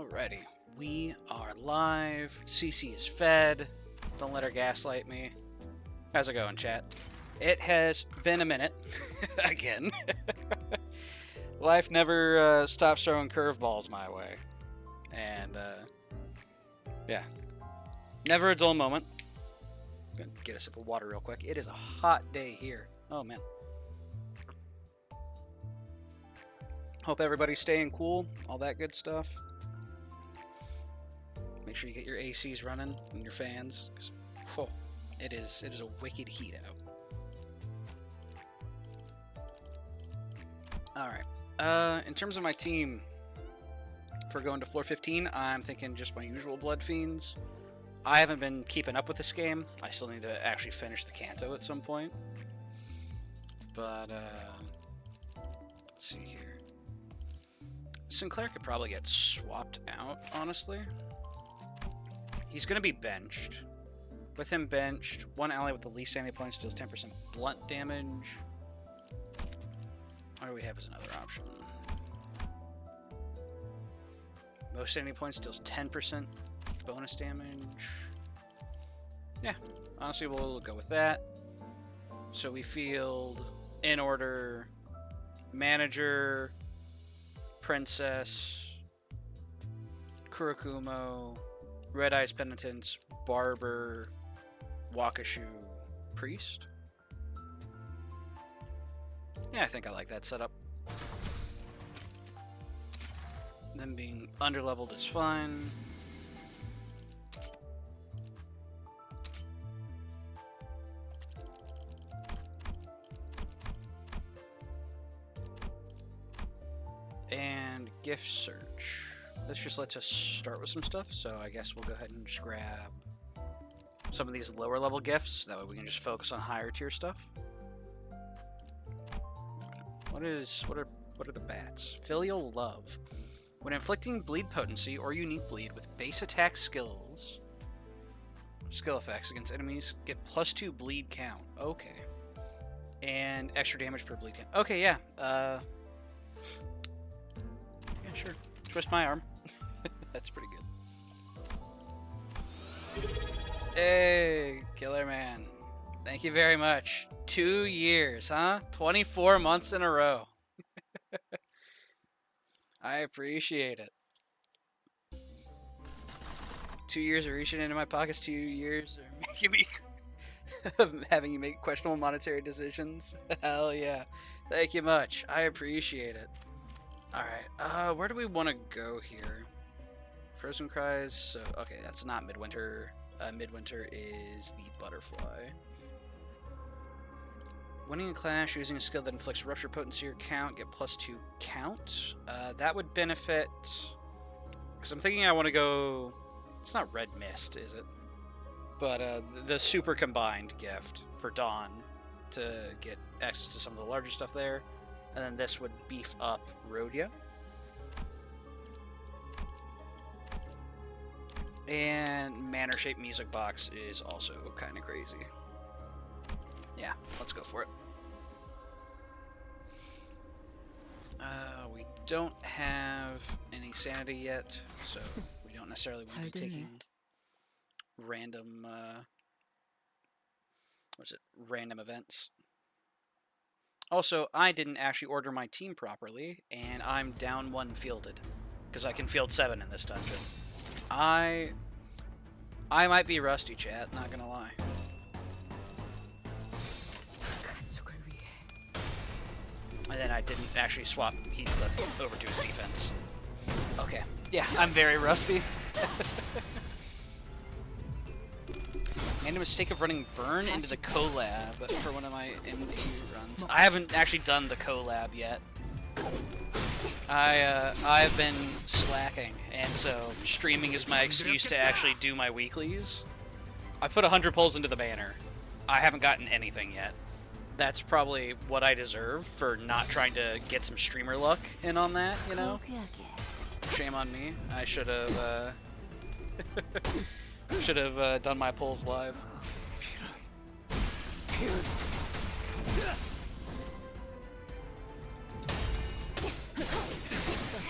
Alrighty, we are live. CC is fed. Don't let her gaslight me. How's it going, chat? It has been a minute. Again. Life never stops throwing curveballs my way. And, yeah. Never a dull moment. I'm gonna get a sip of water real quick. It is a hot day here. Oh, man. Hope everybody's staying cool. All that good stuff. Make sure you get your ACs running and your fans. Oh, it is a wicked heat out. Alright. In terms of my team, for going to floor 15, I'm thinking just my usual Blood Fiends. I haven't been keeping up with this game. I still need to actually finish the Kanto at some point. But, let's see here. Sinclair could probably get swapped out, honestly. He's going to be benched. With him benched, one ally with the least sanity points deals 10% blunt damage. What do we have as another option? Most sanity points deals 10% bonus damage. Yeah, honestly, we'll go with that. So we field, in order, Manager, Princess, Kurakumo, Red Eyes Penitence, Barber, Wakashu, Priest. Yeah, I think I like that setup. Them being underleveled is fine. And gift search. This just lets us start with some stuff, so I guess we'll go ahead and just grab some of these lower level gifts. That way we can just focus on higher tier stuff. What are the bats? Filial Love. When inflicting bleed potency or unique bleed with base attack skill effects against enemies, get +2 bleed count. Okay. And extra damage per bleed count. Okay, yeah. Yeah, sure. Twist my arm. That's pretty good. Hey, Killer Man. Thank you very much. 2 years, huh? 24 months in a row. I appreciate it. 2 years of reaching into my pockets, 2 years of making me having you make questionable monetary decisions. Hell yeah. Thank you much. I appreciate it. Alright, where do we want to go here? Frozen Cries, so, okay, that's not Midwinter. Midwinter is the Butterfly. Winning a clash using a skill that inflicts rupture potency or count, get +2 count. That would benefit, because I'm thinking I want to go, it's not Red Mist, is it? But the super combined gift for Dawn to get access to some of the larger stuff there. And then this would beef up Rhodia. And Manor-shaped music box is also kind of crazy. Yeah, let's go for it. We don't have any sanity yet, so we don't necessarily want to be taking random, random events. Also, I didn't actually order my team properly, and I'm down 1 fielded, because I can field 7 in this dungeon. I might be rusty, chat, not gonna lie. And then I didn't actually swap Heathcliff over to his defense. Okay, yeah, I'm very rusty. Made a mistake of running Burn into the collab for one of my MT runs. I haven't actually done the collab yet. I've been slacking, and so streaming is my excuse to actually do my weeklies. I put 100 pulls into the banner. I haven't gotten anything yet. That's probably what I deserve for not trying to get some streamer luck in on that, you know? Shame on me. I should have, done my pulls live.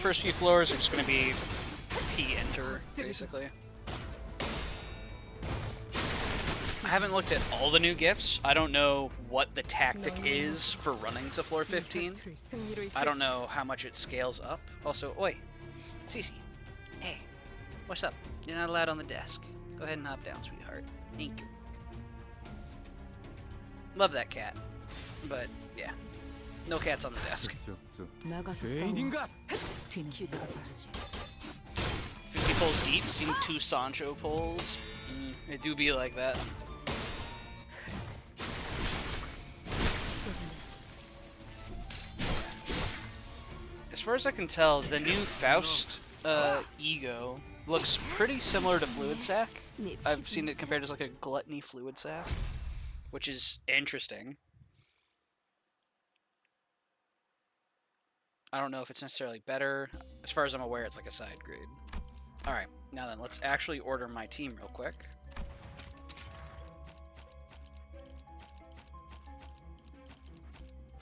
First few floors are just going to be P enter, basically. I haven't looked at all the new gifts. I don't know what the tactic is for running to floor 15. I don't know how much it scales up. Also, oi, Cece. Hey, what's up? You're not allowed on the desk. Go ahead and hop down, sweetheart. Thank you. Love that cat. But, yeah. No cats on the desk. 50 poles deep, seen 2 Sancho poles. It do be like that. As far as I can tell, the new Faust Ego looks pretty similar to Fluid Sac. I've seen it compared as like a gluttony Fluid Sac, which is interesting. I don't know if it's necessarily better. As far as I'm aware, it's like a side grade. Alright, now then, let's actually order my team real quick.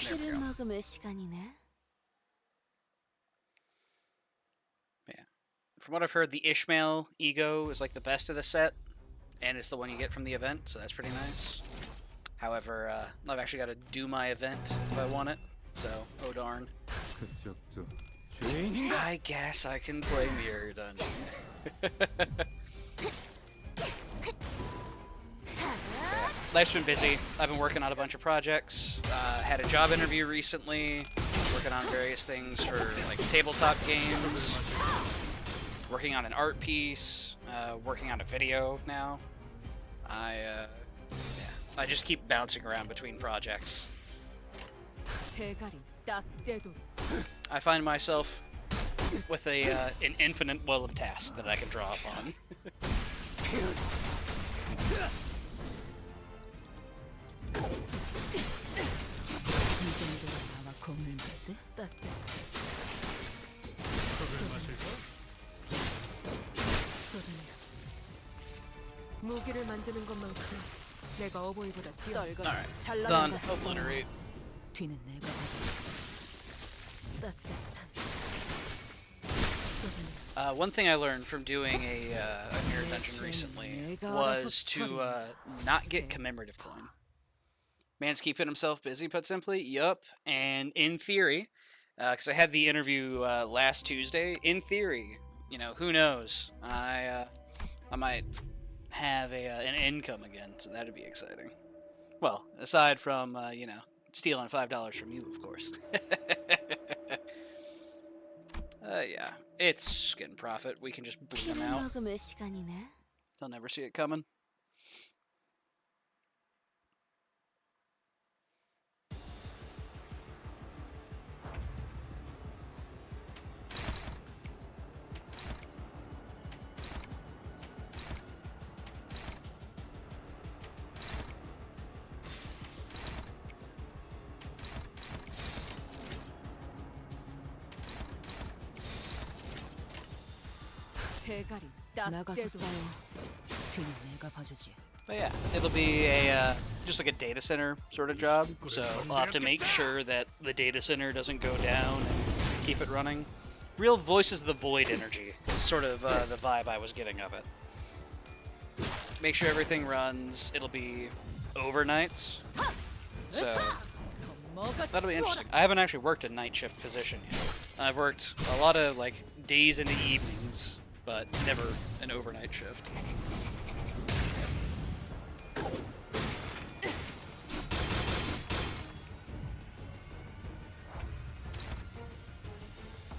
There we go. Yeah. From what I've heard, the Ishmael Ego is like the best of the set, and it's the one you get from the event, so that's pretty nice. However, I've actually got to do my event if I want it, so, oh darn. I guess I can play Mirror Dungeon. Life's been busy. I've been working on a bunch of projects. Had a job interview recently. Working on various things for like tabletop games. Working on an art piece. Working on a video now. I just keep bouncing around between projects. I find myself with an infinite well of tasks that I can draw upon. Alright, done. Obliterate. One thing I learned from doing a Mirror Dungeon recently was to not get commemorative coin. Man's keeping himself busy, put simply. Yup. And in theory, because I had the interview last Tuesday, in theory, you know, who knows? I might have an income again, so that'd be exciting. Well, aside from, you know, stealing $5 from you, of course. Yeah, it's skin profit. We can just bleed them out. They'll never see it coming. But yeah, it'll be a just like a data center sort of job, so I'll have to make sure that the data center doesn't go down and keep it running. Real Voices of the Void energy is sort of the vibe I was getting of it. Make sure everything runs. It'll be overnights, so that'll be interesting. I haven't actually worked a night shift position yet. I've worked a lot of like days into evenings, but never an overnight shift.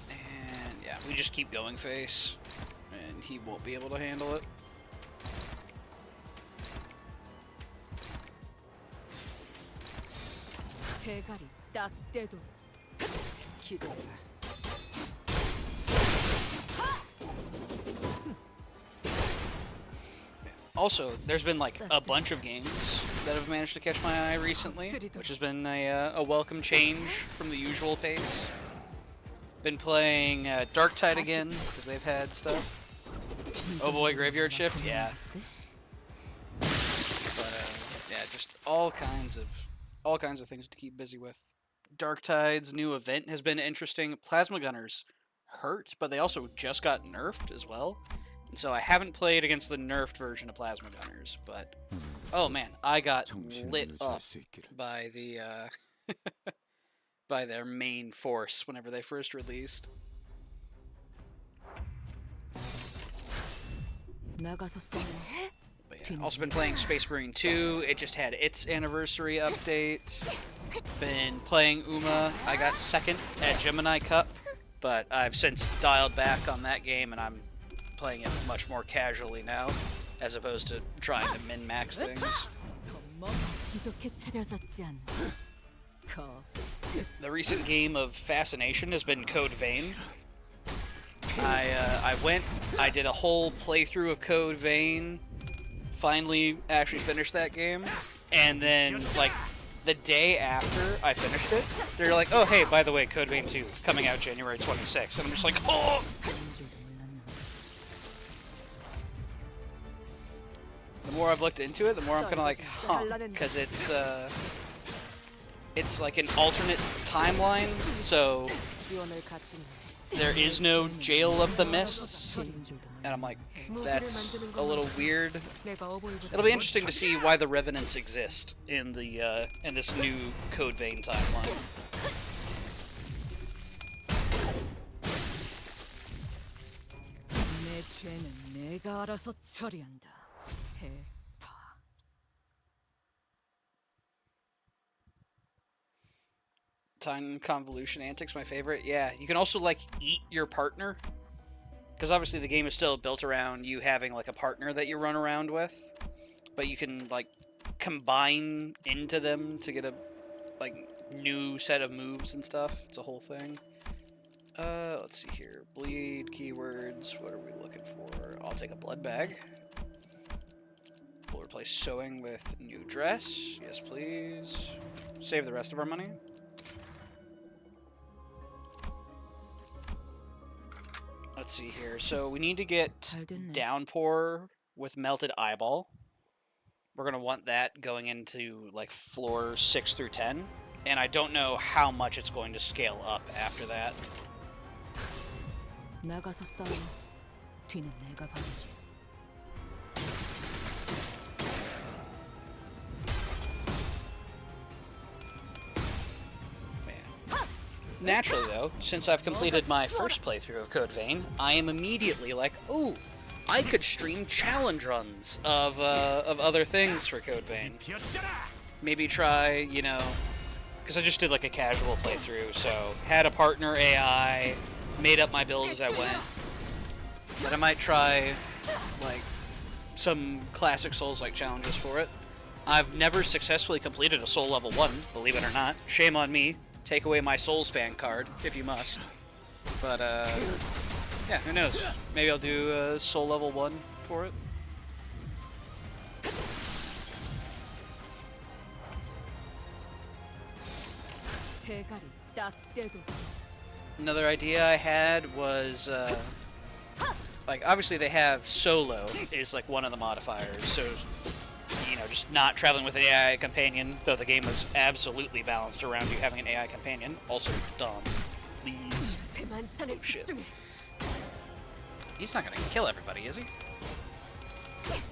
And yeah, we just keep going face, and he won't be able to handle it. Also, there's been like a bunch of games that have managed to catch my eye recently, which has been a welcome change from the usual pace. Been playing Darktide again because they've had stuff. Oh boy, Graveyard Shift, yeah. But yeah, just all kinds of things to keep busy with. Darktide's new event has been interesting. Plasma Gunners hurt, but they also just got nerfed as well. And so I haven't played against the nerfed version of Plasma Gunners, but oh man, I got lit up by the by their main force whenever they first released. But yeah, also been playing Space Marine 2. It just had its anniversary update. Been playing Uma. I got second at Gemini Cup, but I've since dialed back on that game, and I'm playing it much more casually now, as opposed to trying to min-max things. The recent game of Fascination has been Code Vein. I did a whole playthrough of Code Vein, finally actually finished that game, and then, like, the day after I finished it, they're like, oh, hey, by the way, Code Vein 2, coming out January 26th. And I'm just like, oh! The more I've looked into it, the more I'm kind of like, huh, because it's like an alternate timeline, so there is no Jail of the Mists, and I'm like, that's a little weird. It'll be interesting to see why the Revenants exist in the in this new Code Vein timeline. Time convolution antics, my favorite. Yeah, you can also, like, eat your partner, because obviously the game is still built around you having, like, a partner that you run around with, but you can, like, combine into them to get a, like, new set of moves and stuff. It's a whole thing. Let's see here. Bleed, keywords, what are we looking for? I'll take a blood bag. We'll replace sewing with new dress. Yes, please. Save the rest of our money. Let's see here. So we need to get Downpour with Melted Eyeball. We're going to want that going into, like, floor 6 through 10. And I don't know how much it's going to scale up after that. Naturally, though, since I've completed my first playthrough of Code Vein, I am immediately like, oh, I could stream challenge runs of other things for Code Vein. Maybe try, you know, because I just did, like, a casual playthrough, so had a partner AI, made up my build as I went. But I might try, like, some classic Souls-like challenges for it. I've never successfully completed a Soul Level 1, believe it or not. Shame on me. Take away my Souls fan card, if you must. But, yeah, who knows? Maybe I'll do Soul Level 1 for it. Another idea I had was, like, obviously they have solo is, like, one of the modifiers, so, you know, just not traveling with an AI companion, though the game was absolutely balanced around you having an AI companion. Also, dumb. Please. Oh, shit. He's not gonna kill everybody, is he?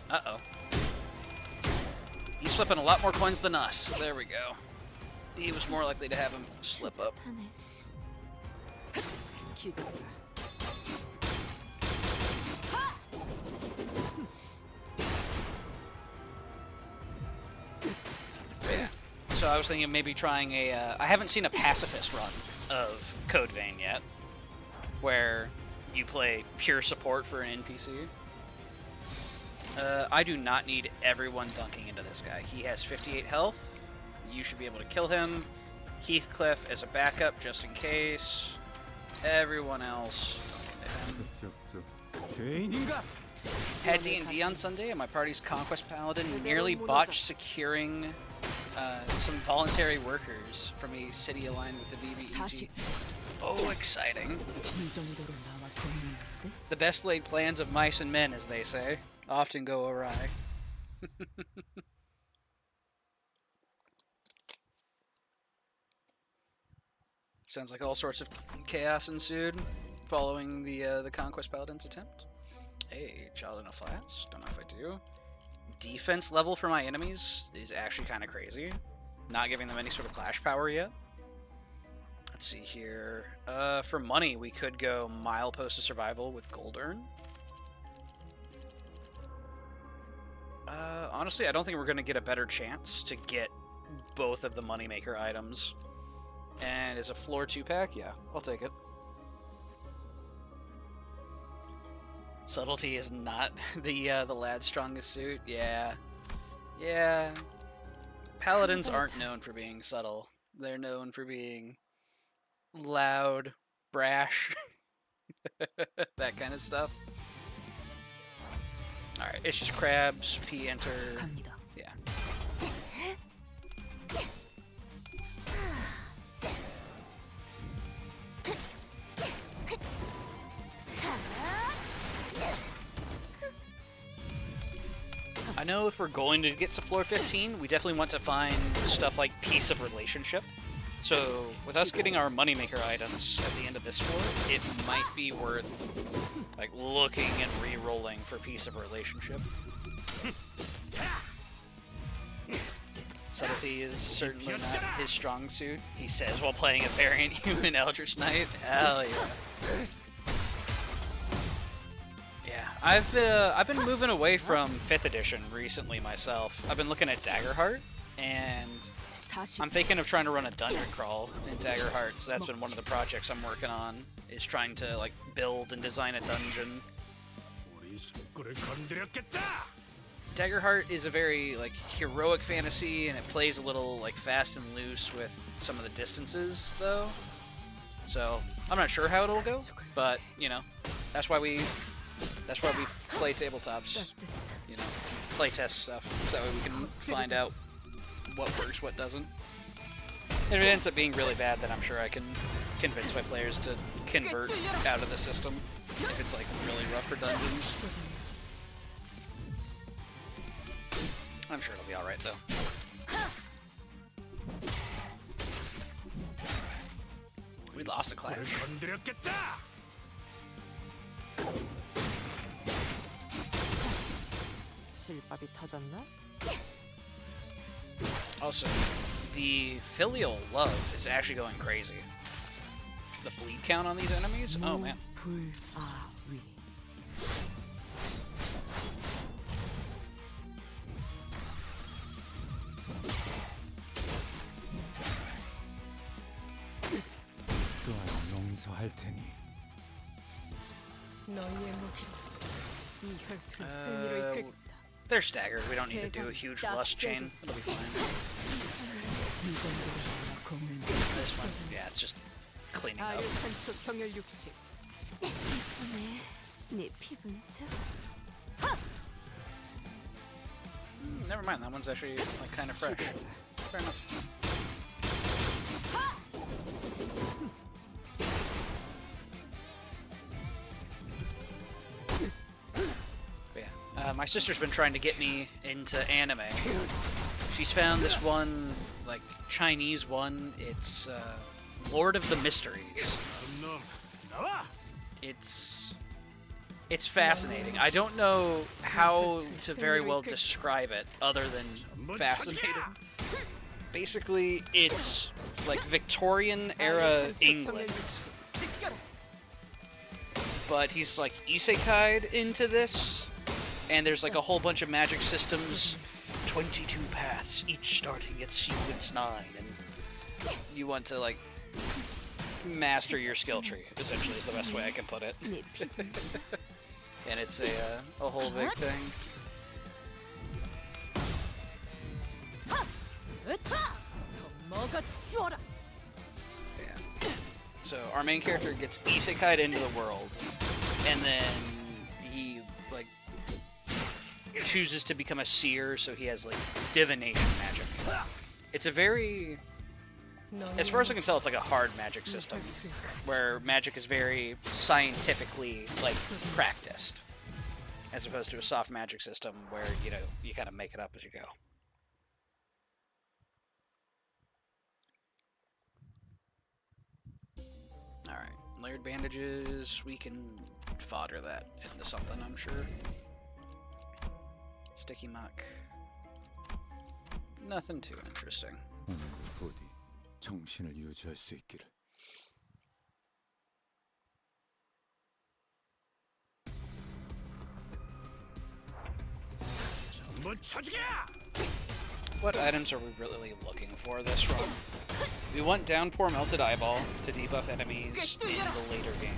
Uh-oh. He's flipping a lot more coins than us. There we go. He was more likely to have him slip up. Yeah. So I was thinking of maybe trying a... I haven't seen a pacifist run of Code Vein yet, where you play pure support for an NPC. I do not need everyone dunking into this guy. He has 58 health. You should be able to kill him. Heathcliff as a backup, just in case. Everyone else dunk into him. Had D&D on Sunday, and my party's Conquest Paladin nearly botched securing some voluntary workers from a city aligned with the VVEG. Oh, exciting. The best laid plans of mice and men, as they say, often go awry. Sounds like all sorts of chaos ensued. following the Conquest Paladin's attempt. Hey, Child in a Flats. Don't know if I do. Defense level for my enemies is actually kind of crazy. Not giving them any sort of clash power yet. Let's see here. For money, we could go Milepost of Survival with Gold Urn. Honestly, I don't think we're going to get a better chance to get both of the Moneymaker items. And is a floor 2-pack? Yeah, I'll take it. Subtlety is not the lad's strongest suit. Yeah. Yeah. Paladins aren't known for being subtle. They're known for being loud, brash, that kind of stuff. Alright, it's just crabs, P enter. Yeah. I know if we're going to get to floor 15, we definitely want to find stuff like Piece of Relationship. So, with us getting our Moneymaker items at the end of this floor, it might be worth like looking and re-rolling for Piece of Relationship. Subtlety is certainly not his strong suit, he says while playing a variant human Eldritch Knight. Hell yeah. Yeah, I've been moving away from 5th edition recently myself. I've been looking at Daggerheart, and I'm thinking of trying to run a dungeon crawl in Daggerheart, so that's been one of the projects I'm working on, is trying to like build and design a dungeon. Daggerheart is a very like heroic fantasy, and it plays a little like fast and loose with some of the distances though. So I'm not sure how it'll go, but you know, that's why we play tabletops, you know, play test stuff, so that way we can find out what works, what doesn't. If it ends up being really bad, then I'm sure I can convince my players to convert out of the system if it's like really rough for dungeons. I'm sure it'll be alright though. We lost a clash. Also, the filial love is actually going crazy. The bleed count on these enemies? Oh man. They're staggered. We don't need to do a huge lust chain. It'll be fine. This one, yeah, it's just cleaning up. Never mind, that one's actually like kind of fresh. Fair enough. My sister's been trying to get me into anime. She's found this one, like, Chinese one. It's, Lord of the Mysteries. It's fascinating. I don't know how to very well describe it other than fascinating. Basically, it's, like, Victorian-era England. But he's, like, isekai'd into this. And there's like a whole bunch of magic systems, 22 paths, each starting at sequence 9, and you want to like master your skill tree, essentially is the best way I can put it. And it's a whole big thing. Yeah. So our main character gets isekai'd into the world, and then he like chooses to become a seer, so he has like divination magic. It's a very, as far as I can tell, it's like a hard magic system where magic is very scientifically like practiced, as opposed to a soft magic system where, you know, you kind of make it up as you go. Alright, Layered bandages, we can fodder that into something, I'm sure. Sticky muck. Nothing too interesting. 정신을 유지할 수 있기를. What items are we really looking for this run? We want Downpour Melted Eyeball to debuff enemies in the later game.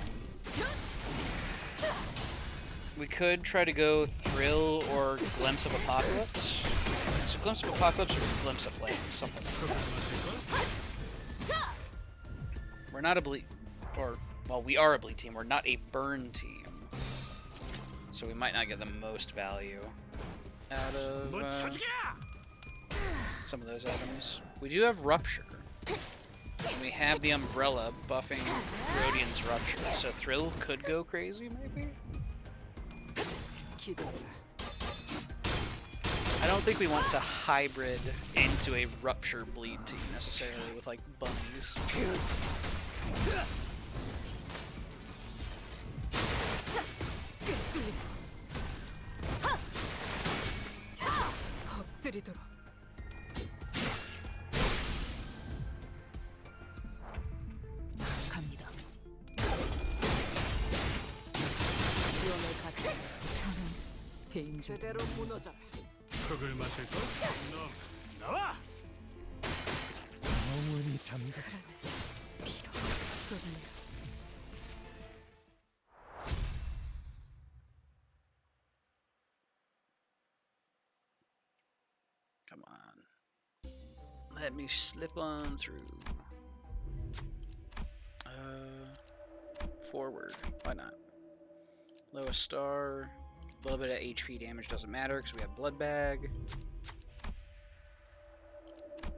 We could try to go Thrill or Glimpse of Apocalypse. So Glimpse of Apocalypse or Glimpse of Flame, something like that. We're not a bleed, or, well, we are a bleed team. We're not a burn team. So we might not get the most value out of some of those items. We do have Rupture. And we have the Umbrella buffing Rodian's Rupture. So Thrill could go crazy, maybe? I don't think we want to hybrid into a Rupture bleed team necessarily with, like, bunnies. 제대로 무너져라. 흙을 마실까? 나와! 영원히 잠겨. Come on. Let me slip on through. Forward. Why not? Lowest star. A little bit of HP damage doesn't matter because we have Blood Bag.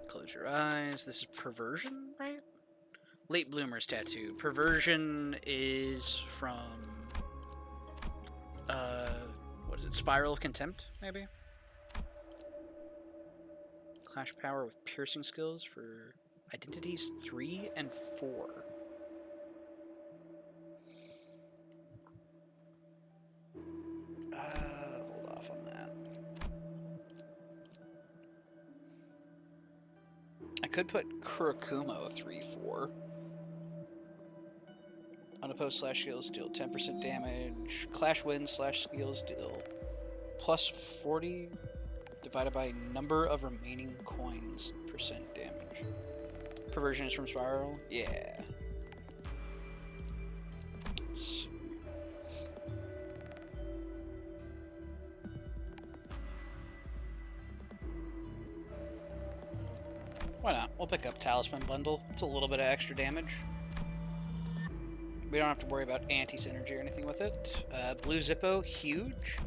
Close your eyes. This is Perversion, right? Late Bloomer's Tattoo. Perversion is from... what is it? Spiral of Contempt, maybe? Clash Power with Piercing Skills for Identities 3 and 4. Hold off on that. I could put Kurakumo 3-4. Unopposed slash skills deal 10% damage. Clash wins slash skills deal plus 40 divided by number of remaining coins percent damage. Perversion is from Spiral? Yeah. Let's see. Why not? We'll pick up Talisman Bundle. It's a little bit of extra damage. We don't have to worry about anti-synergy or anything with it. Blue Zippo, huge.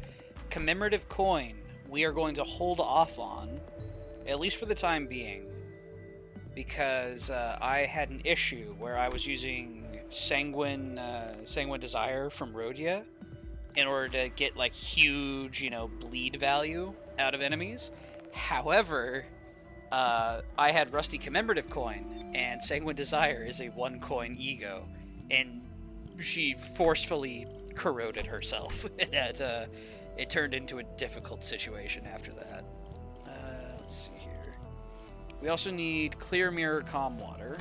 Commemorative Coin, we are going to hold off on, at least for the time being, because I had an issue where I was using Sanguine Desire from Rhodia in order to get, like, huge, you know, bleed value out of enemies. However, I had Rusty Commemorative Coin, and Sanguine Desire is a 1-coin ego, and she forcefully corroded herself, and it turned into a difficult situation after that. Let's see here. We also need Clear Mirror Calm Water.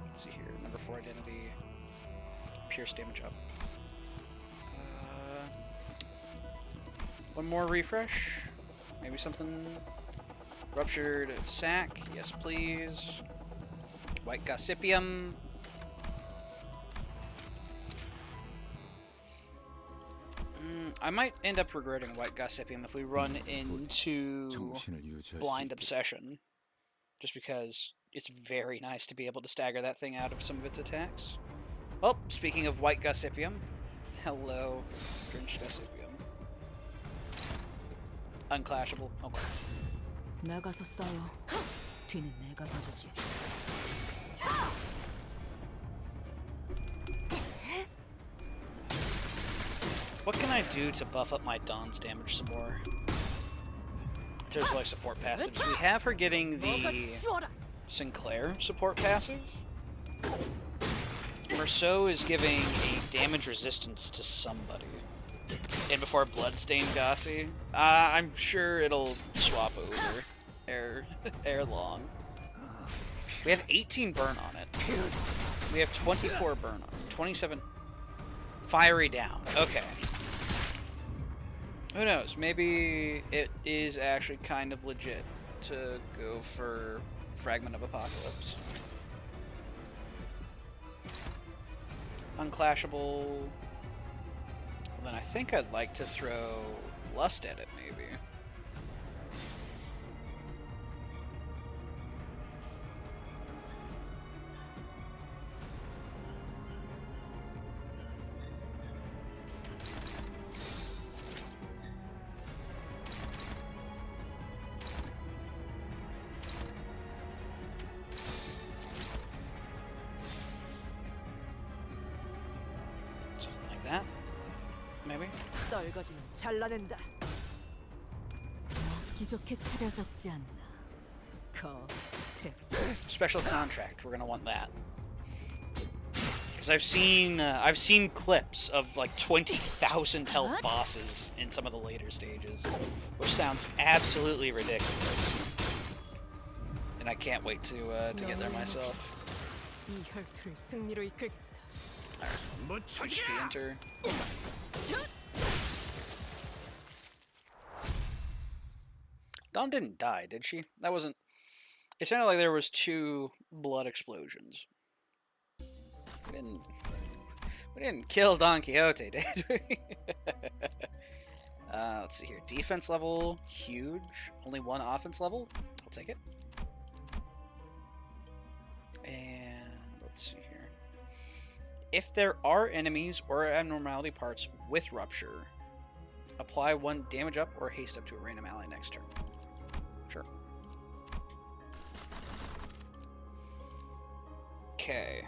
Let's see here. Number 4 identity. Pierce damage up. One more refresh. Maybe something... Ruptured Sack. Yes, please. White Gossipium. I might end up regretting White Gossipium if we run into Blind Obsession. Just because it's very nice to be able to stagger that thing out of some of its attacks. Well, speaking of White Gossipium, hello, Drenched Gossipium. Unclashable. Okay. 나가서 싸워. 뒤는 내가 봐주지. What can I do to buff up my Dawn's damage some more? In terms of like support passives, we have her getting the Sinclair support passive. We're Merceau is giving a damage resistance to somebody. And before Bloodstained Gossi, I'm sure it'll swap over ere long. We have 18 burn on it. We have 24 burn on it. 27 fiery down. Okay. Who knows? Maybe it is actually kind of legit to go for Fragment of Apocalypse. Unclashable. Well, then I think I'd like to throw Lust at it, maybe. Something like that, maybe. 떨거지는 잘라낸다. 먹기 좋게 차려졌지 않나. 겉에 Special contract. We're gonna want that. Because I've seen clips of like 20,000 health bosses in some of the later stages, which sounds absolutely ridiculous. And I can't wait to get there myself. 이 혈투를 승리로 이끌겠다. HP enter. Dawn didn't die, did she? That wasn't. It sounded like there was 2 blood explosions. We didn't kill Don Quixote, did we? Let's see here. Defense level, huge. Only 1 offense level. I'll take it. And let's see here. If there are enemies or abnormality parts with rupture, apply 1 damage up or haste up to a random ally next turn. Sure. Okay.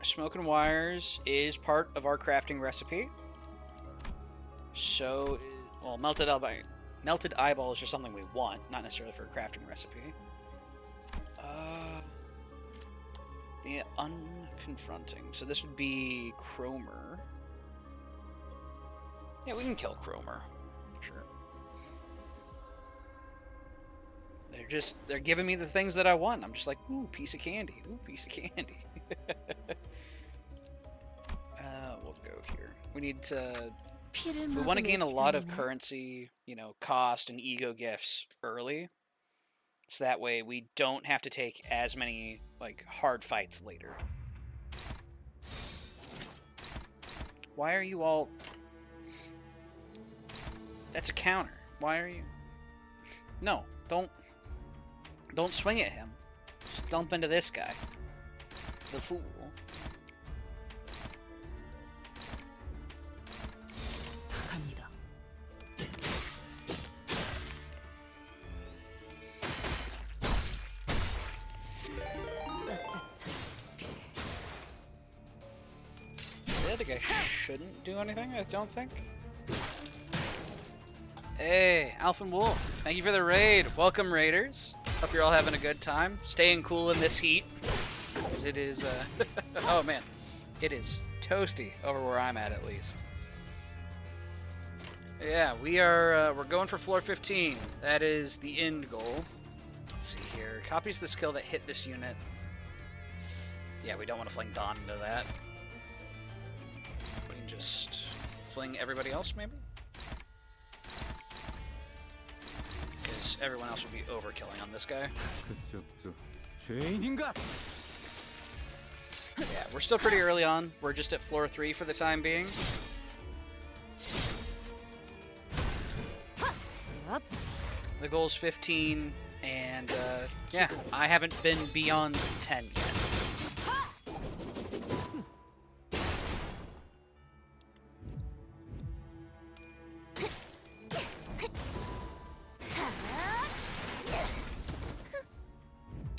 Smoke and wires is part of our crafting recipe. So, well, melted eyeballs are something we want, not necessarily for a crafting recipe. The unconfronting. So this would be Chromer. Yeah, we can kill Chromer. Sure. They're giving me the things that I want. I'm just like, ooh, piece of candy. Ooh, piece of candy. We'll go here. We need to... We want to gain a lot of currency, you know, cost and ego gifts early. So that way we don't have to take as many, like, hard fights later. Why are you all... That's a counter. Why are you... No, don't swing at him. Just dump into this guy. The fool. 갑니다. Said I shouldn't do anything, I don't think. Hey, Alpha Wolf, thank you for the raid. Welcome, Raiders. Hope you're all having a good time. Staying cool in this heat. Because it is, oh man, it is toasty over where I'm at least. Yeah, we're going for floor 15. That is the end goal. Let's see here. Copies the skill that hit this unit. Yeah, we don't want to fling Dawn into that. We can just fling everybody else, maybe? Because everyone else would be overkilling on this guy. 그쪽도 죄인인가? Yeah, we're still pretty early on. We're just at floor 3 for the time being. The goal is 15, and yeah, I haven't been beyond 10 yet.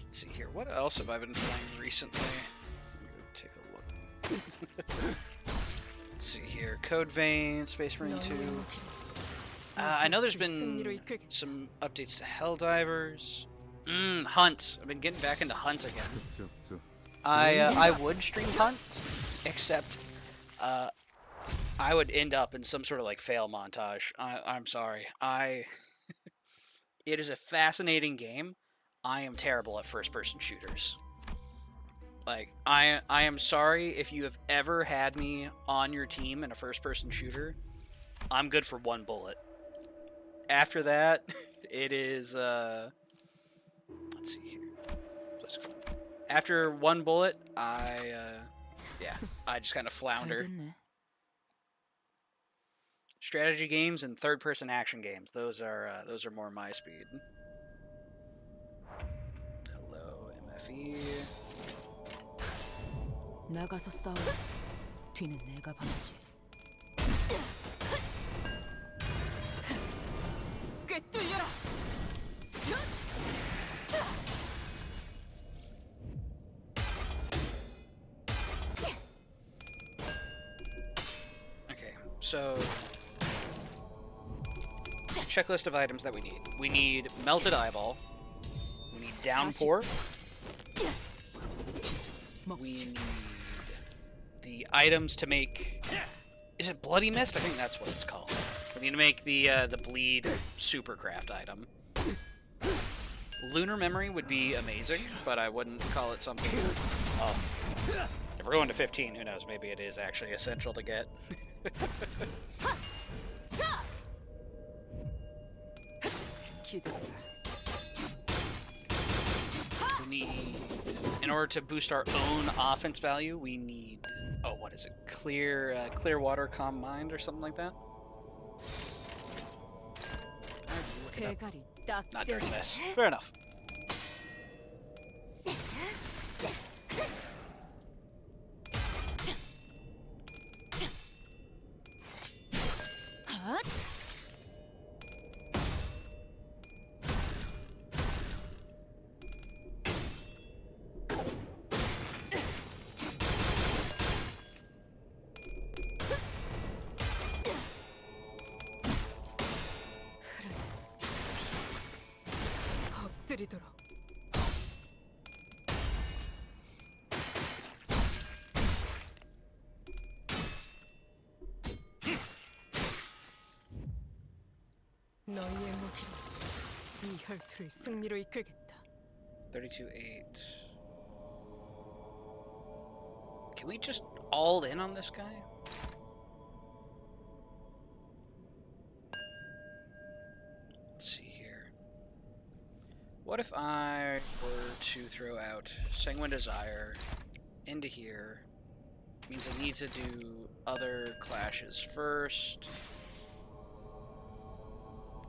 Let's see here. What else have I been playing recently? Let me go take a look. Let's see here. Code Vein, Space Marine 2. I know there's been some updates to Helldivers. Hunt. I've been getting back into Hunt again. 그쪽도 I would stream hunt, except I would end up in some sort of like fail montage. I'm sorry. It is a fascinating game. I am terrible at first person shooters. Like I am sorry if you have ever had me on your team in a first person shooter. I'm good for one bullet. After that, it is let's see here. Let's go. After one bullet, I just kind of 잘 flounder. 됐네. Strategy games and third person action games. Those are more my speed. Hello, MFE. 나가서 싸워. 뒤는 내가 봐주지. 꿰뚫려라. Okay, so checklist of items that we need. We need melted eyeball. We need downpour. We need the items to make. Is it bloody mist? I think that's what it's called. We need to make the bleed supercraft item. Lunar memory would be amazing, but I wouldn't call it something. Oh, if we're going to 15, who knows? Maybe it is actually essential to get. We need, in order to boost our own offense value, we need. Oh, what is it? Clear water, calm mind, or something like that. 대가리 딱 Not during 떼어. this. Fair enough. 핫! 엎드리도록. 너희의 무기로 이 혈투를 승리로 이끌겠다. 32-8. Can we just all in on this guy? Let's see here. What if I were to throw out Sanguine Desire into here? Means I need to do other clashes first.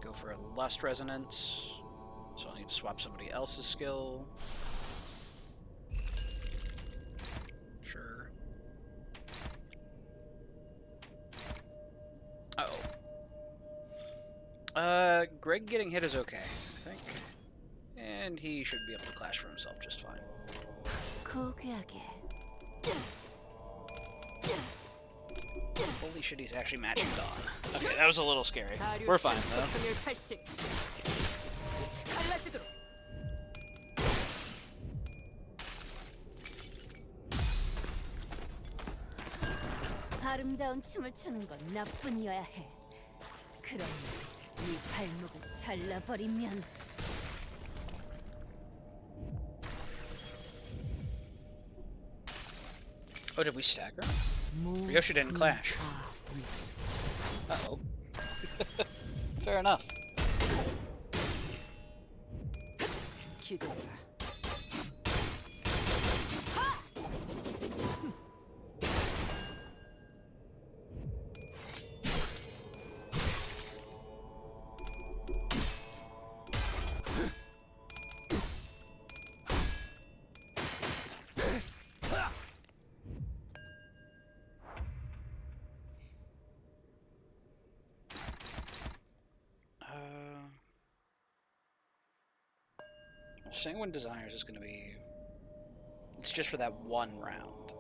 Go for a Lust Resonance. So I'll need to swap somebody else's skill. Sure. Uh-oh. Greg getting hit is okay, I think. And he should be able to clash for himself just fine. 고귀하게. Holy shit, he's actually matching Dawn. Okay, that was a little scary. We're fine, though. 승률 80. 갈라지도록. 아름다운 춤을 추는 건 나뿐이어야 해. 그러니 네 발목을 잘라버리면 Oh, did we stagger? Ryoshi didn't clash. Uh-oh. Fair enough. 기도해라. Sanguine Desires is going to be... It's just for that one round.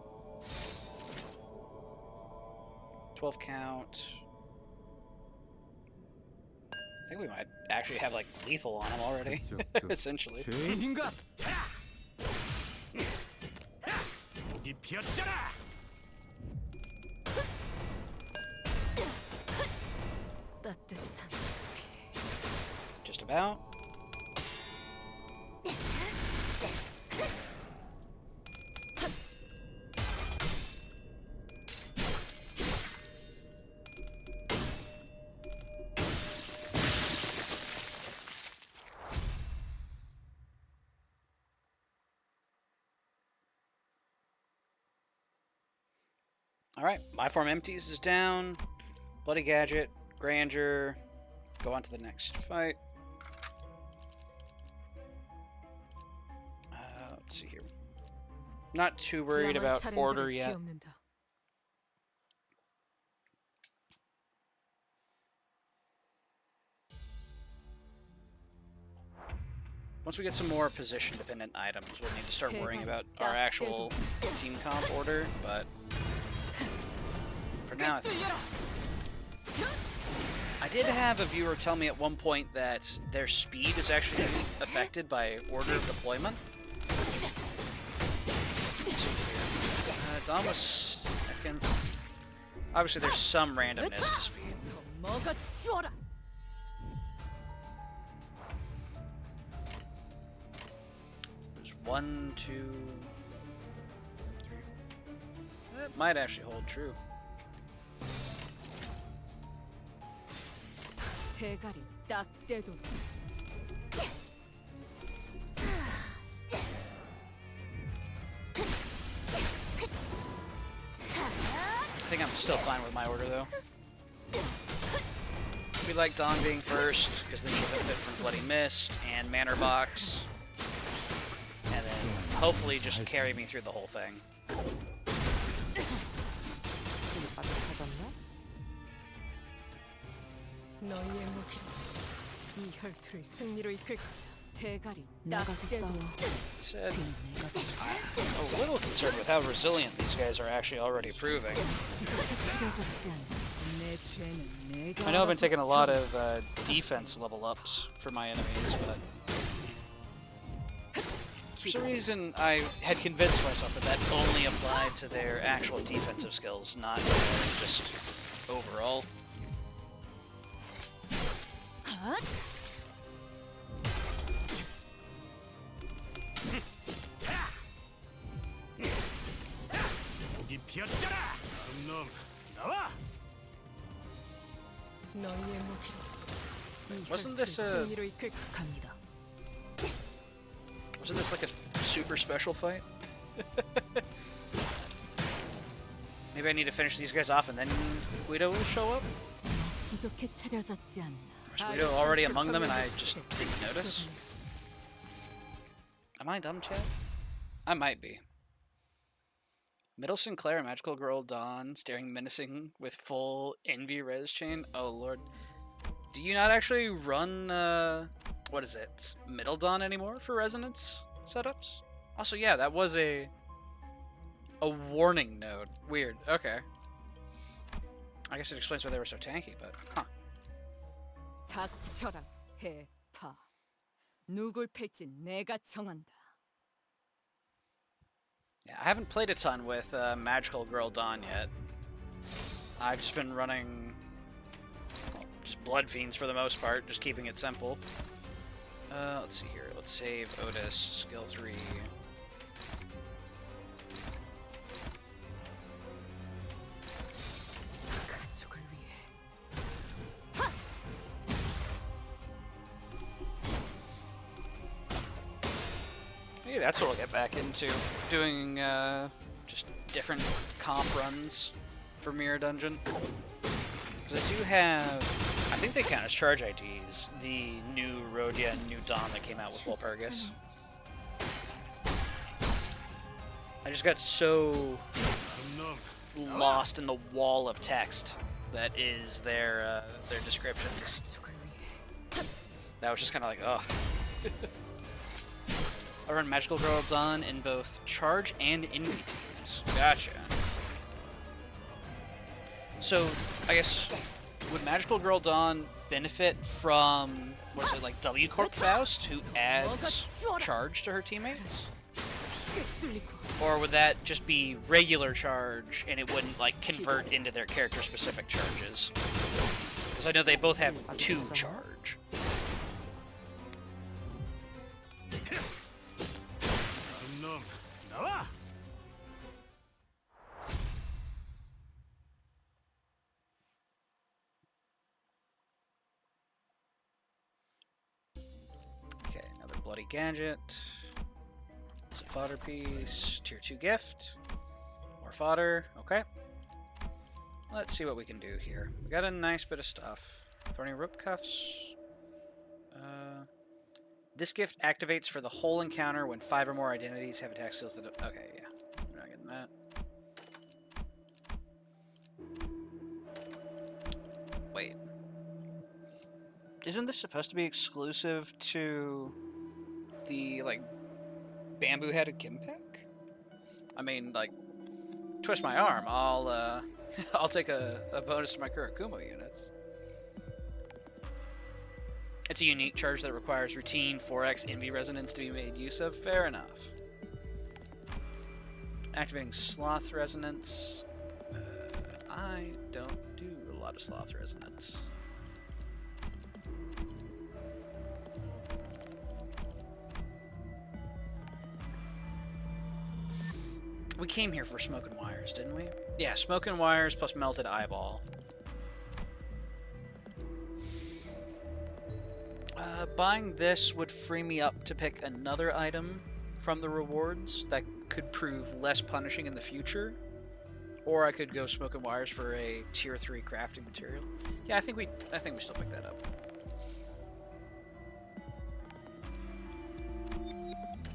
12 count. I think we might actually have, like, lethal on him already. Essentially. 죄인인가? 여기 피었잖아. 따뜻한 Just about. Alright, my form empties is down. Bloody Gadget, Grandeur. Go on to the next fight. Let's see here. Not too worried about order yet. Once we get some more position-dependent items, we'll need to start worrying about our actual team comp order, but for now, I did have a viewer tell me at one point that their speed is actually affected by order of deployment. Let's see here. Dom was second. Obviously, there's some randomness to speed. There's 1, 2, 3. That might actually hold true. 대가리 딱 떼도 I think I'm still fine with my order, though. We like Dawn being first, because then she'll benefit from Bloody Mist and Manor Box. And then hopefully just carry me through the whole thing. 너희의 무기로 이 혈투를 승리로 이끌 대가리 나가서 싸워. Said, I'm a little concerned with how resilient these guys are actually already proving. I know I've been taking a lot of defense level ups for my enemies, but for some reason I had convinced myself that that only applied to their actual defensive skills, not just overall. 여기 피었잖아. 놈 나와. 너희의 무기로 이 Wasn't this 혈투를 a 승리로 이끌 갑니다. wasn't this like a super special fight? Maybe I need to finish these guys off and then Guido will show up? 부족해 차려졌지 않나. Or is Guido already among them and I just didn't notice? Am I dumb, Chad? I might be. Middle Sinclair, Magical Girl Dawn, staring menacing with full Envy res chain. Oh lord. Do you not actually run, what is it? Middle Dawn anymore for resonance setups? Also, yeah, that was a warning node. Weird. Okay. I guess it explains why they were so tanky, but huh. 닥쳐라 해파. 누굴 팰지 내가 정한다. Yeah, I haven't played a ton with Magical Girl Dawn yet. I've just been running just Blood Fiends for the most part, just keeping it simple. Let's see here. Let's save Otis, skill 3. 가족을 위해. Maybe that's what I'll get back into. Doing just different comp runs for Mirror Dungeon. Because I do have, I think they count as charge IDs, the new Rhodia and new Dawn that came out with Walpurgis. I just got so lost in the wall of text that is their descriptions. That was just kind of like, ugh. I run Magical Girl Dawn in both Charge and Envy teams. Gotcha. So, I guess, would Magical Girl Dawn benefit from, was it like W Corp Faust, who adds Charge to her teammates? Or would that just be regular charge and it wouldn't like convert into their character specific charges? Because I know they both have 2 charge. 놈 나와. Okay, another bloody gadget. It's a fodder piece. Tier 2 gift. More fodder. Okay. Let's see what we can do here. We got a nice bit of stuff. Thorny rope cuffs. This gift activates for the whole encounter when 5 or more identities have attack skills that... Okay, yeah. We're not getting that. Wait. Isn't this supposed to be exclusive to the, like, bamboo-headed Gimpek? I mean, like, twist my arm. I'll I'll take a bonus to my Kurakumo units. It's a unique charge that requires routine 4x Envy Resonance to be made use of. Fair enough. Activating Sloth Resonance. I don't do a lot of Sloth Resonance. We came here for Smoke and Wires, didn't we? Yeah, Smoke and Wires plus Melted Eyeball. Buying this would free me up to pick another item from the rewards that could prove less punishing in the future. Or I could go Smoke and Wires for a tier 3 crafting material. Yeah, I think we still pick that up.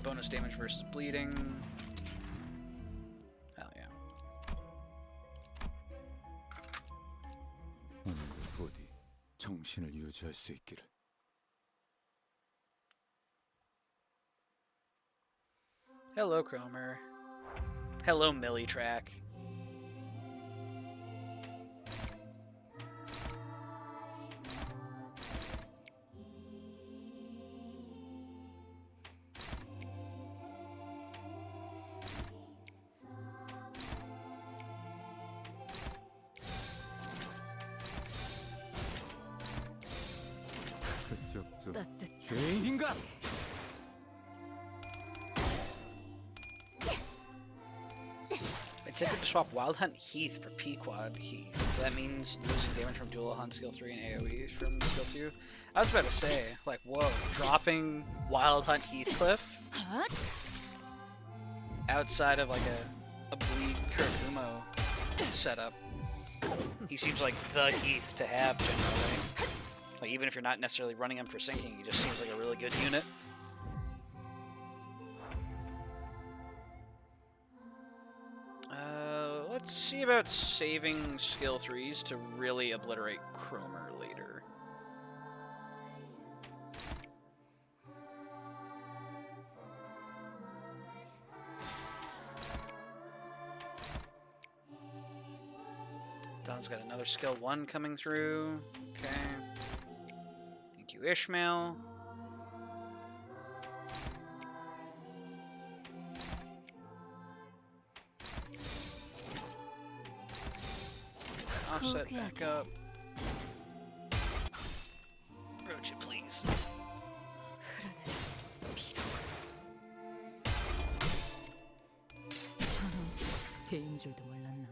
Bonus damage versus bleeding. Hell yeah. 오늘도 부디 정신을 유지할 수 있기를. Hello, Cromer. Hello, Millitrack. 그쪽도 따뜻. 죄인인가? It's tempted to swap Wild Hunt Heath for Pequod Heath. That means losing damage from Dual Hunt Skill 3 and AoE from Skill 2. I was about to say, like, whoa, dropping Wild Hunt Heathcliff outside of like a bleed Kurakumo setup. He seems like the Heath to have generally. Like, even if you're not necessarily running him for sinking, he just seems like a really good unit. Let's see about saving skill 3s to really obliterate Cromer later. Don's got another skill 1 coming through. Okay. Thank you, Ishmael. Offset back up. Roach it, please. 저런 배인 줄도 몰랐나.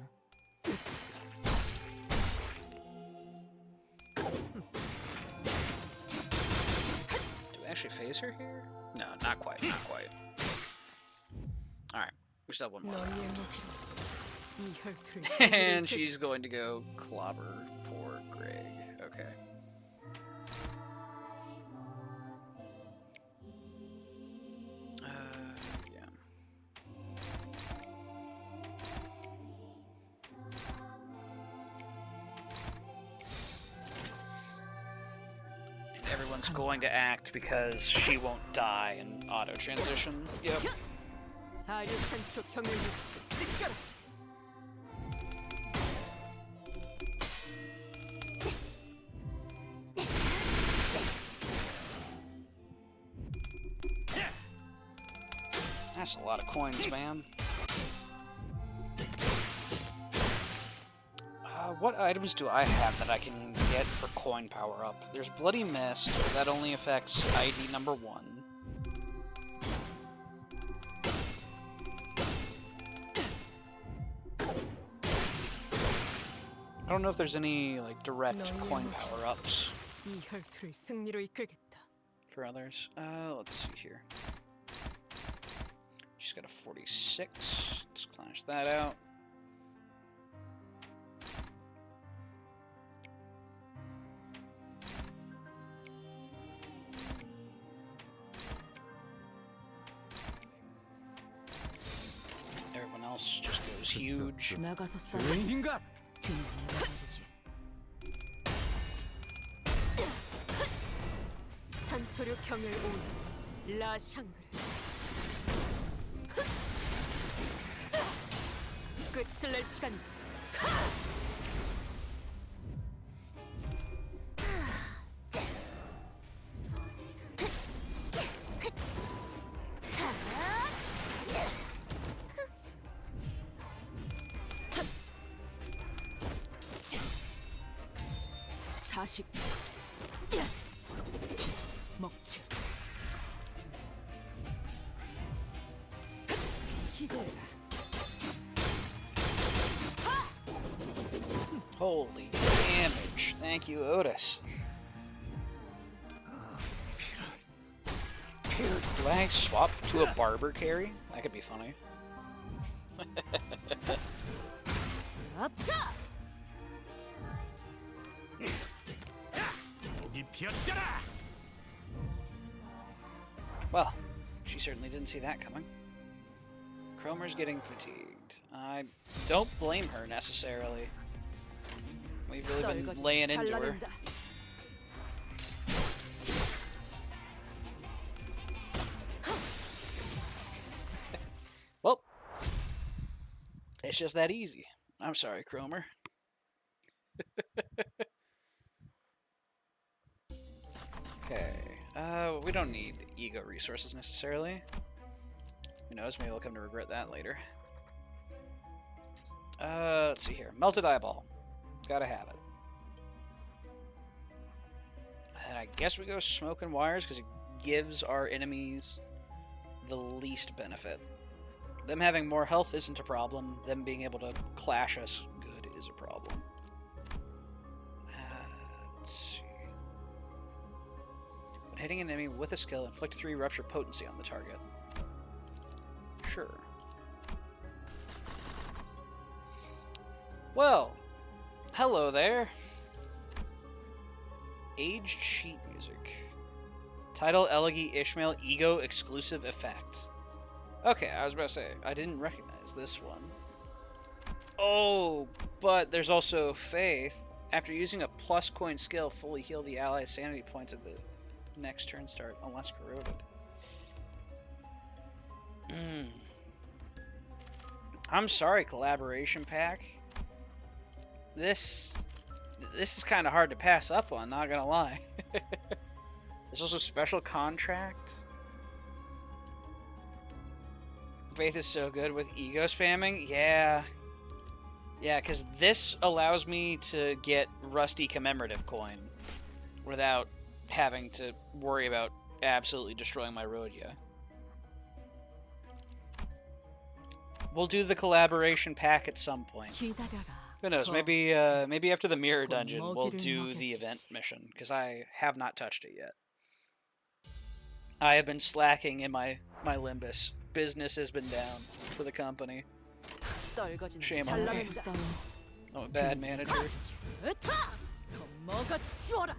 Do we actually phase her here? No, not quite, not quite. Alright, we still have one more 너희의 round. 무기로 이 혈투를 And she's going to go clobber poor Greg. Okay. Yeah. And everyone's going to act because she won't die in auto transition. Yep. 아류탄 쪽 경을 느껴라. That's a lot of coins, man. What items do I have that I can get for coin power up? There's Bloody Mist, but that only affects ID number 1. I don't know if there's any like direct coin power ups 이 혈투를 승리로 이끌겠다. for others. Let's see here. She's got a 46. Let's clash that out. Everyone else just goes huge. 나가서 싸워. 인간 뒤는 내가 봐주지. 산초류 경을 온 라샹글. 끝을 낼 시간이다. 사십. 먹지. 기대해라. Holy damage. Thank you, Otis. Do I swap to a barber carry? That could be funny. 아차! 목이 피었잖아. Well, she certainly didn't see that coming. Cromer's getting fatigued. I don't blame her necessarily. We've really been laying into her. 잘라낸다. Well, it's just that easy. I'm sorry, Cromer. Okay. We don't need ego resources necessarily. Who knows? Maybe I'll come to regret that later. Let's see here. Melted eyeball. Gotta have it. And I guess we go smoke and wires because it gives our enemies the least benefit. Them having more health isn't a problem. Them being able to clash us good is a problem. Let's see. When hitting an enemy with a skill, inflict 3 rupture potency on the target. Sure. Well, hello there. Aged sheet music. Title Elegy Ishmael Ego Exclusive Effect. Okay, I was about to say, I didn't recognize this one. Oh, but there's also Faith. After using a plus coin skill, fully heal the ally's sanity points at the next turn start, unless corroded. I'm sorry, collaboration pack. This is kind of hard to pass up on, not gonna lie. There's also special contract. Faith is so good with ego spamming. Yeah, because this allows me to get Rusty commemorative coin without having to worry about absolutely destroying my Rhodia. We'll do the collaboration pack at some point. 기다려라. Who knows? Maybe maybe after the mirror dungeon, we'll do the event mission because I have not touched it yet. I have been slacking in my Limbus. Business has been down for the company. 떨거지는 Shame on me. 나가서 잘라낸다. 싸워. I'm a bad manager. 으타! 더 먹어 치워라.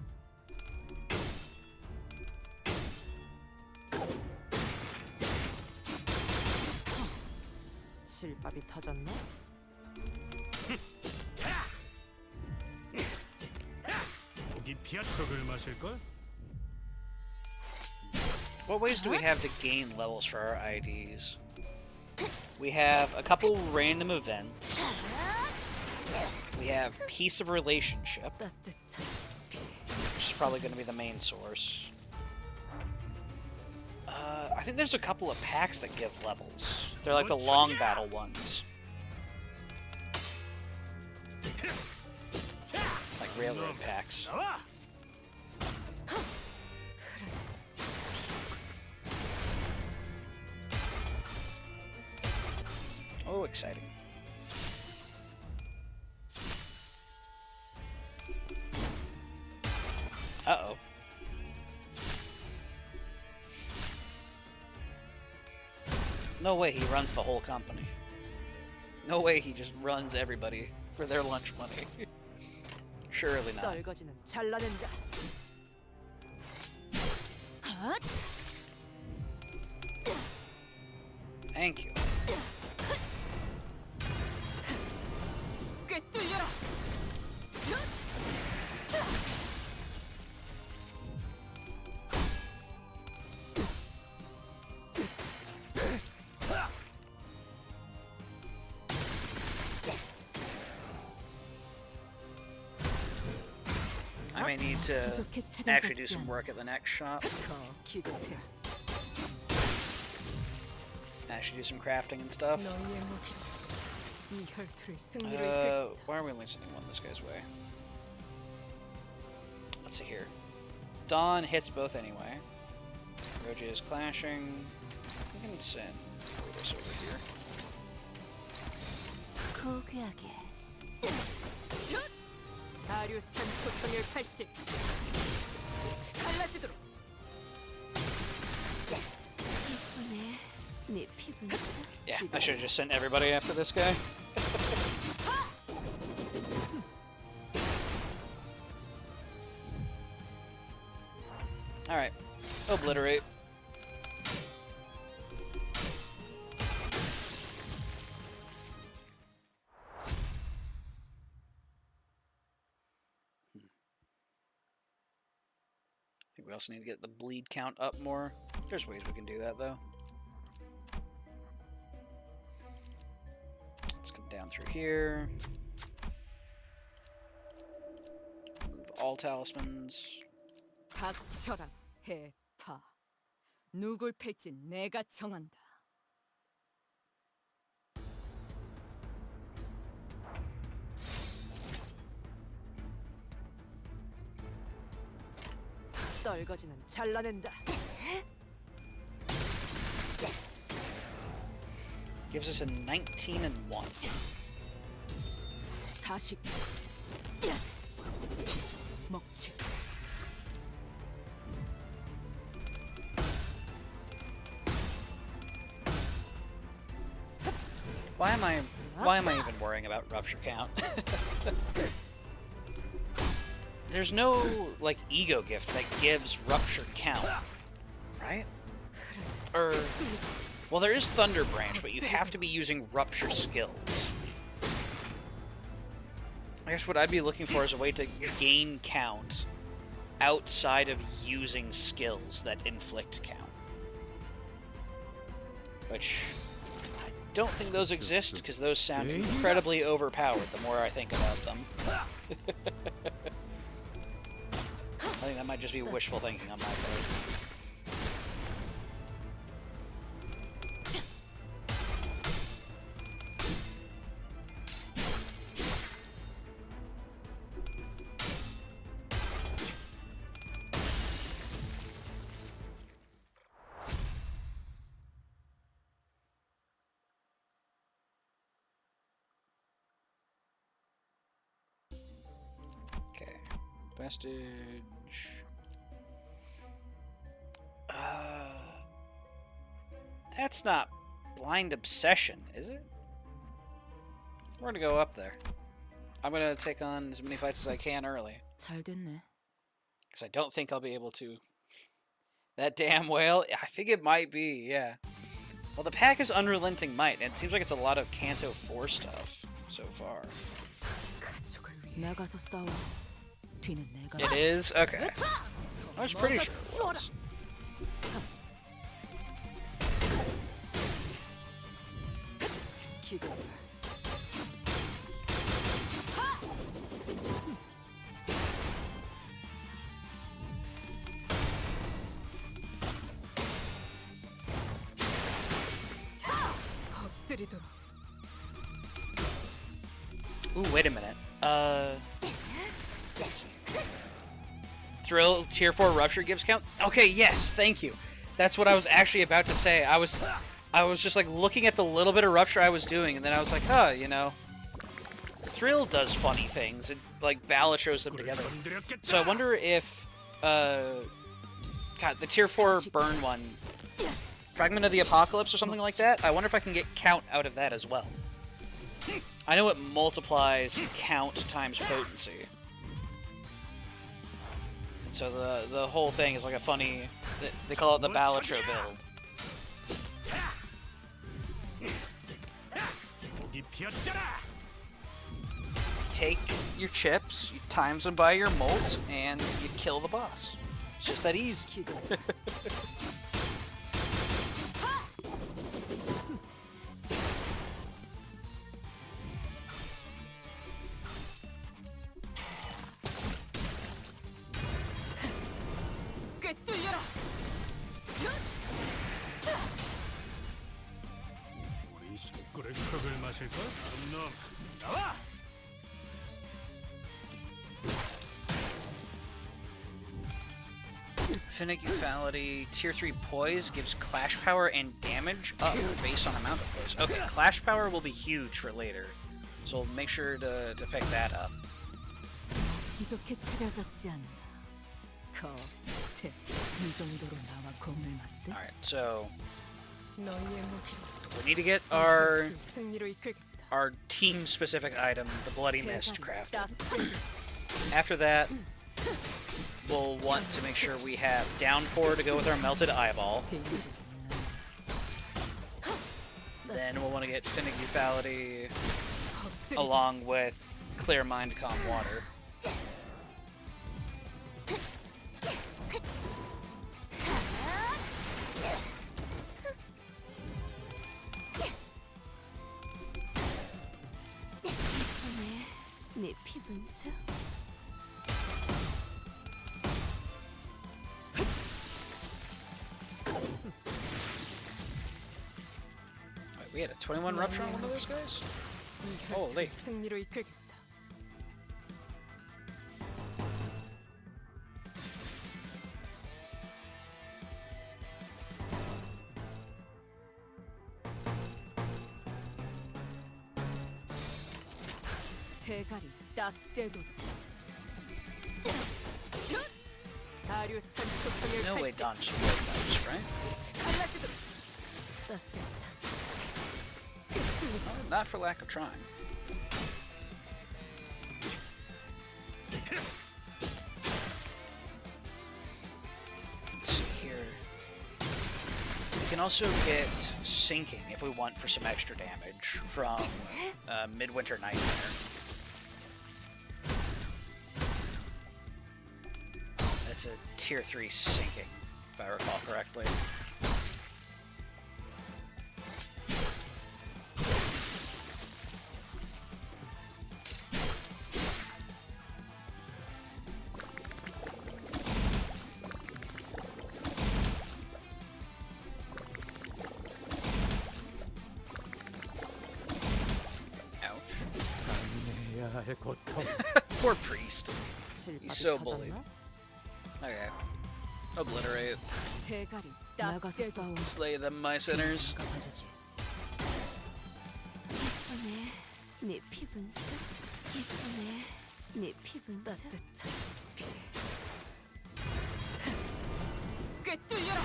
실밥이 터졌나? 목이 피었적을 마실 걸? What ways do we have to gain levels for our IDs? We have a couple random events. We have Piece of Relationship, 따뜻한 which is probably going to be the main source. I think there's a couple of packs that give levels. They're like the long battle ones. Like railroad packs. 나와. Oh, exciting. Uh-oh. No way he runs the whole company. No way he just runs everybody for their lunch money. Surely not. 떨거지는 잘라낸다. Thank you. 꿰뚫려라. I may need to actually do some work at the next shop. 더 기도해라. Actually do some crafting and stuff. 너희의 무기. 이 혈투의 승리를 Why are we only sending one this guy's way? Let's see here. Dawn hits both anyway. Roji is clashing. We can send this over here. 고귀하게. 다리우스 산토성의 80. 갈라지도록. 예쁘네. 네 피부는 Yeah, I should have just sent everybody after this guy. Alright. Obliterate. I think we also need to get the bleed count up more. There's ways we can do that, though. Let's come down through here. Move all talismans. 닥쳐라 해파. 누굴 팰지 내가 정한다. 떨거지는 잘라낸다. Gives us a 19 and 1. 40. 먹지. Why am I even worrying about rupture count? There's no like ego gift that gives rupture count, right? Or well, there is Thunder Branch, but you have to be using rupture skills. I guess what I'd be looking for is a way to gain count outside of using skills that inflict count. Which I don't think those exist, because those sound incredibly overpowered the more I think about them. I think that might just be wishful thinking on my part. Okay, vestige. That's not blind obsession, is it? We're gonna go up there. I'm gonna take on as many fights as I can early, 잘 됐네. because I don't think I'll be able to. That damn whale? I think it might be, yeah. Well, the pack is Unrelenting Might, and it seems like it's a lot of Kanto 4 stuff so far. 나가서 싸워. 뒤는 내가. It is? Okay. I was pretty sure it was. 기도해라. 엎드리도록. Ooh, wait a minute. Let's see. Thrill tier 4 rupture gives count? Okay, yes, thank you. That's what I was actually about to say. I was just like looking at the little bit of rupture I was doing, and then I was like, huh, you know, Thrill does funny things. It like Balatros them together. So I wonder if God, the tier 4 burn one, Fragment of the Apocalypse or something like that. I wonder if I can get count out of that as well. I know it multiplies count times potency. So the whole thing is like a funny, they call it the Balatro build. 고기 피었잖아. Take your chips, you times them by your molt, and you kill the boss. It's just that easy. 꿰뚫려라. 우리 식구를 흙을 마실걸? 놈 나와. Finicky Fality, tier 3 poise gives clash power and damage up based on amount of poise. Okay, clash power will be huge for later, so we'll make sure to pick that up. 이렇게 찾아졌지 않나. 거태 이 정도로 나와 공을 맞대. Alright, so 너희의 무기로 we need to get our 승리로 이끌겠다. team specific item, the Bloody Mist, crafted. 딱 After that, we'll want to make sure we have Downpour to go with our Melted Eyeball. Then we'll want to get Finicky Fality along with Clear Mind, Calm Water. 내 피분수. Wait, we had a 21 rupture on one of those guys? Holy. 승리로 이끌겠다. 대가리 딱 떼도. 다리우스 산소통을 No way Don should work those, right? 갈라지도. 따뜻한. Not for lack of trying. Let's see here. We can also get Sinking if we want for some extra damage from Midwinter Nightmare. That's a tier 3 Sinking, if I recall correctly. Poor priest. He's so bullied. Okay. Obliterate. 대가리 딱 나가서 떼도. 싸워. Slay them, my sinners. 가봐주지. 이쁘네. 내 피분수. 이쁘네. 내 피분수. 따뜻한. 꿰뚫려라.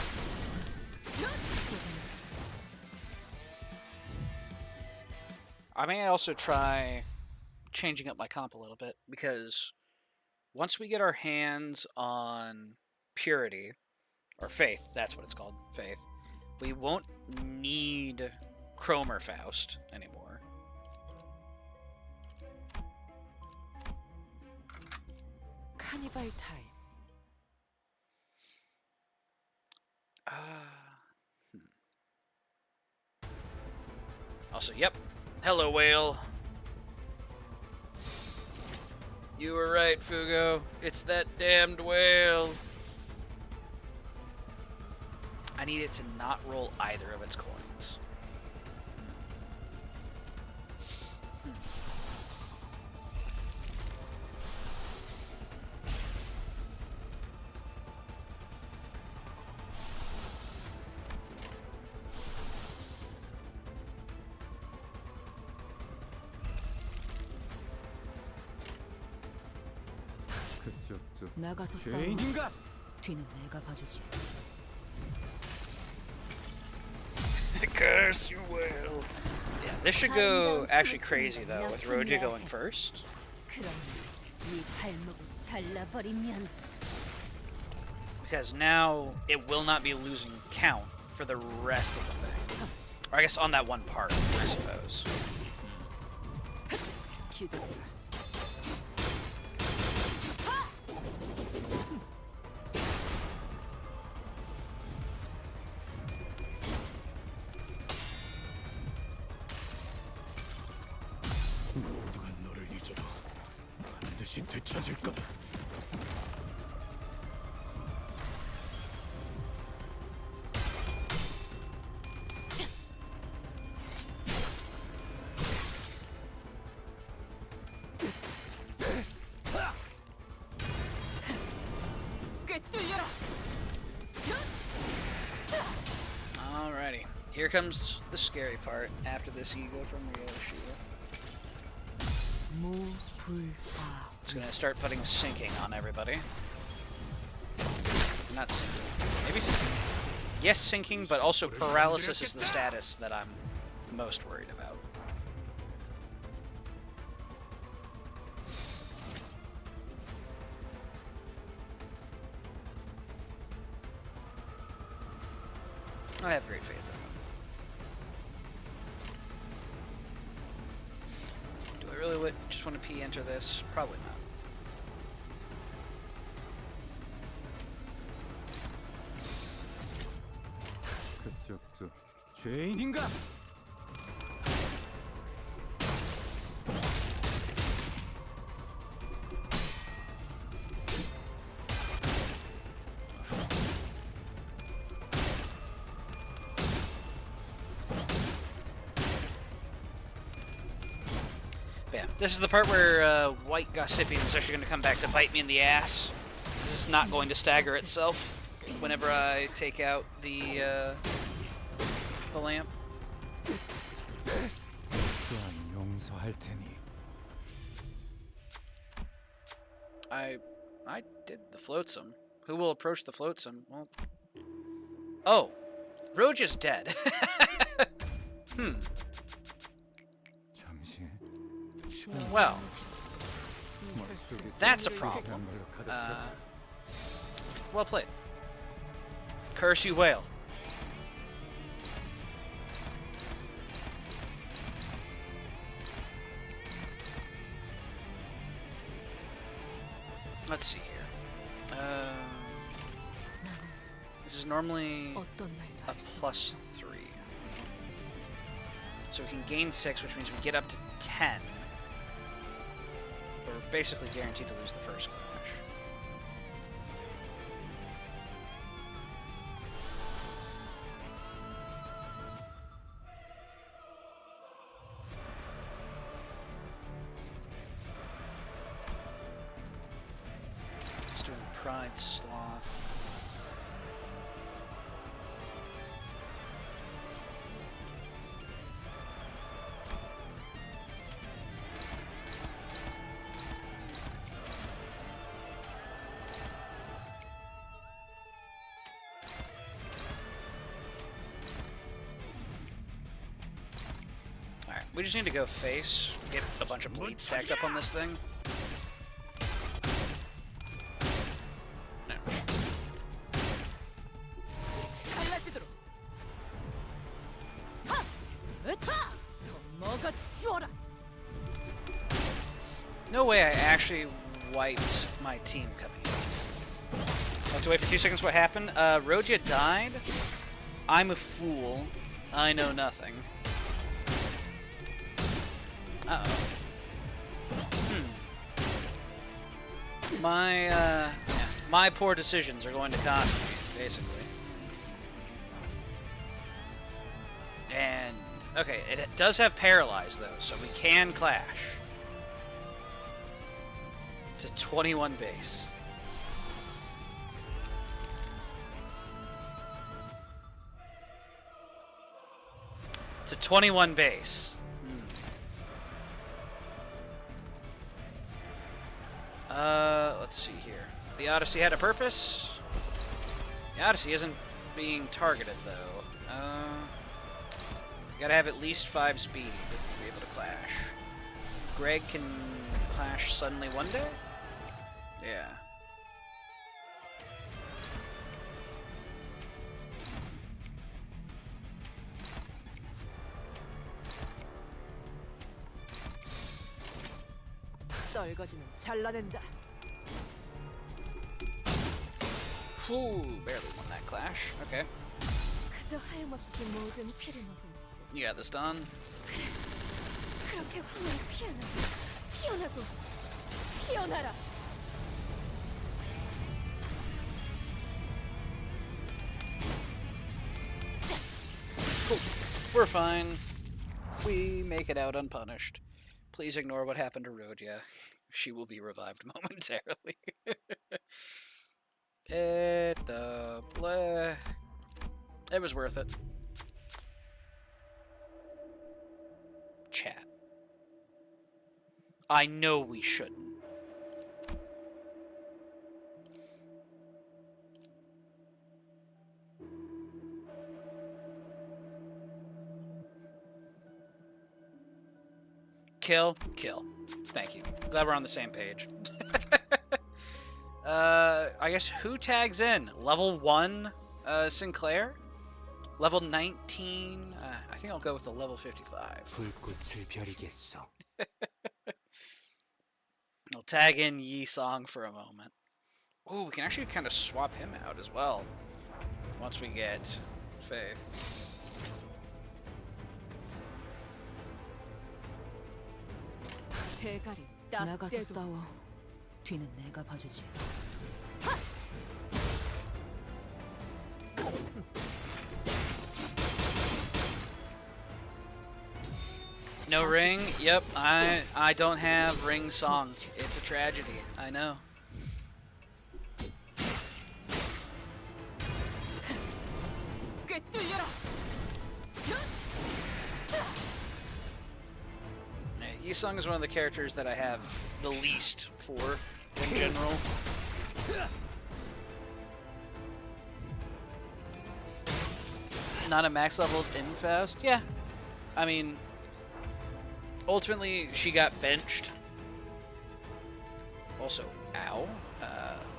I may also try changing up my comp a little bit, because once we get our hands on Purity, or Faith, that's what it's called, Faith, we won't need Cromer Faust anymore. 카니발 타임. Also, yep. Hello, whale. You were right, Fugo. It's that damned whale. I need it to not roll either of its coins. 나가서 싸워. 죄인인가? 뒤는 내가 봐주지. Curse you will. Yeah, this should go actually crazy though, with Rodia going first. 그럼 네 발목을 잘라버리면 Because now it will not be losing count for the rest of the thing. Or I guess on that one part, I suppose. 기도해라. 모두가 너를 잊어도 반드시 되찾을 거다. 꿰뚫려라. Alrighty. Here comes the scary part after this ego from Ryoshua. 무불아. It's gonna start putting sinking on everybody. Not sinking. Maybe sinking. Yes, sinking, but also paralysis is the status that I'm most worried about. I have great faith in him. Do I really just want to P-enter this? Probably not. 그쪽도 죄인인가? Bam. This is the part where White Gossipian is actually going to come back to bite me in the ass. This is not going to stagger itself whenever I take out the lamp. 또한 용서할 테니. I did the flotsam. Who will approach the flotsam? Well, oh, Roach is dead. 잠시 Well, 머릿속에 that's a problem. 걸로 가득 찼어. Well played. Curse you, whale. Let's see here. This is normally 어떤 말도 a 할 +3. So we can gain 6, which means we get up to 10. But we're basically guaranteed to lose the first clash. Let's do Pride Sloth. Alright, we just need to go face, get a bunch of bleed stacked up on this thing. Ouch. 갈라지도록. 하! 으타! 더 먹어치워라. No way I actually wiped my team coming in. I have to wait for 2 seconds what happened. Rogia died. I'm a fool. I know nothing. Uh-oh. My poor decisions are going to cost me, basically. And, okay, it does have Paralyze, though, so we can clash. It's a 21 base. It's a 21 base. Let's see here. The Odyssey had a purpose. The Odyssey isn't being targeted, though. Gotta have at least 5 speed to be able to clash. Greg can clash suddenly one day? Yeah. 떨거지는 잘라낸다. Whew, barely won that clash. Okay. 그저 하염없이 모든 피를 먹은 You got this done. 그렇게 황홀히 피어나고 피어나라. Cool. We're fine. We make it out unpunished. Please ignore what happened to Rhodia. She will be revived momentarily. It was worth it. Chat. I know we shouldn't. Kill. Thank you. Glad we're on the same page. I guess who tags in? Level 1 Sinclair? Level 19? I think I'll go with the level 55. 불꽃을 벼리겠어. I'll tag in Yi Song for a moment. Ooh, we can actually kind of swap him out as well. Once we get Faith. 대가리 나가서 싸워. 뒤는 내가 봐주지. No ring? Yep, I don't have ring song. It's a tragedy. I know. Yi-sung is one of the characters that I have the least for in general. Not a max level infest? Yeah. I mean, ultimately she got benched. Also, ow.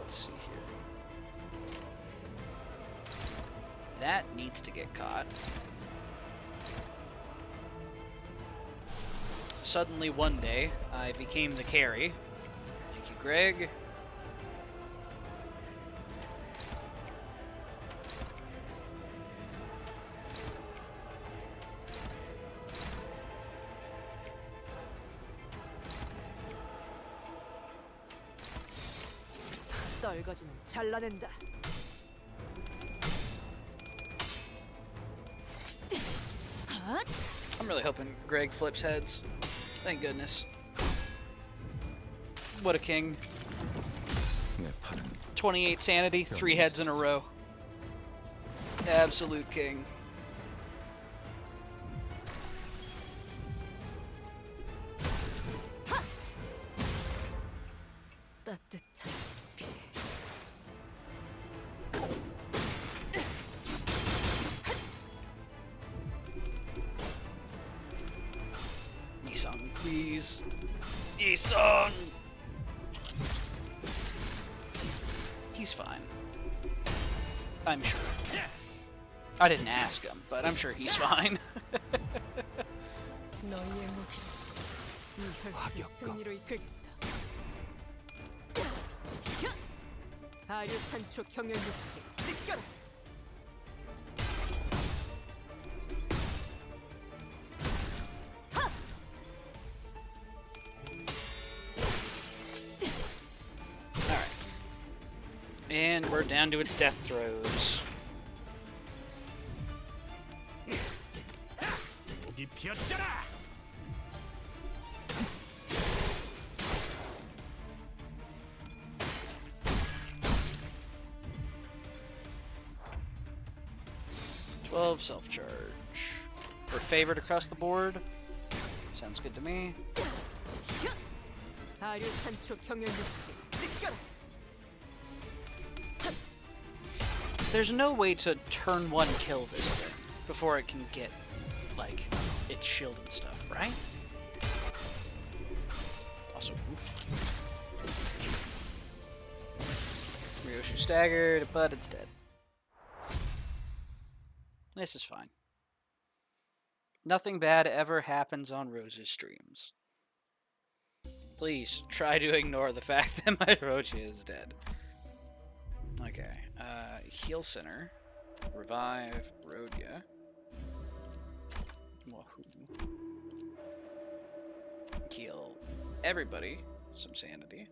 Let's see here. That needs to get caught. Suddenly one day, I became the carry. Thank you, Greg. 떨거지는 잘라낸다. I'm really hoping Greg flips heads. Thank goodness. What a king. 내 팔은 28 sanity, 3 heads in a row. Absolute king. 따뜻한 피. Yi-sung, please. Yi-sung! He's fine. I'm sure. I didn't ask him, but I'm sure he's fine. 너희의 무기로 이 혈투를 승리로 이끌겠다. 아류탄초 경연육시 찢겨라. Alright. And we're down to its death throes. 목이 피었잖아. Self-charge. We're favored across the board. Sounds good to me. 아류탄초 경연육시 찢겨라. There's no way to turn one kill this thing before it can get, like, its shield and stuff, right? Also, oof. Ryoshu staggered, but it's dead. This is fine. Nothing bad ever happens on Rose's streams. Please, try to ignore the fact that my Rochi is dead. Okay, Heal Center. Revive Rhodia. Wahoo. Heal everybody some sanity.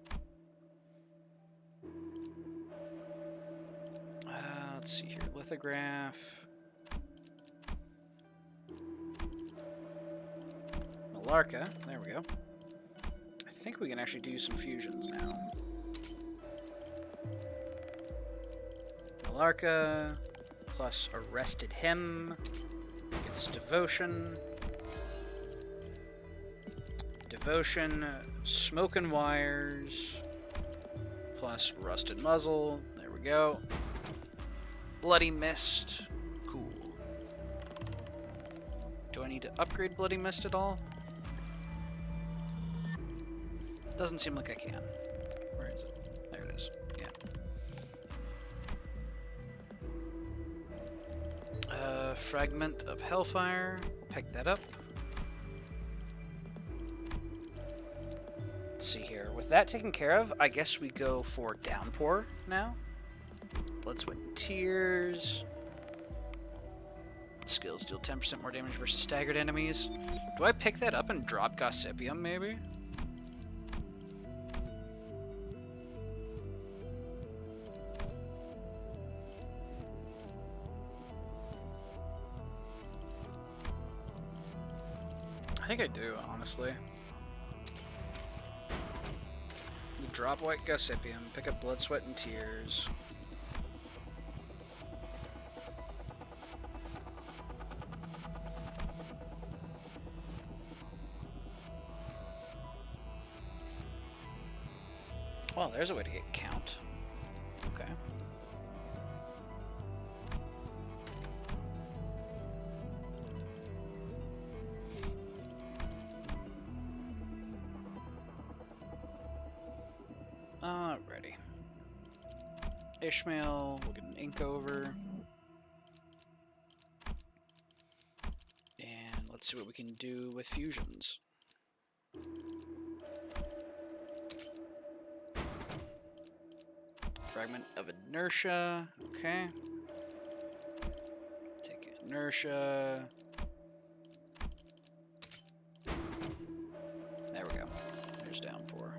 Let's see here. Lithograph. Malarka. There we go. I think we can actually do some fusions now. Malarka plus Arrested Him gets Devotion. Devotion, Smoking Wires plus Rusted Muzzle. There we go. Bloody Mist. Cool. Do I need to upgrade Bloody Mist at all? Doesn't seem like I can. Where is it? There it is. Yeah. Fragment of Hellfire. We'll pick that up. Let's see here. With that taken care of, I guess we go for Downpour now. Blood, Sweat, and Tears. Skills deal 10% more damage versus staggered enemies. Do I pick that up and drop Gossipium, maybe? I think I do, honestly. You drop White Gossipium, pick up Blood, Sweat, and Tears. Well, there's a way to get count. Okay. Alrighty. Ishmael, we'll get an ink over. And let's see what we can do with fusions. Fragment of Inertia. Okay. Take Inertia. There we go. There's Downpour.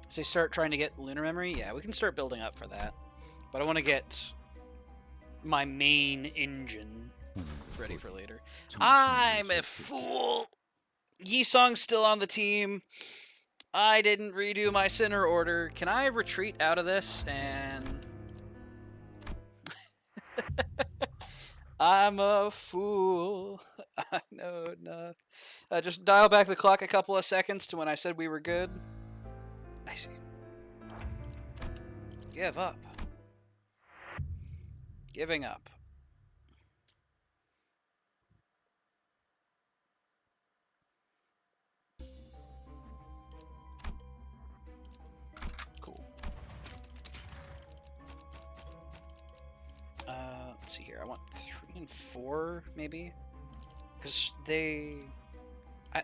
As they start trying to get Lunar Memory, yeah, we can start building up for that. But I want to get my main engine ready for later. I'm a fool! Yisong's still on the team. I didn't redo my center order. Can I retreat out of this and... I'm a fool. I know nothing. Just dial back the clock a couple of seconds to when I said we were good. I see. Give up. Giving up. Cool. Let's see here. I want 3 and 4, maybe? Because they...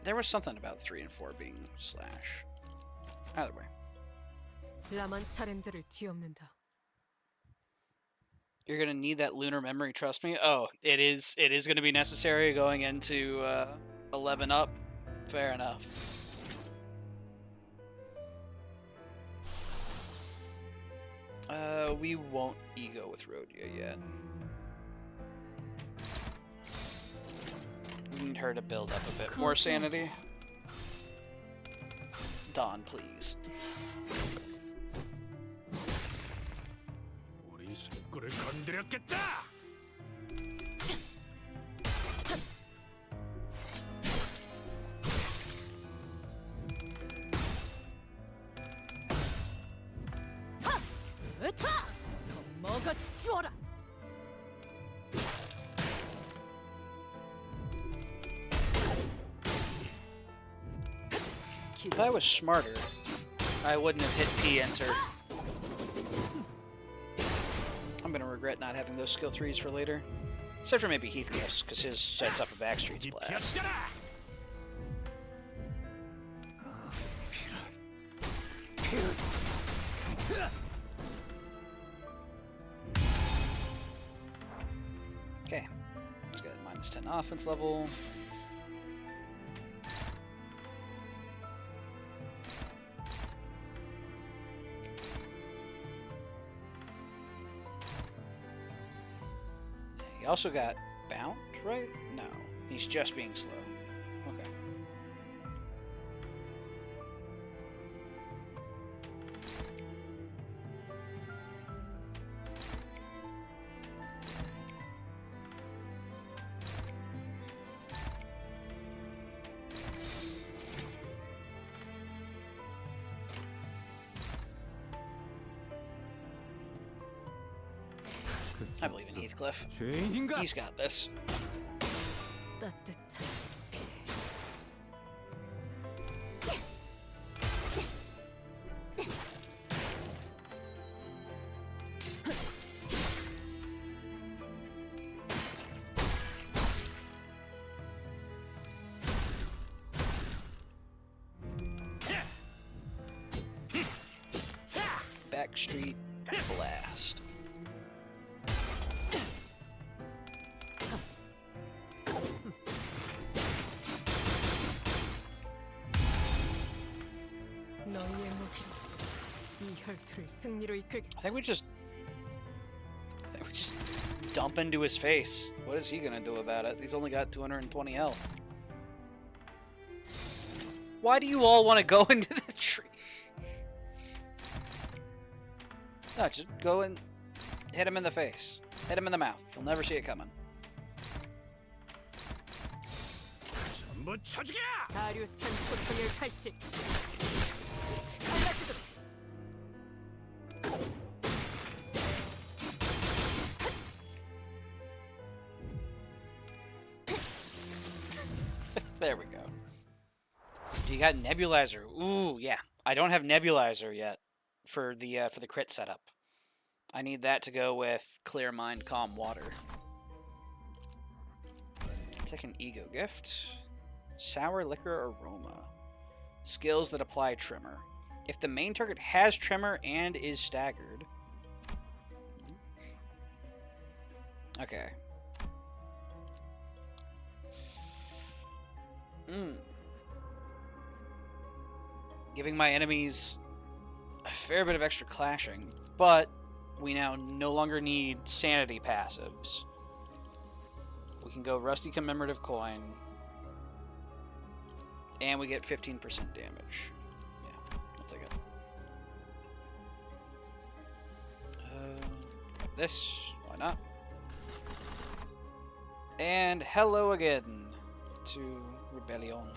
there was something about 3 and 4 being slash. Either way. You're gonna need that lunar memory, trust me. Oh, it is gonna be necessary going into 11 up. Fair enough. We won't ego with Rhodia yet. need her to build up a bit more sanity. Dawn, please. 우리 숙구를 건드렸겠다. 으타! 더 먹어치워라! If I was smarter, I wouldn't have hit P enter. I'm gonna regret not having those skill 3s for later. Except for maybe Heathcliff's, because his sets up a Backstreet's blast. 비켜라. Okay. Let's get a -10 offense level. He also got bound, right? No. He's just being slow. Okay. I believe in Heathcliff. 죄인인가? He's got this. 따뜻한 Backstreet blast. 너희의 무기로 이 혈투를 승리로 이끌게. I think we just dump into his face. What is he gonna do about it? He's only got 220 health. Why do you all want to go into the tree? No, just go and hit him in the face. Hit him in the mouth. You'll never see it coming. 전부 쳐주게. 다리우스 고통의 칼식. 갈라지도록. There we go. You got Nebulizer. Ooh, yeah. I don't have Nebulizer yet for the crit setup. I need that to go with Clear Mind, Calm Water. Take an Ego Gift. Sour Liquor Aroma. Skills that apply Tremor. If the main target has Tremor and is staggered. Okay. Giving my enemies a fair bit of extra clashing, but we now no longer need sanity passives. We can go Rusty Commemorative Coin, and we get 15% damage. Yeah, I'll take it. This, why not? And hello again to Rebellion.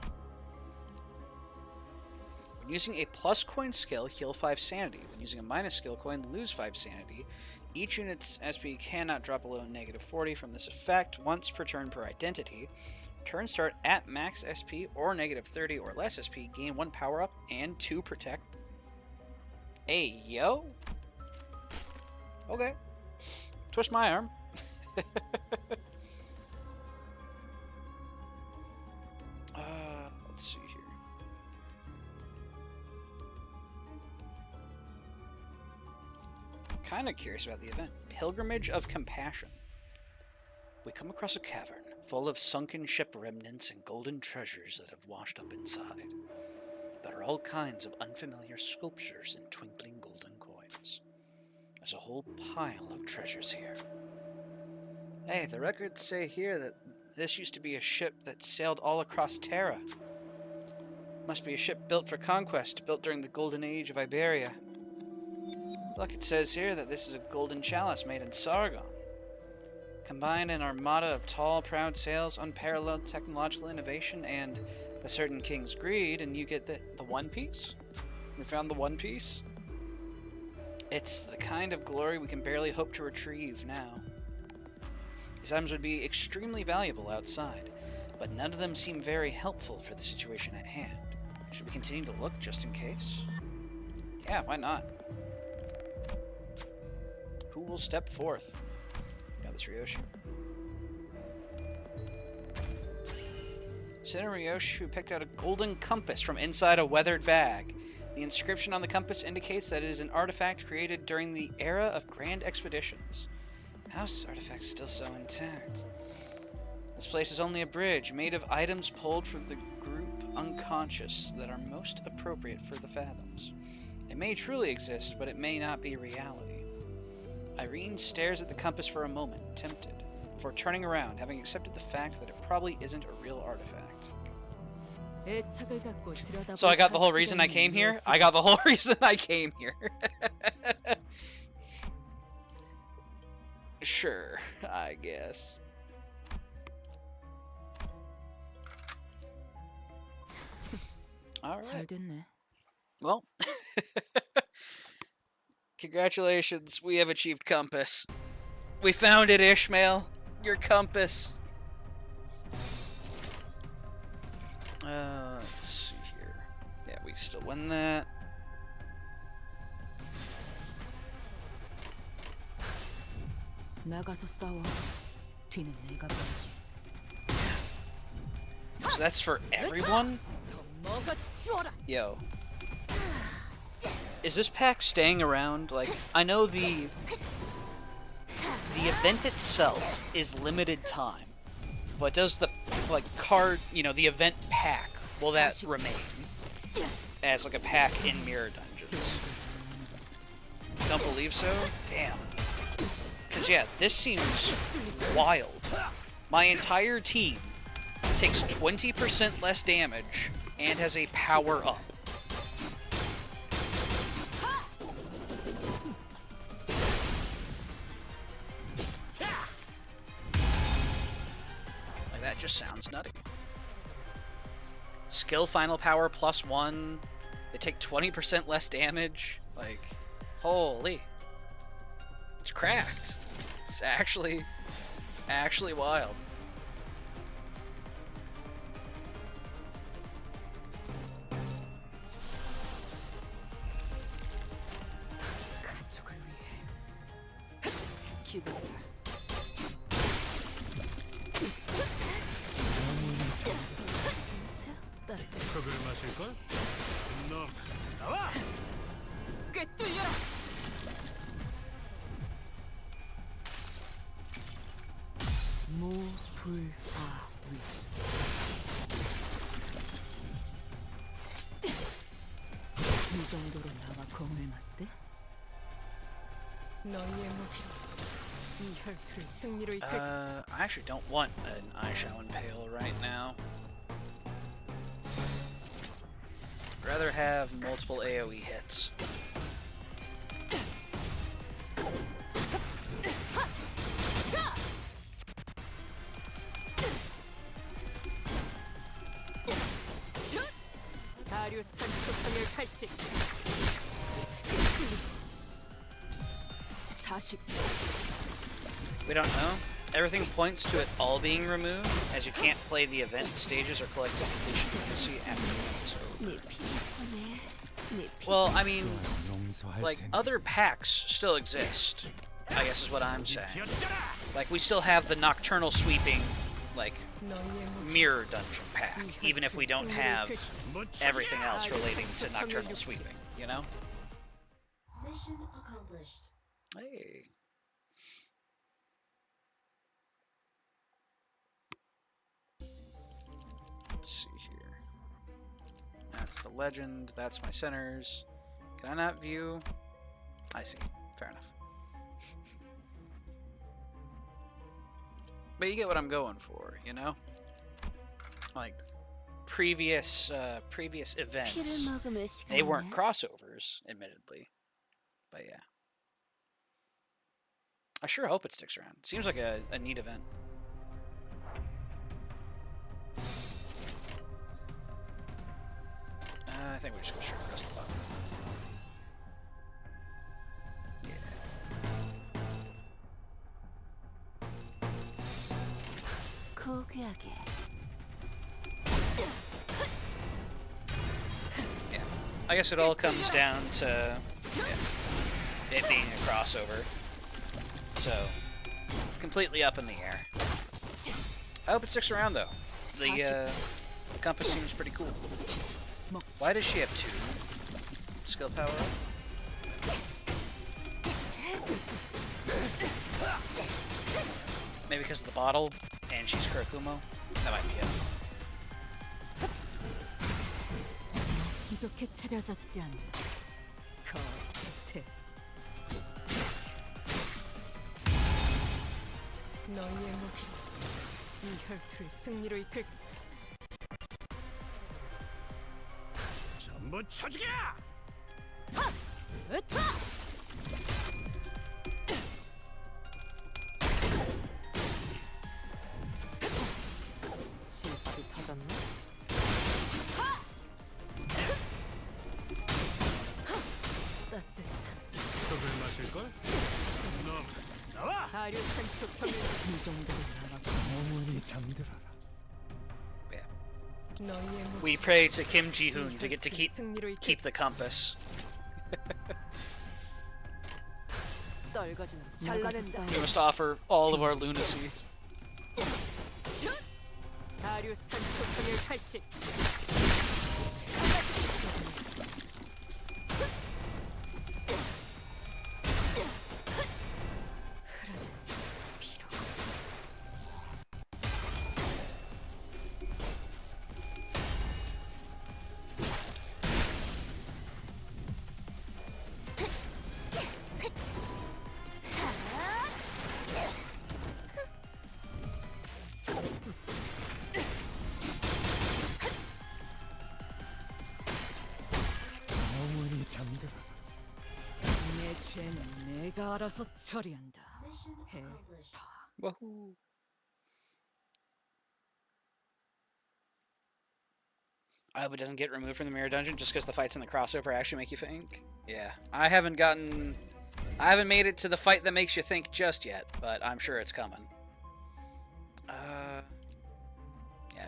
When using a plus coin skill, heal 5 sanity. When using a minus skill coin, lose 5 sanity. Each unit's SP cannot drop below -40 from this effect once per turn per identity. Turns start at max SP or -30 or less SP, gain 1 power up and 2 protect. Hey, yo! Okay. Twist my arm. Let's see here. Kind of curious about the event. Pilgrimage of Compassion. We come across a cavern full of sunken ship remnants and golden treasures that have washed up inside. There are all kinds of unfamiliar sculptures and twinkling golden coins. There's a whole pile of treasures here. Hey, the records say here that This used to be a ship that sailed all across Terra. Must be a ship built for conquest, built during the golden age of Iberia. Look, it says here that this is a golden chalice made in Sargon. Combine an armada of tall, proud sails, unparalleled technological innovation, and a certain king's greed, and you get the One Piece? We found the One Piece? It's the kind of glory we can barely hope to retrieve now. These items would be extremely valuable outside, but none of them seem very helpful for the situation at hand. Should we continue to look just in case? Yeah, why not? Who will step forth? Now this Ryoshi. Senator Ryoshi picked out a golden compass from inside a weathered bag. The inscription on the compass indicates that it is an artifact created during the era of grand expeditions. How is this artifact still so intact? This place is only a bridge, made of items pulled from the group unconscious that are most appropriate for the Fathoms. It may truly exist, but it may not be reality. Irene stares at the compass for a moment, tempted, before turning around, having accepted the fact that it probably isn't a real artifact. So I got the whole reason I came here? I got the whole reason I came here. Sure, I guess. All right. Well, congratulations, we have achieved compass. We found it, Ishmael. Your compass. Let's see here. Yeah, we still win that. So that's for everyone? Yo. Is this pack staying around? Like, I know the event itself is limited time. But does the, like, card, you know, the event pack, will that remain? As, like, a pack in Mirror Dungeons? Don't believe so? Damn. Because, yeah, this seems wild. My entire team takes 20% less damage and has a power up. Like, that just sounds nutty. Skill final power +1. They take 20% less damage. Like, holy. It's cracked. It's actually wild. 겁을 마실걸? 너 나와! 꿰뚫려라! 무불아위. 이 정도로 나와 공을 맞대? 너희의 무기로 이 혈투를 승리로 이끌. I actually don't want an I Shall Impale right now. I'd rather have multiple AoE hits. We don't know. Everything points to it all being removed, as you can't play the event stages or collect the completion currency after the episode. Well, I mean, like, other packs still exist, I guess is what I'm saying. Like, we still have the Nocturnal Sweeping, like, Mirror Dungeon pack, even if we don't have everything else relating to Nocturnal Sweeping, you know? Mission accomplished. Hey. Let's see here. That's the legend. That's my centers. Can I not view? I see. Fair enough. But you get what I'm going for, you know? Like previous 피를 events, 먹으면 they weren't 시간이야. crossovers, admittedly. But yeah. I sure hope it sticks around. It seems like a neat event. I think we just go straight across the bottom. 고귀하게. Yeah. I guess it all comes down to it being a crossover. So, completely up in the air. I hope it sticks around though. The compass seems pretty cool. Why does she have 2 skill power up? Maybe because of the bottle and she's Kurakumo? That might be it. 기좋게 차려졌지 않나. 거의 듯해. 너희의 무기로 이 혈투를 승리로 이끌. 전부 쳐주게! 으타! 실밥이 터졌나? 따뜻한 술을 마실걸? 나와! 사료 산초평을 이 정도로 알아봐. 어머니 잠들어라. Yeah. 너희의 무기 We pray to Kim Ji-hoon to get to keep the compass. 떨거지는 잘라낸다. We must offer all of our lunacy. 사료 산초평을 탈식. 어머니 잠들어라. 내 죄는 내가 알아서 처리한다. 해파. Woohoo. I hope it doesn't get removed from the mirror dungeon just because the fights in the crossover actually make you think. Yeah, I haven't made it to the fight that makes you think just yet, but I'm sure it's coming. Yeah,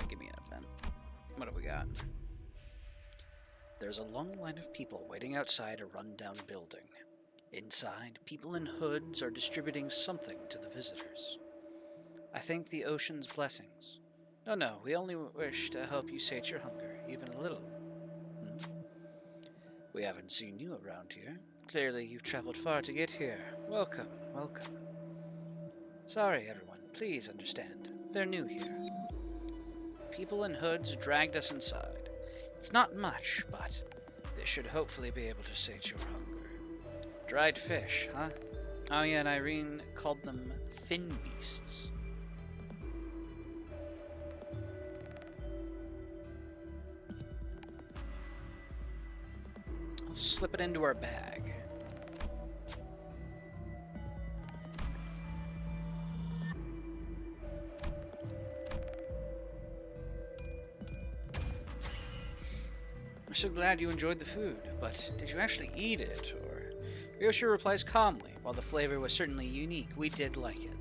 give me an event. What do we got? There's a long line of people waiting outside a rundown building. Inside, people in hoods are distributing something to the visitors. I thank the ocean's blessings. No, we only wish to help you sate your hunger, even a little. We haven't seen you around here. Clearly, you've traveled far to get here. Welcome. Sorry, everyone. Please understand. They're new here. People in hoods dragged us inside. It's not much, but they should hopefully be able to sate your hunger. Dried fish, huh? Oh yeah, and Irene called them fin beasts. Let's slip it into our bag. I'm so glad you enjoyed the food, but did you actually eat it? Or Ryoshi replies calmly, while the flavor was certainly unique, we did like it.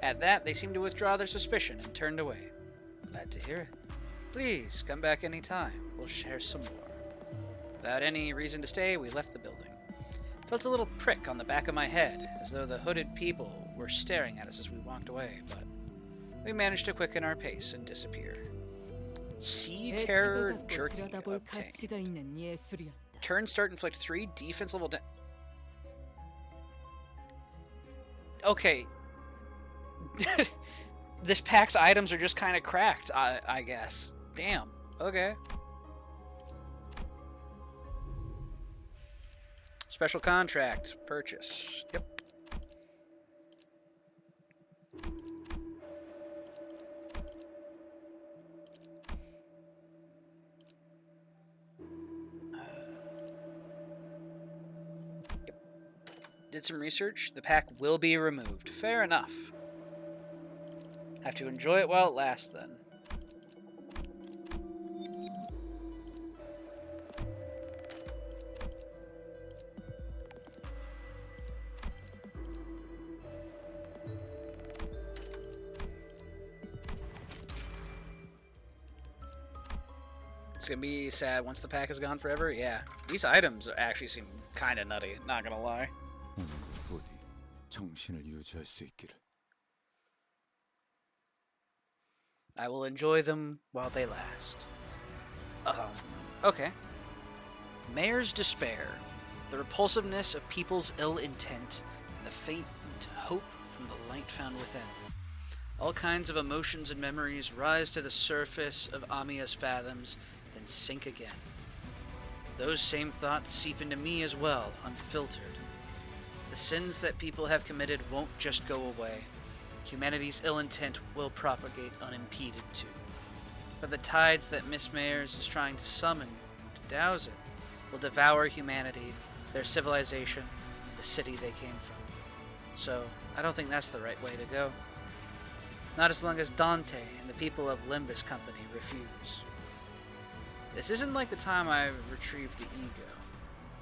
At that, they seemed to withdraw their suspicion and turned away. Glad to hear it. Please, come back any time. We'll share some more. Without any reason to stay, we left the building. Felt a little prick on the back of my head, as though the hooded people were staring at us as we walked away, but we managed to quicken our pace and disappear. Sea Terror Jerky obtained. 가치가 있는 예술이었다. Turn start inflict 3 defense level Okay. This pack's items are just kind of cracked, I guess. Damn. Okay. Special contract. Purchase. Yep. Did some research. The pack will be removed. Fair enough. Have to enjoy it while it lasts, then. It's gonna be sad once the pack is gone forever. Yeah, these items actually seem kind of nutty. Not gonna lie. 오늘도 부디 정신을 유지할 수 있기를. I will enjoy them while they last. Okay. Mayor's despair, the repulsiveness of people's ill intent, and the faint hope from the light found within. All kinds of emotions and memories rise to the surface of Amiya's fathoms, then sink again. Those same thoughts seep into me as well, unfiltered. The sins that people have committed won't just go away. Humanity's ill intent will propagate unimpeded too. But the tides that Miss Mayers is trying to summon, to douse it, will devour humanity, their civilization, the city they came from. So, I don't think that's the right way to go. Not as long as Dante and the people of Limbus Company refuse. This isn't like the time I retrieved the ego.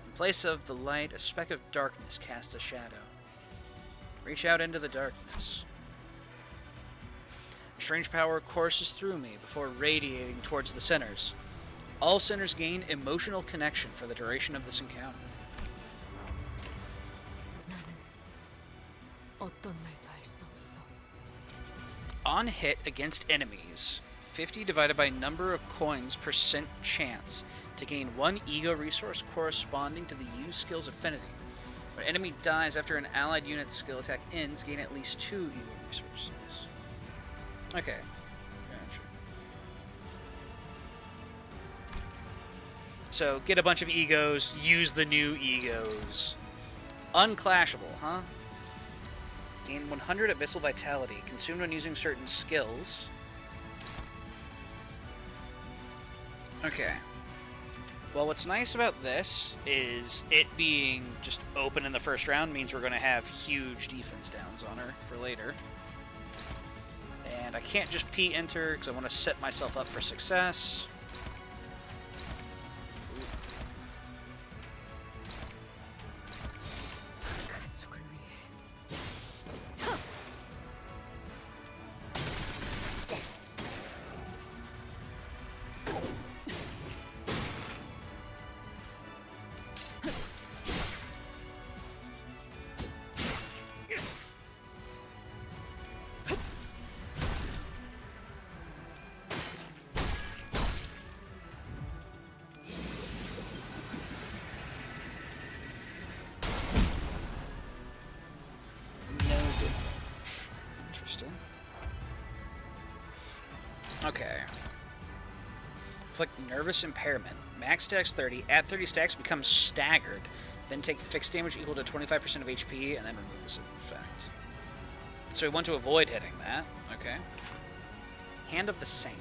In place of the light, a speck of darkness casts a shadow. Reach out into the darkness. A strange power courses through me before radiating towards the sinners. All sinners gain emotional connection for the duration of this encounter. 나는 어떤 말도 할 수 없어. On hit against enemies, 50 divided by number of coins percent chance to gain one ego resource corresponding to the use skill's affinity. When an enemy dies after an allied unit's skill attack ends, gain at least 2 ego resources. Okay. Gotcha. So, get a bunch of egos, use the new egos. Unclashable, huh? Gain 100 Abyssal Vitality, consumed when using certain skills. Okay. Well, what's nice about this is it being just open in the first round means we're going to have huge defense downs on her for later. And I can't just P-enter because I want to set myself up for success. 가족을 위해. No damage. Interesting. Okay. Inflict nervous impairment. Max stacks 30. Add 30 stacks, becomes staggered. Then take fixed damage equal to 25% of HP, and then remove this effect. So we want to avoid hitting that. Okay. Hand of the Saint.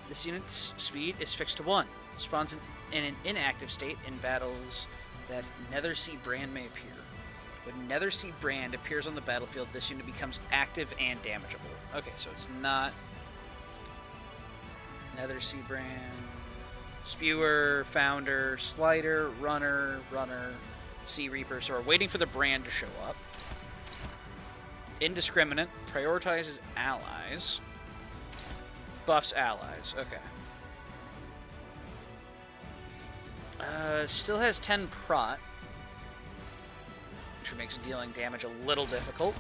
This unit's speed is fixed to 1. Spawns in an inactive state in battles that Nethersea Brand may appear. When Nethersea Brand appears on the battlefield, this unit becomes active and damageable. Okay, so it's not Nethersea Brand, Spewer, Founder, Slider, Runner, Sea Reaper. So we're waiting for the brand to show up. Indiscriminate, prioritizes allies, buffs allies. Okay. Still has 10 prot, which makes dealing damage a little difficult.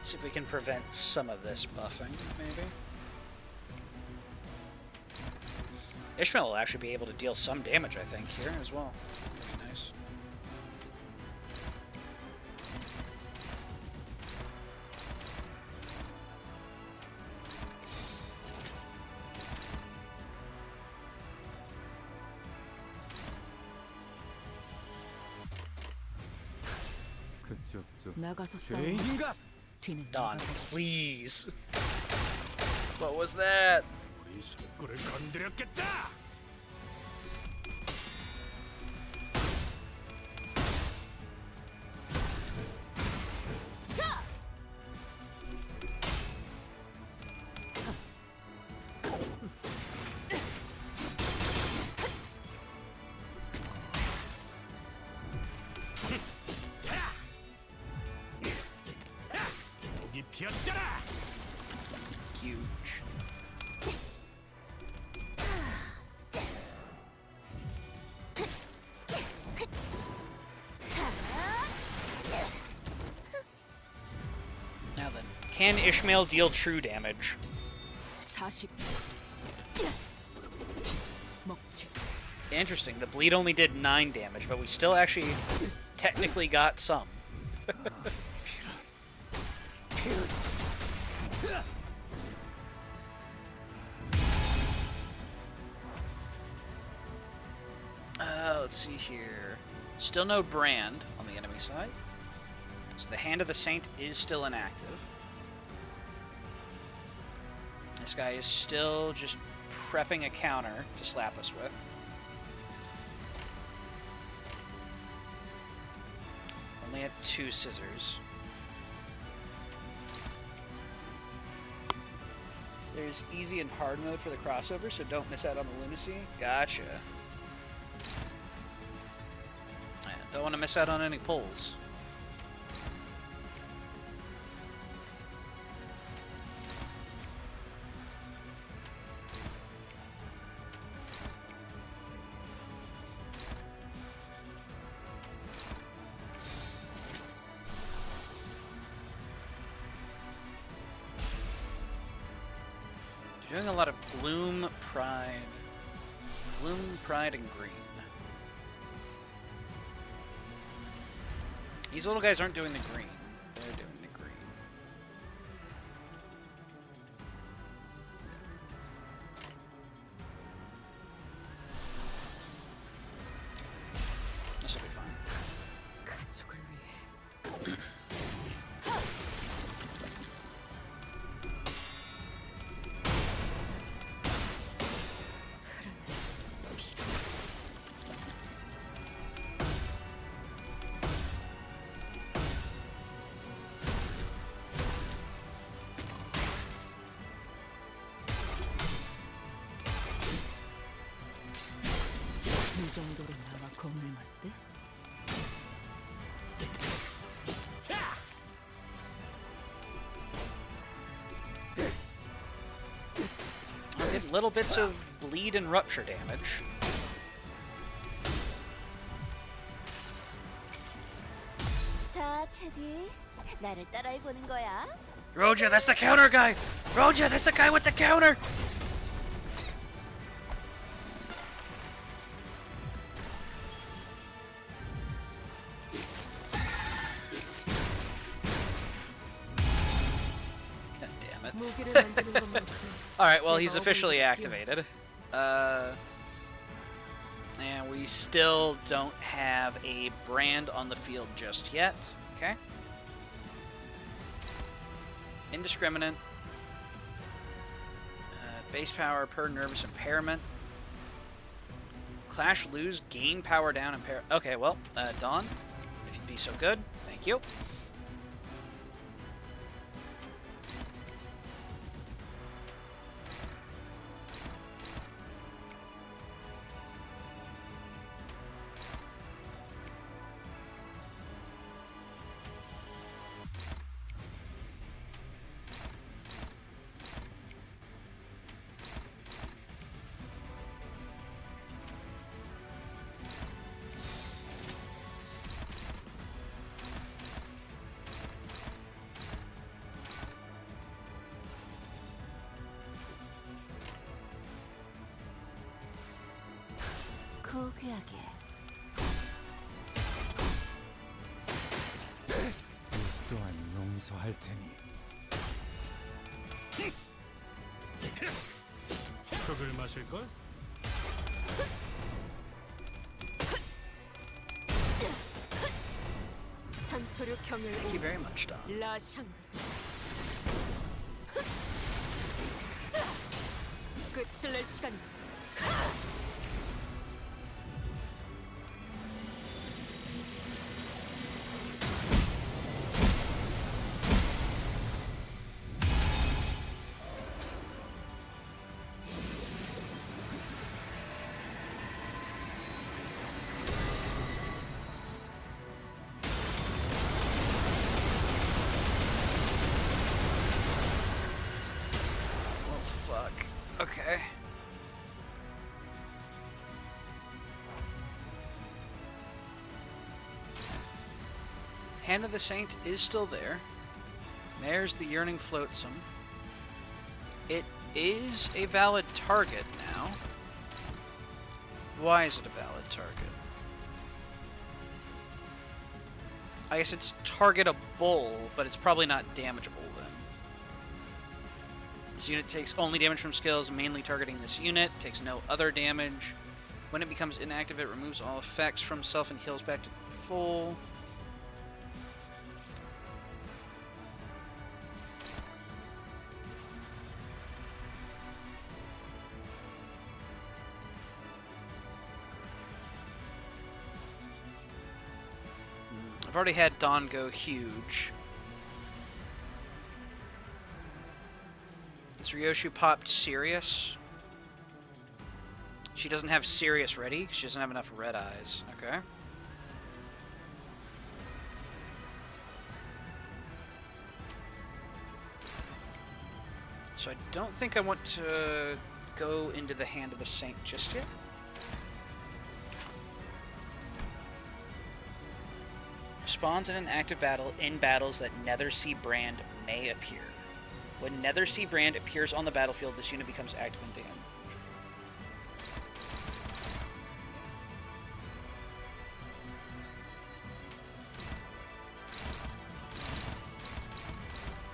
See if we can prevent some of this buffing, maybe. Ishmael will actually be able to deal some damage, I think, here as well. That'd be nice. 목적도 나가서 싸워. 죄인인가? 뒤는 Don, 내가 받아. please. What was that? 우리 식구를 건드렸겠다. 여기 피었잖아. Huge. Now then, can Ishmael deal true damage? 40. 먹지. Interesting. The bleed only did 9 damage, but we still actually technically got some. Let's see here. Still no brand on the enemy side. So the Hand of the Saint is still inactive. This guy is still just prepping a counter to slap us with. Only had 2 scissors. There's easy and hard mode for the crossover, so don't miss out on the lunacy. Gotcha. Yeah, don't want to miss out on any pulls. Doing a lot of Gloom, Pride, and Green. These little guys aren't doing the green. They're doing the green. This will be fine. 가족을 위해. 이 정도로 나와 겁을 맞대? I did little bits of bleed and rupture damage. 자, 테디, 나를 따라해 보는 거야. Roja, that's the counter guy! Roja, that's the guy with the counter! God damn it. 무기를 만드는 것만큼 Alright, well, he's officially activated. And we still don't have a brand on the field just yet. Okay. Indiscriminate. Base power per nervous impairment. Clash lose, gain power down, impair. Okay, well, Dawn, if you'd be so good. Thank you. 고귀하게. 또한 용서할 테니. 흙을 마실걸? 상처를 모두 경을 Thank you very much, Don. 라샹. 끝을 낼 시간. Oh, fuck. Okay. Hand of the Saint is still there. There's the Yearning Flotsam. It is a valid target now. Why is it a valid target? I guess it's targetable, but it's probably not damageable then. This unit takes only damage from skills, mainly targeting this unit, takes no other damage. When it becomes inactive, it removes all effects from self and heals back to full. I've already had Dawn go huge. Is Ryoshu popped Sirius? She doesn't have Sirius ready. She doesn't have enough red eyes. Okay. So I don't think I want to go into the Hand of the Saint just yet. Spawns in an active battle in battles that Nethersea Brand may appear. When Nethersea Brand appears on the battlefield, this unit becomes active and damaged.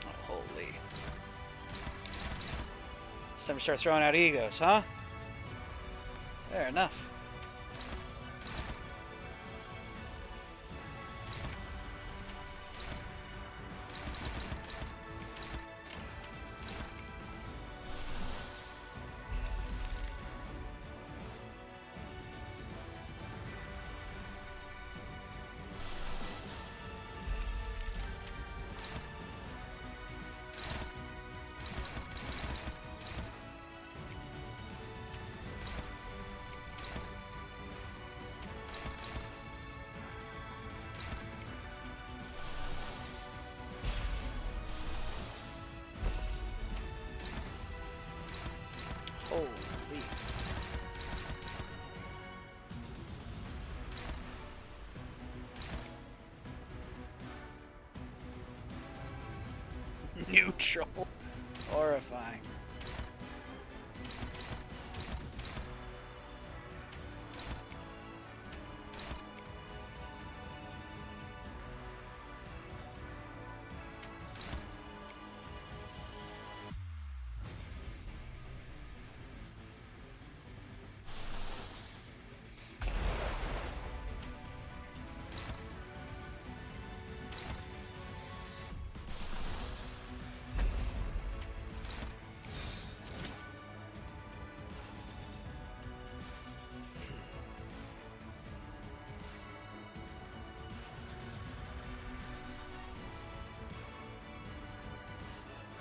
Oh, holy. It's time to start throwing out egos, huh? Fair enough. Holy. Neutral. Horrifying.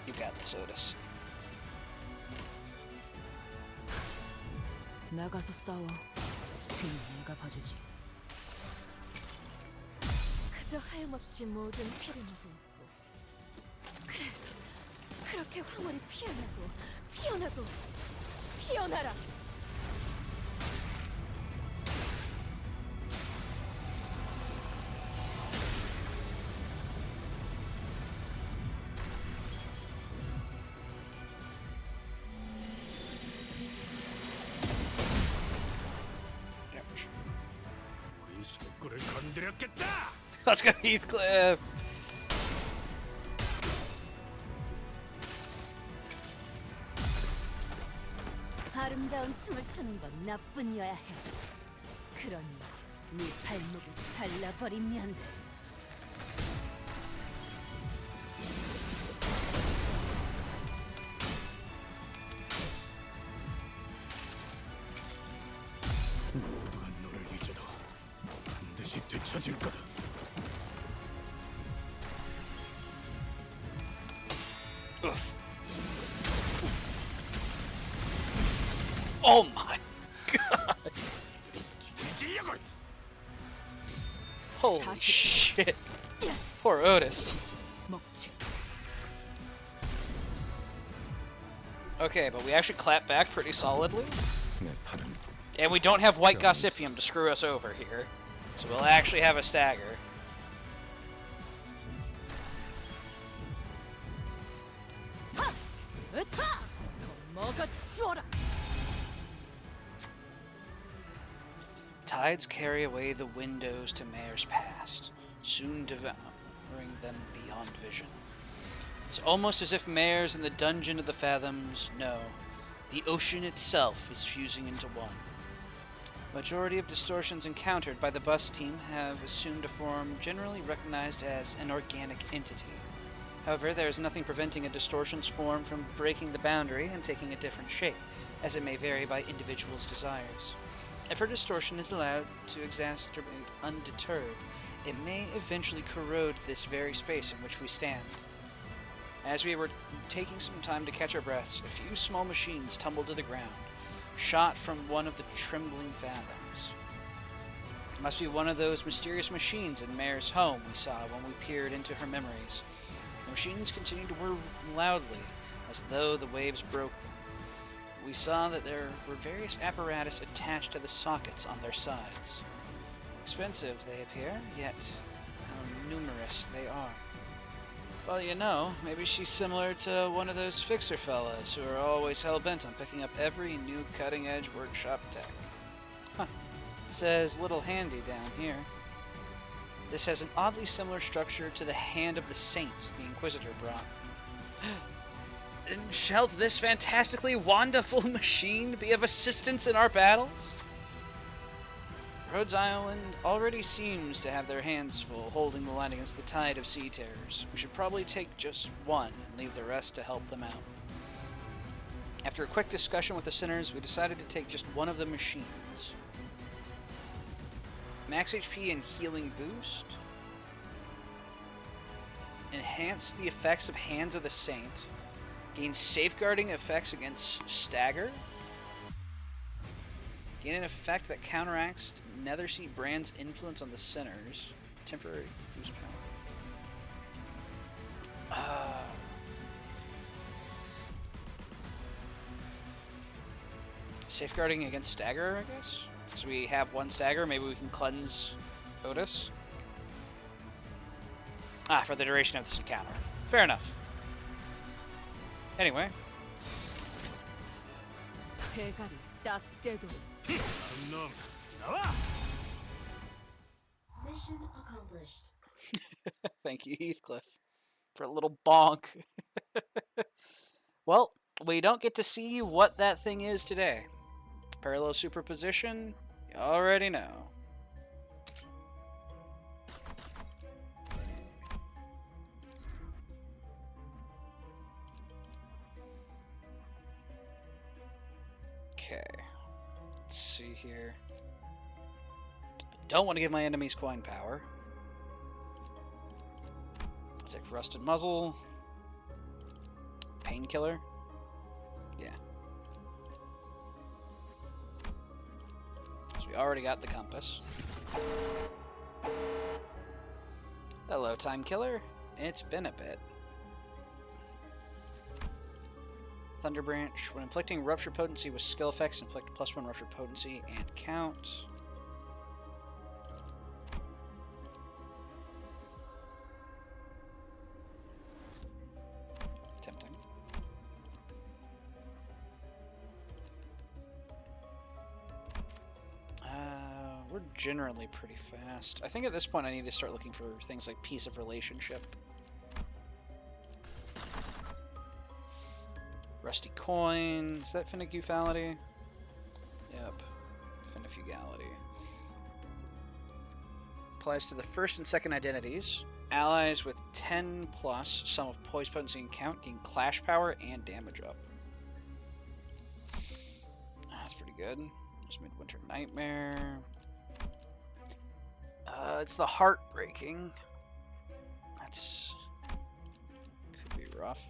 You got this, Otis. 나가서 싸워. 뒤는 내가 봐주지. 그저 하염없이 모든 피를 묻어왔고 그래 그렇게 황홀히 피어나고 피어나고 피어나라. 우리 식구를 건드렸겠다. Let's go, Heathcliff! 아름다운 춤을 추는 건 나뿐이어야 해. 그러니 네 발목을 잘라버리면 찾을 거다. Oh my god! 뒤질려고. Holy shit! Poor Otis. 먹지. Okay, but we actually clap back pretty solidly. 내 팔은 And we don't have White Gossipium to screw us over here. So we'll actually have a stagger. 으타! 먹어 치워라. Tides carry away the windows to Mayor's past, soon devouring them beyond vision. It's almost as if Mayor's in the dungeon of the fathoms know the ocean itself is fusing into one. Majority of distortions encountered by the bus team have assumed a form generally recognized as an organic entity. However, there is nothing preventing a distortion's form from breaking the boundary and taking a different shape, as it may vary by individuals' desires. If her distortion is allowed to exacerbate undeterred, it may eventually corrode this very space in which we stand. As we were taking some time to catch our breaths, a few small machines tumbled to the ground, shot from one of the trembling fathoms. It must be one of those mysterious machines in Mare's home we saw when we peered into her memories. The machines continued to whir loudly, as though the waves broke them. We saw that there were various apparatus attached to the sockets on their sides. Expensive they appear, yet how numerous they are. Well, you know, maybe she's similar to one of those fixer fellas who are always hell-bent on picking up every new cutting-edge workshop tech. Huh. It says Little Handy down here. This has an oddly similar structure to the Hand of the Saint the Inquisitor brought. And shall this fantastically wonderful machine be of assistance in our battles? Rhodes Island already seems to have their hands full holding the line against the tide of sea terrors. We should probably take just one and leave the rest to help them out. After a quick discussion with the sinners, we decided to take just one of the machines. Max HP and healing boost. Enhance the effects of Hands of the Saint. Gain safeguarding effects against stagger. Gain an effect that counteracts Netherseat Brand's influence on the sinners. Temporary boost power. Safeguarding against stagger, I guess? So we have one stagger, maybe we can cleanse Otis. For the duration of this encounter. Fair enough. Anyway. 대가리 딱 떼도. 놈 나와. Mission accomplished. Thank you, Heathcliff, for a little bonk. Well, we don't get to see what that thing is today. Parallel superposition, you already know. Okay, let's see here. Don't want to give my enemies coin power. I'll take Rusted Muzzle. Painkiller. Yeah. So we already got the compass. Hello, Time Killer. It's been a bit. Thunder Branch. When inflicting Rupture Potency with skill effects, inflict +1 Rupture Potency and count. Tempting. We're generally pretty fast. I think at this point I need to start looking for things like Piece of Relationship. Rusty Coin. Is that Finneguality? Yep. Finneguality. Applies to the first and second identities. Allies with 10 plus sum of poise potency and count gain clash power and damage up. That's pretty good. Just Midwinter Nightmare. It's the heartbreaking. That's could be rough.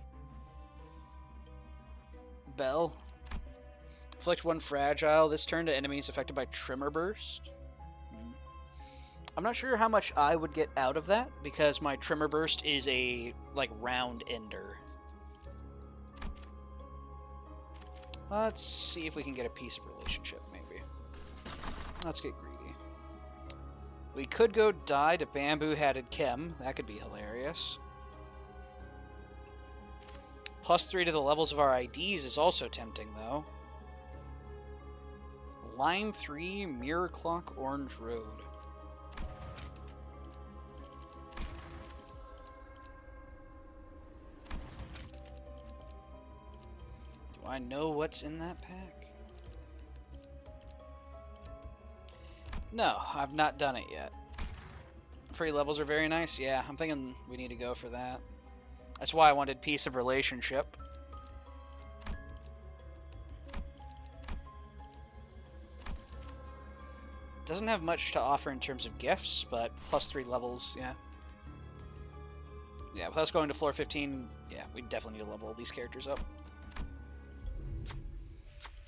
Bell. Inflict 1 fragile this turn to enemies affected by Tremor Burst. I'm not sure how much I would get out of that because my Tremor Burst is a like round ender. Let's see if we can get a piece of relationship, maybe. Let's get greedy. We could go die to Bamboo-Hatted Chem. That could be hilarious. +3 to the levels of our IDs is also tempting, though. Line 3, Mirror Clock, Orange Road. Do I know what's in that pack? No, I've not done it yet. Free levels are very nice. Yeah, I'm thinking we need to go for that. That's why I wanted Piece of Relationship. Doesn't have much to offer in terms of gifts, but +3 levels, yeah. Yeah, with us going to floor 15, yeah, we definitely need to level these characters up.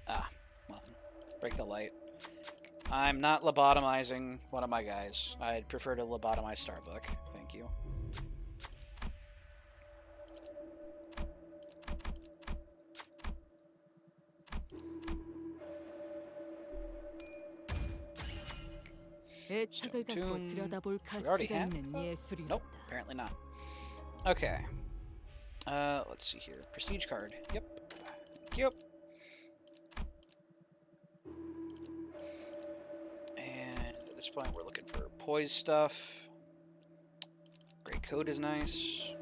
Ah, well, break the light. I'm not lobotomizing one of my guys. I'd prefer to lobotomize Starbuck. Thank you. 애착을 갖고 Stone 들여다볼 Should we already 가치가 have 있는 that? 예술이다. Nope, apparently not. Okay. Let's see here. Prestige card. Yep. Yep. And at this point, we're looking for poise stuff. Great coat is nice.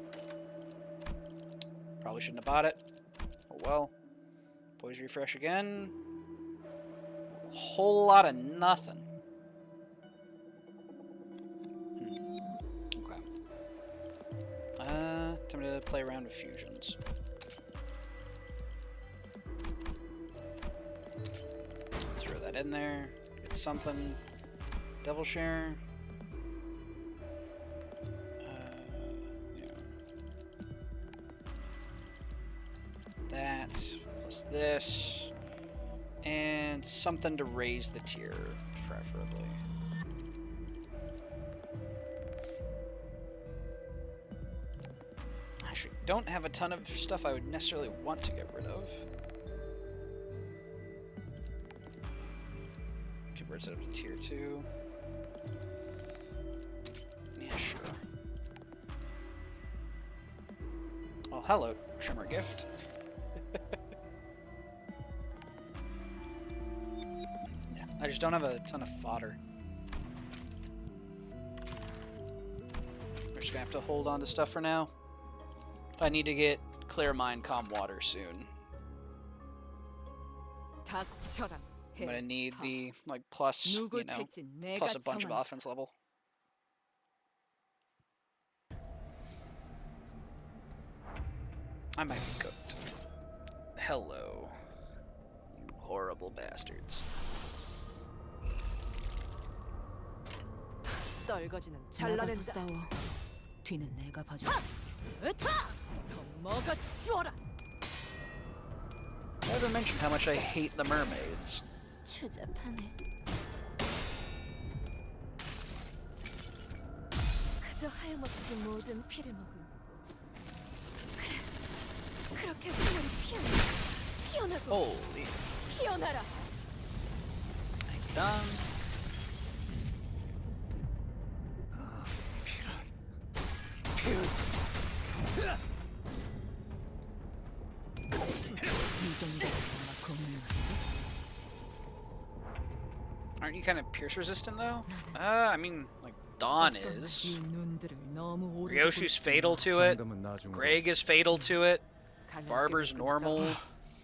Probably shouldn't have bought it. Oh well. Poise refresh again. A whole lot of nothing. Okay. Time to play around with fusions. Throw that in there. Get something. Devil Share. Yeah. That plus this. And something to raise the tier, preferably. Actually, don't have a ton of stuff I would necessarily want to get rid of. Converts it up to tier 2. Yeah, sure. Well, hello, Trimmer Gift. Yeah, I just don't have a ton of fodder. We're just gonna have to hold on to stuff for now. I need to get Clear Mind Calm Water soon. 닥쳐라. I'm gonna need the like plus, you 누굴 know, 팰지 내가 plus a bunch of 정한다. offense level. I might be cooked. Hello, you horrible bastards. 떨거지는 나가서 잘라낸다. 싸워. 뒤는 내가 봐줘. 으타! 더 먹어치워라. I haven't mentioned how much I hate the mermaids. 추잡하네. 그저 하염없이 모든 피를 머금고. 그래, 그렇게 피어나 피어나고 Holy, 피어나라. done. 이 정도면 아마 겁나. Aren't you kind of pierce resistant though? I mean, like Dawn is. 이 눈들을 너무 오래 Ryoshu's fatal to it. 상담은 나중. Greg is fatal to it. 갈라지게 Barber's 됐다. normal.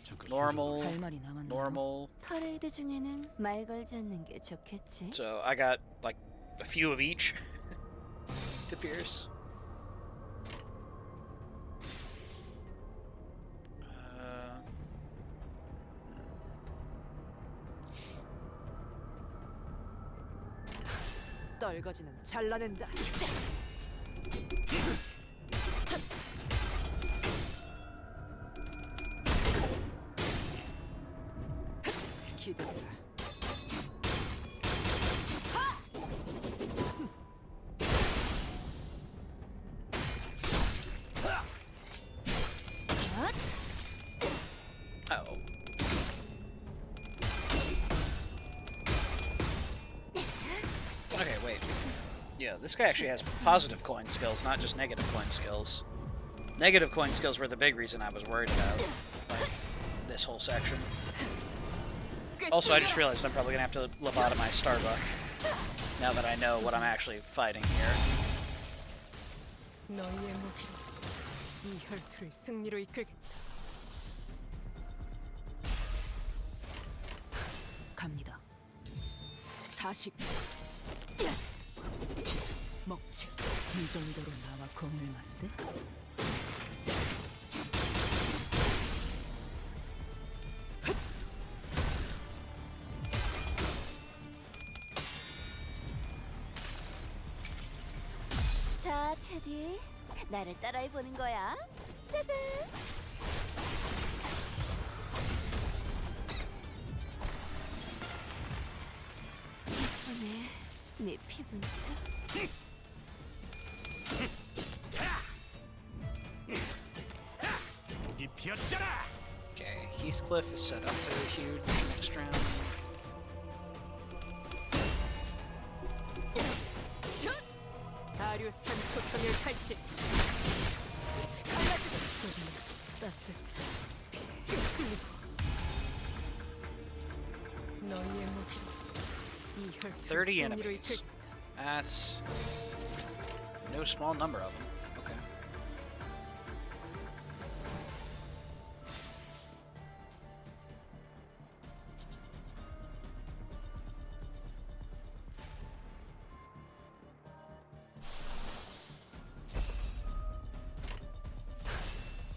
잠깐 Normal. 할 말이 남았나? Normal. 퍼레이드 중에는 말 걸지 않는 게 좋겠지. So I got like a few of each to pierce. 떨거지는 잘라낸다. 기대라. Uh-oh. Okay, wait. Yeah, this guy actually has positive coin skills, not just negative coin skills. Negative coin skills were the big reason I was worried about, like, this whole section. Also, I just realized I'm probably gonna have to lobotomize Starbuck, now that I know what I'm actually fighting here. 너희의 무기로 이 혈투를 승리로 이끌겠다. 갑니다. 40. 먹지. 이 정도로 나와 공을 만들? 자, 테디, 나를 따라해보는 거야. 짜잔. 이번에 내 피분수. 목이 피었잖아. Okay, Heathcliff is set up to a huge next round. 다리우스 소통의 탈취. 너희의 무기로 이 혈투를 30 승리로 enemies. 이끌. That's no small number of them. Okay.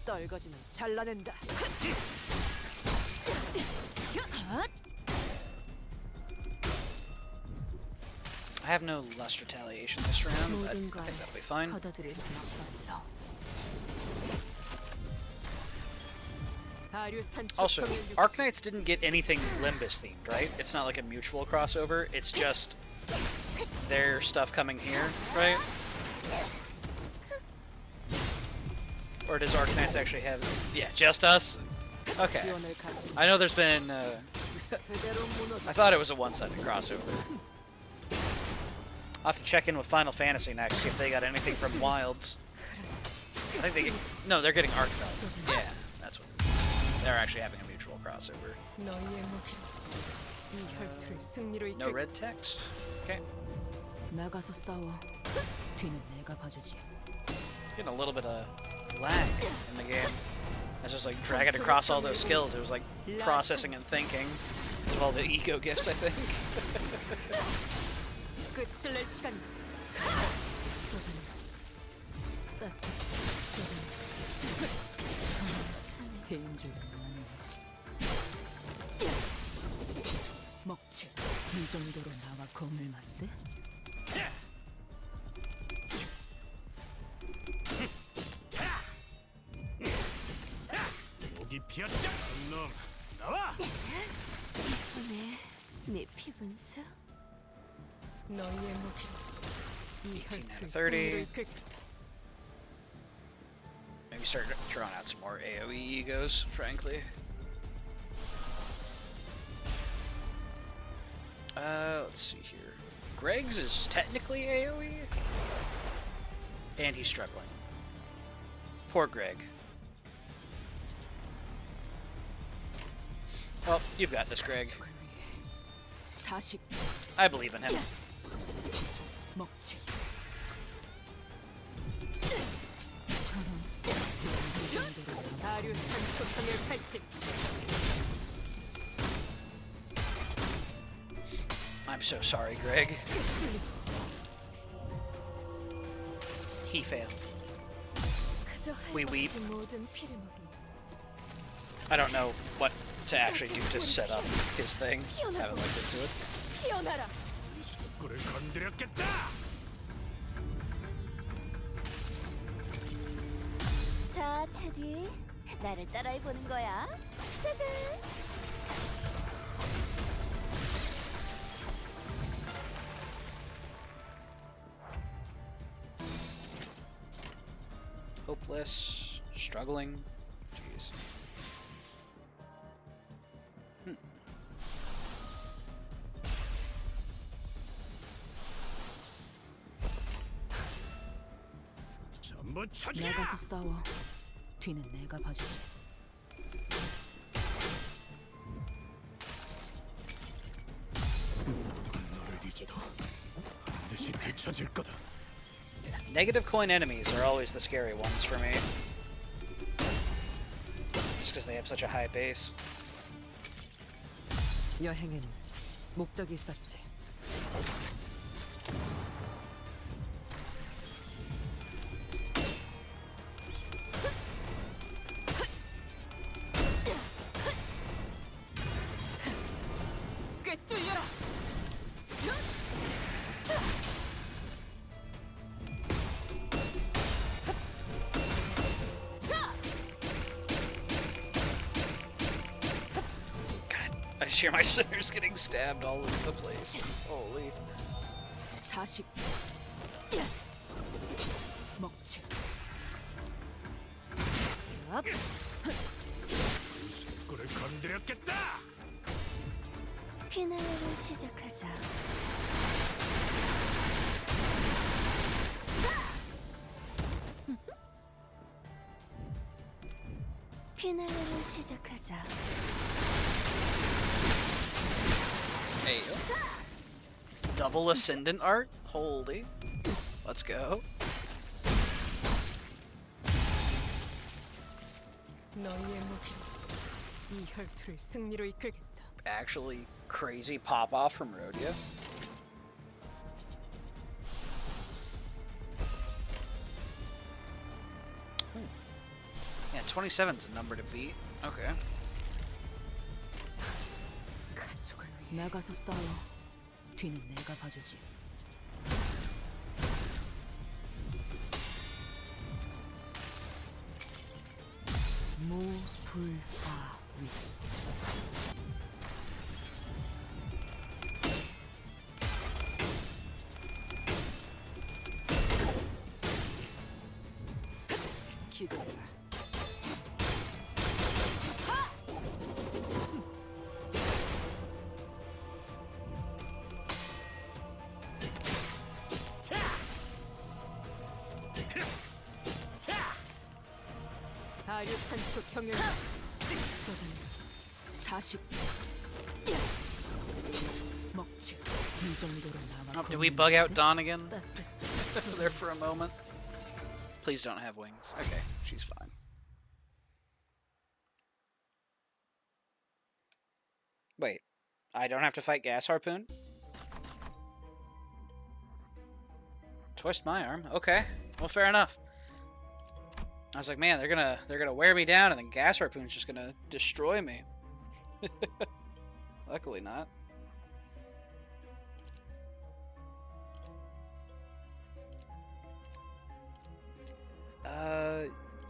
떨거지는 잘라낸다. I have no lust retaliation this round, but I think that'll be fine. 걷어들일 순 없었어. 다리우스 Also, 소통의 육체. Arknights didn't get anything Limbus themed, right? It's not like a mutual crossover, it's just their stuff coming here, right? Or does Arknights actually have... Yeah, just us? Okay. 기원을 가진 I know there's been... 그대로 무너져. I thought it was a one-sided crossover. I'll have to check in with Final Fantasy next, see if they got anything from Wilds. I think they get... No, they're getting Arknight. Yeah, that's what it is. They're actually having a mutual crossover. 너희의 무기로 이 혈투를 승리로 No 이끌. red text? Okay. 나가서 싸워. 뒤는 내가 봐주지. Getting a little bit of lag in the game. I was just like dragging across all those skills. It was like processing and thinking. Of all the eco gifts, I think. 끝을 낼 시간. 개인적으로 먹지. 이 정도로 나와 공을 만들? 목이 피었잖아. 놈 나와. 이번에 내 피분수. 너희의 무기로 이 18 out 혈투를 of 30. 승리로 이끌. Maybe start throwing out some more AoE egos, frankly. Let's see here. Greg's is technically AoE, and he's struggling. Poor Greg. Well, you've got this, Greg. 40. I believe in him. 먹지. 다리우스 소통의 탈취. I'm so sorry, Greg. He failed. 그저 할 We weep. 수 없는 모든 피를 먹인 I don't know what to actually do to set up his thing. Haven't looked into it. 피어나라. 그래 누구를 건드렸겠다. 자, 테디, 나를 따라해 보는 거야. 짜잔. Hopeless, struggling. Jeez. 전부 처지라. 나가서 싸워. 뒤는 내가 봐주지. 너를 잊어도 반드시 되찾을 거다. Negative coin enemies are always the scary ones for me. Just because they have such a high base. 여행엔 목적이 있었지. 꿰뚫려라. I just hear my sinners getting stabbed all over the place. Holy. 40. 먹지. 업. 누구를 건드렸겠다. 피날레를 시작하자. 피날레를 시작하자. Hey, double ascendant art? Holy. Let's go. 너희의 무기로 이 혈투를 승리로 이끌겠다. Actually crazy pop off from Rhodia. Yeah, 27's a number to beat. Okay. 가족을 위해 나가서 싸워. 뒤는 내가 봐주지. 무불화위. 기도해라. 아류탄소 경영. 40. 먹지. 이 정도로 남아. Oh, did we bug out Dawn again? There for a moment. Please don't have wings. Okay, she's fine. Wait, I don't have to fight Gas Harpoon? Twist my arm. Okay, well, fair enough. I was like, man, they're gonna wear me down, and then Gas Harpoon's just gonna destroy me. Luckily not.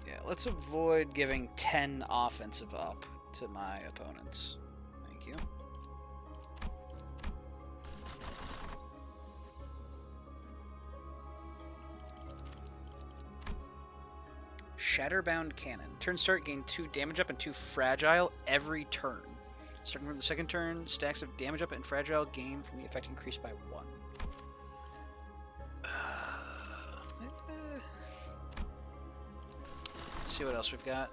Yeah, let's avoid giving 10 offensive up to my opponents. Thank you. Shatterbound Cannon. Turn start, gain 2 damage up and 2 fragile every turn. Starting from the second turn, stacks of damage up and fragile gain from the effect increased by 1. Let's see what else we've got.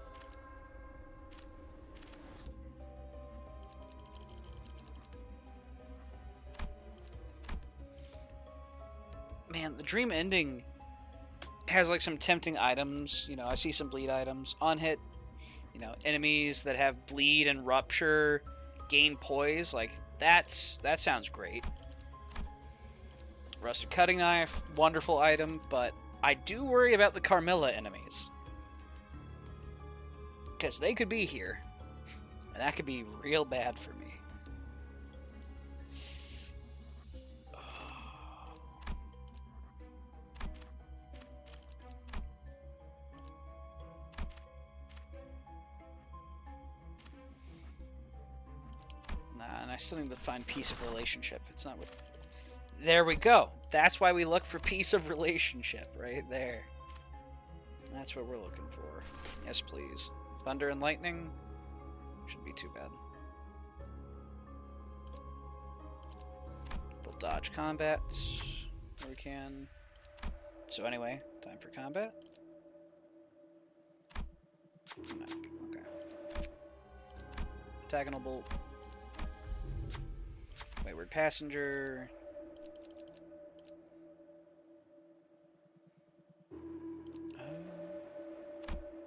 Man, the dream ending has like some tempting items. You know, I see some bleed items on hit. You know, enemies that have bleed and rupture gain poise. Like that sounds great. Rusted cutting knife, wonderful item, but I do worry about the Carmilla enemies because they could be here, and that could be real bad for me. I still need to find peace of relationship. It's not what... There we go. That's why we look for peace of relationship, right there. That's what we're looking for. Yes, please. Thunder and lightning shouldn't be too bad. We'll dodge combat where we can. So anyway, time for combat. No, okay. Heptagonal bolt. Wayward passenger.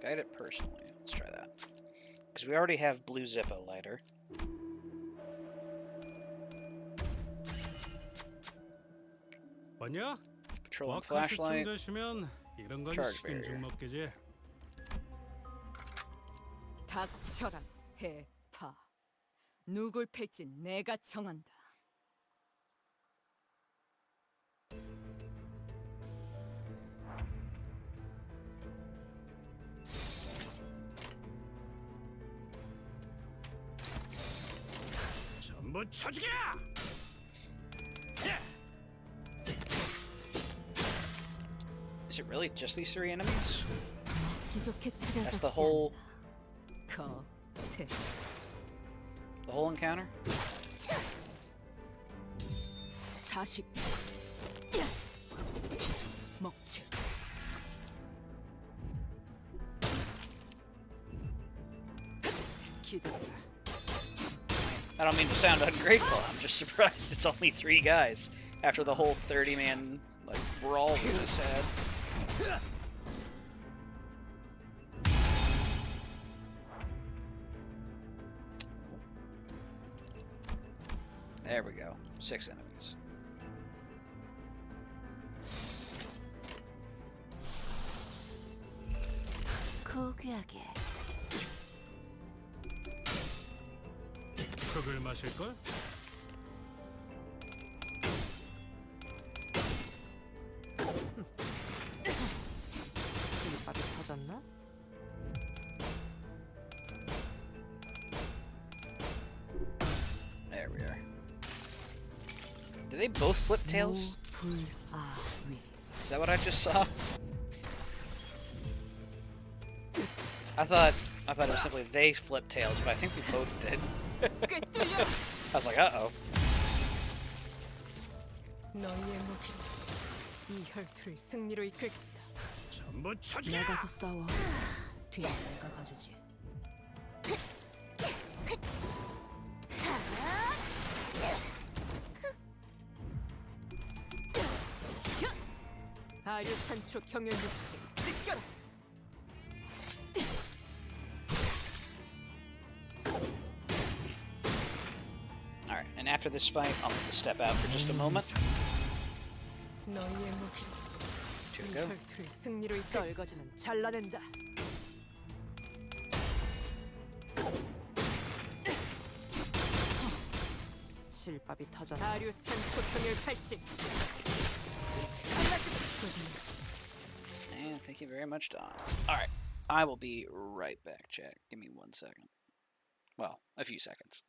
Guide it personally. Let's try that. Because we already have blue Zippo lighter. 왔냐? Patrolling wak한 flashlight. 시쯤 되시면 이런 건 Charge 식은 죽 barrier. 먹기지. 닥쳐라, 해파. 누굴 팰지 내가 정한다. 전부 쳐죽여! Is it really just these three enemies? 기적해 That's the 찾아가지 whole 않나. 겉에 the whole encounter? 사식. 먹지. 기다려라. I don't mean to sound ungrateful. I'm just surprised it's only 3 guys after the whole 30-man like brawl we just had. There we go. 6 enemies. 고귀하게. 흙을 마실걸? 술밥이 터졌나? There we are. Do they both flip tails? 무불아위. Is that what I just saw? I thought it was simply they flipped tails, but I think we both did. I was like, uh-oh. 너희의 무기로 이 혈투를 승리로 이끌겠다. 전부 쳐죽여! 나가서 싸워. 뒤는 내가 봐주지. 아류탄초 경연육시 느껴라. Alright, and after this fight, I'll need to step out for just a moment. 너희의 무기로 Here we 이 go. 혈투를 승리로 이끌. 떨거지는 잘라낸다. 실밥이 터졌다. 아류탄초 경연 발신. And thank you very much, Don. Alright, I will be right back, chat. Give me 1 second. Well, a few seconds.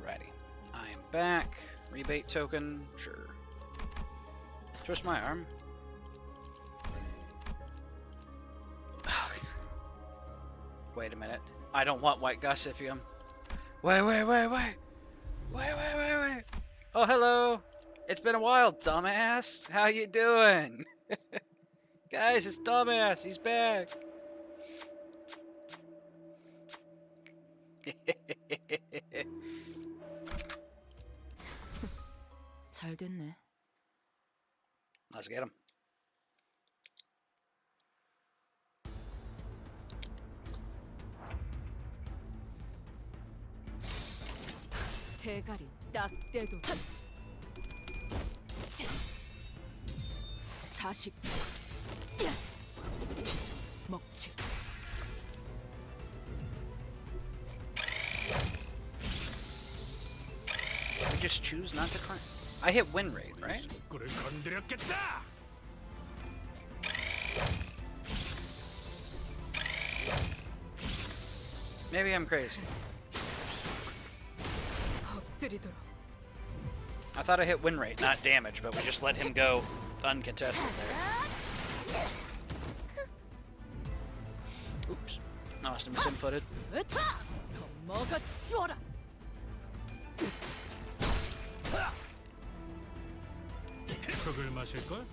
Alrighty. I am back. Rebate token. Sure. Twist my arm. Wait a minute. I don't want white Gossipium. Wait. Oh, hello. It's been a while, dumbass. How you doing? Guys, it's dumbass. He's back. 잘 됐네. Let's get him. 대가리 딱 떼도 40. 먹지. We just choose not to climb. I hit win rate, right? 속구를 건드렸겠다. Maybe I'm crazy. 엎드리도록. I thought I hit win rate, not damage, but we just let him go uncontested there. Oops. I must have misinputted. 으타! 더 먹어치워라! 흙을 마실걸?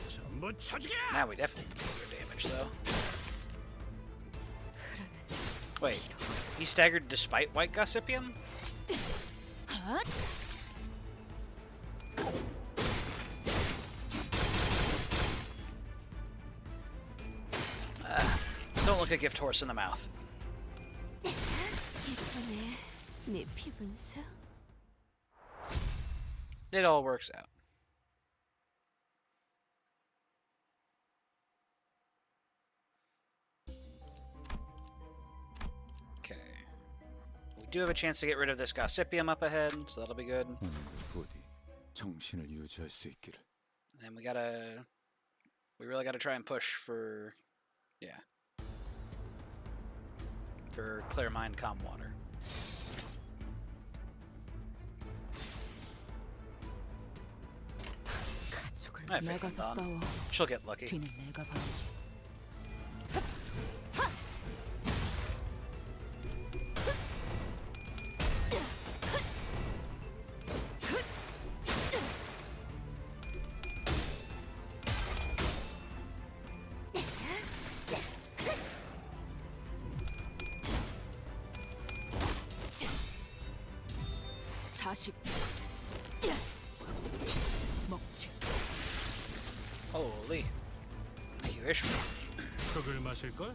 전부 쳐주게! Now we definitely can do damage, though. Wait, he staggered despite white Gossipium? 헛! Don't look a gift horse in the mouth. 예쁘네. 네 피분수. It all works out. Okay. We do have a chance to get rid of this Gossipium up ahead, so that'll be good. 오늘도 부디 정신을 유지할 수 있기를. And we really gotta try and push for, yeah, for Clear Mind Calm Water. 가축을 I have faith in 나가서 Dawn. 싸워. She'll get lucky. 뒤는 내가 봐야지. 먹지. Holy. You wish me. 흙을 마실걸?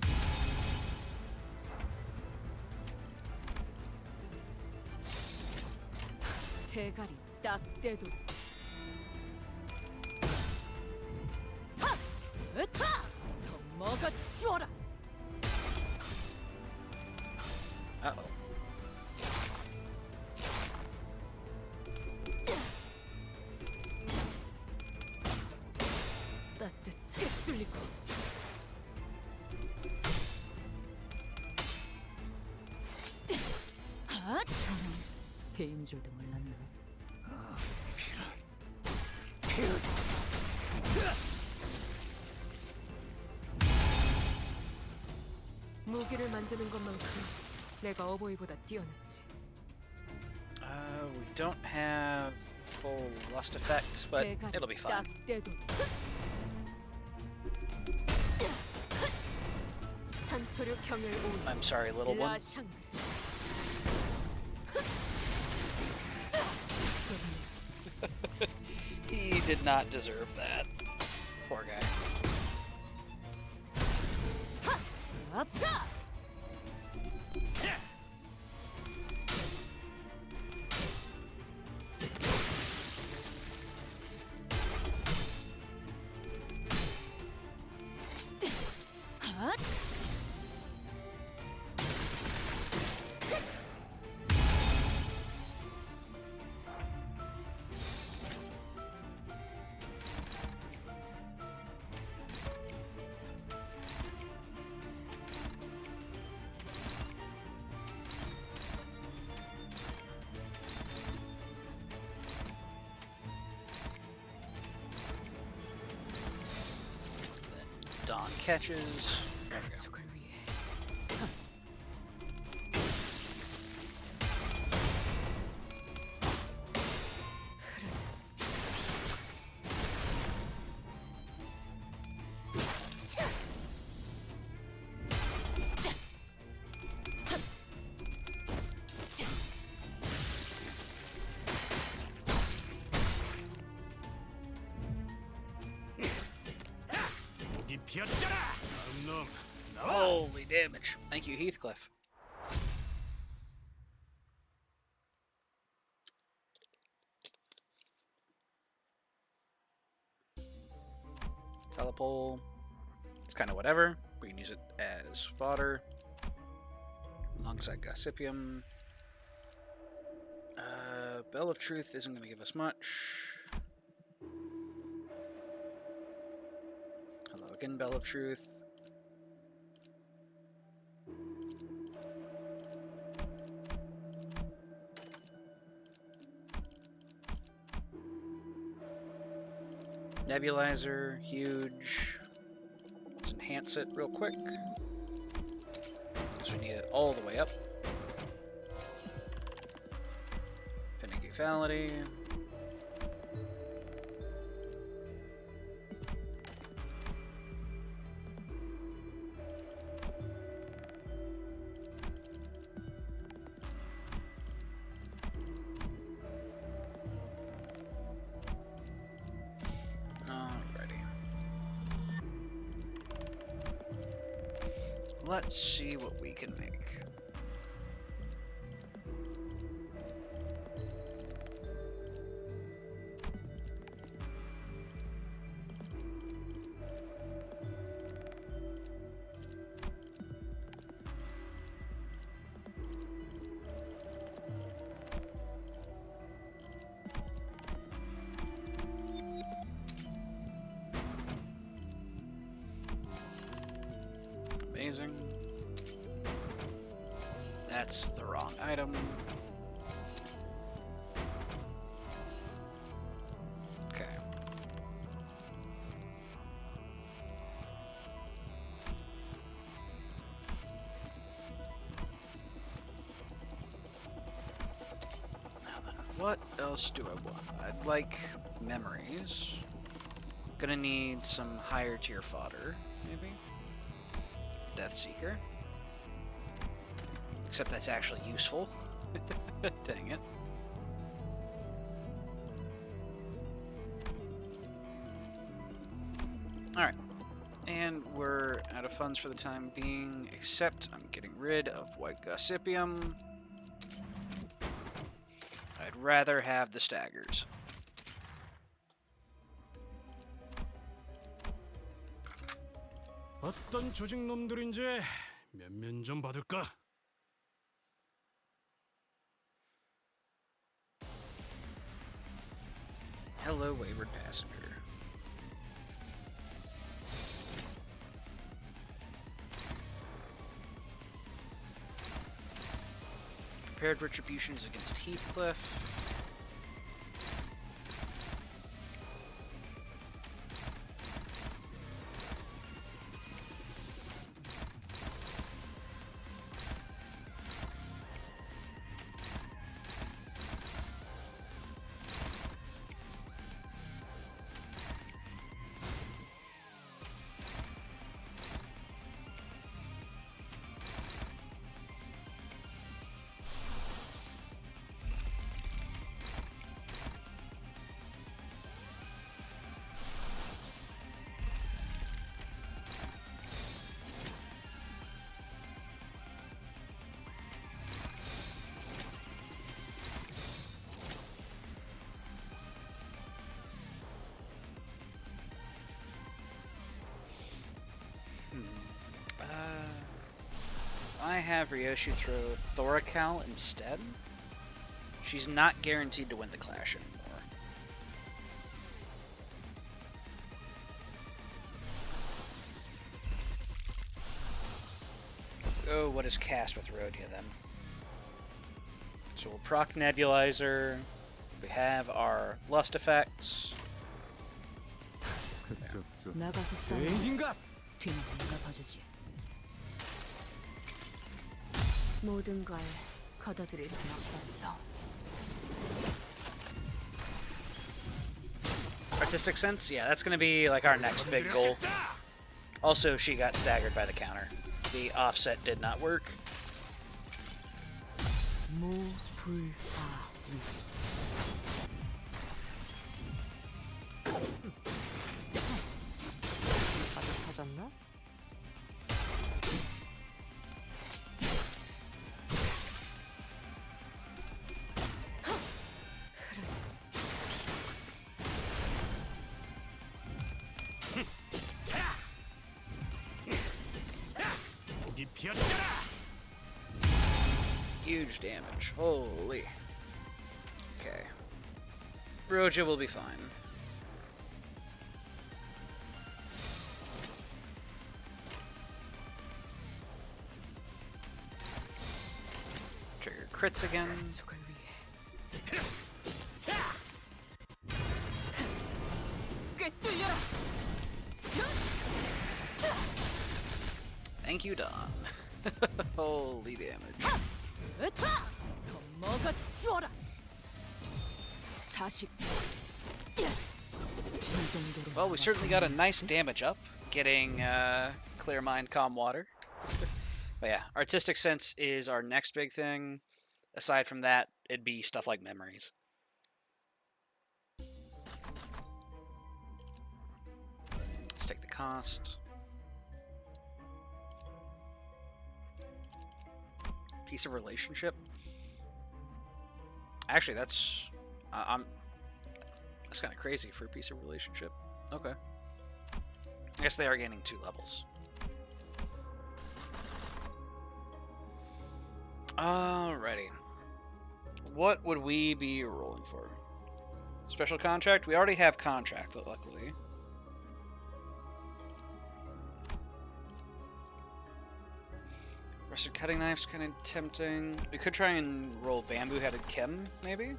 대가리 딱 떼도 하! 으타! 더 먹어치워라! Uh-oh. 따뜻해 뚫리고 하! 배인 줄도 몰랐나. 무기를 만드는 것만큼 내가 어버이보다 뛰어났지. We don't have full lust effects, but 대가리 it'll be 딱 fine. 떼도 산초류 경을 온 I'm sorry, little one. 라샹 He did not deserve that. Poor guy. 아차! 핫! catches. There we go. 가축을 위해 목이 비었잖아. 다음 놈 나와. Holy damage. Thank you, Heathcliff. Telepole. It's kind of whatever. We can use it as fodder. Alongside Gossipium. Bell of Truth isn't going to give us much. Hello again, Bell of Truth. Nebulizer, huge. Let's enhance it real quick. So we need it all the way up. Finicky Fallacy. Let's see what we can make. Amazing. That's the wrong item. Okay. Now then, what else do I want? I'd like memories. Gonna need some higher tier fodder, maybe? Deathseeker. Except that's actually useful. Dang it. Alright. And we're out of funds for the time being, except I'm getting rid of White Gossipium. I'd rather have the staggers. 어떤 조직 놈들인지 면면 좀 받을까? Hello, wayward passenger. Prepared retributions against Heathcliff. I have Ryoshi throw Thorical instead. She's not guaranteed to win the clash anymore. Oh, what is cast with Rhodia then? So we'll proc Nebulizer. We have our Lust effects. 그쪽 좀 나가서 싸워. 인간 뒤는 내가 봐주지. 모든 걸 걷어들일 순 없었어. Artistic sense? Yeah, that's gonna be like our next big goal. Also, she got staggered by the counter. The offset did not work. 무불아위. 아직 찾았나? 이 피었잖아. Huge damage. Holy. Okay. Roja will be fine. Trigger crits again. 가축을 위해. 꿰뚫려라. Thank you, Don. Holy damage. 으타! 더 먹어치워라. 40. 이 정도로. Well, we certainly got a nice damage up, getting Clear Mind, Calm Water. But yeah, Artistic Sense is our next big thing. Aside from that, it'd be stuff like Memories. Let's take the cost. Piece of Relationship. Actually, that's that's kind of crazy for a Piece of Relationship. Okay. I guess they are gaining 2 levels. Alrighty. What would we be rolling for? Special contract? We already have contract, luckily. Rusted cutting knife's kind of tempting. We could try and roll bamboo-headed Kim, maybe?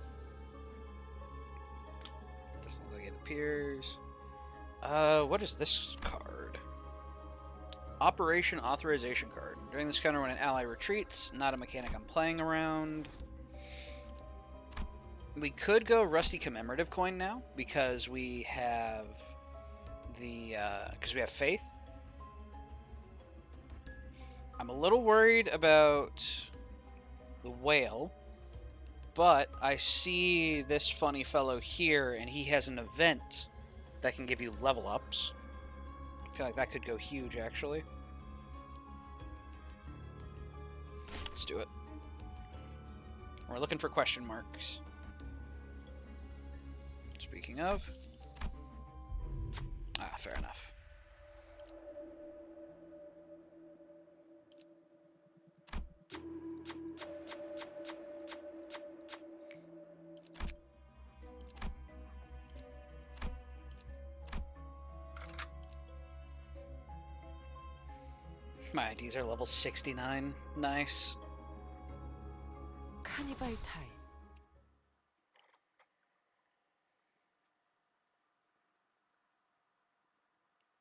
Doesn't look like it appears. What is this card? Operation Authorization card. During this counter when an ally retreats, not a mechanic I'm playing around. We could go Rusty Commemorative Coin now, because we have the, because we have Faith. I'm a little worried about the whale, but I see this funny fellow here, and he has an event that can give you level ups. I feel like that could go huge, actually. Let's do it. We're looking for question marks. Speaking of... Ah, fair enough. My IDs are level 69. Nice. 카니발 타임.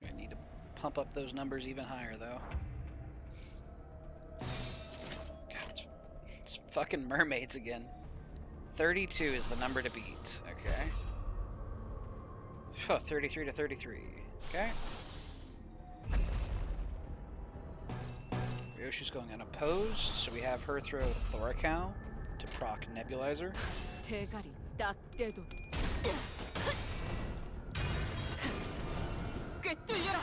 I need to pump up those numbers even higher, though. God, it's fucking mermaids again. 32 is the number to beat. Okay. Oh, 33 to 33. Okay. Ryoshi's going unopposed, so we have her throw Thoracao to proc Nebulizer. 대가리 딱 떼도. 꿰뚫려라.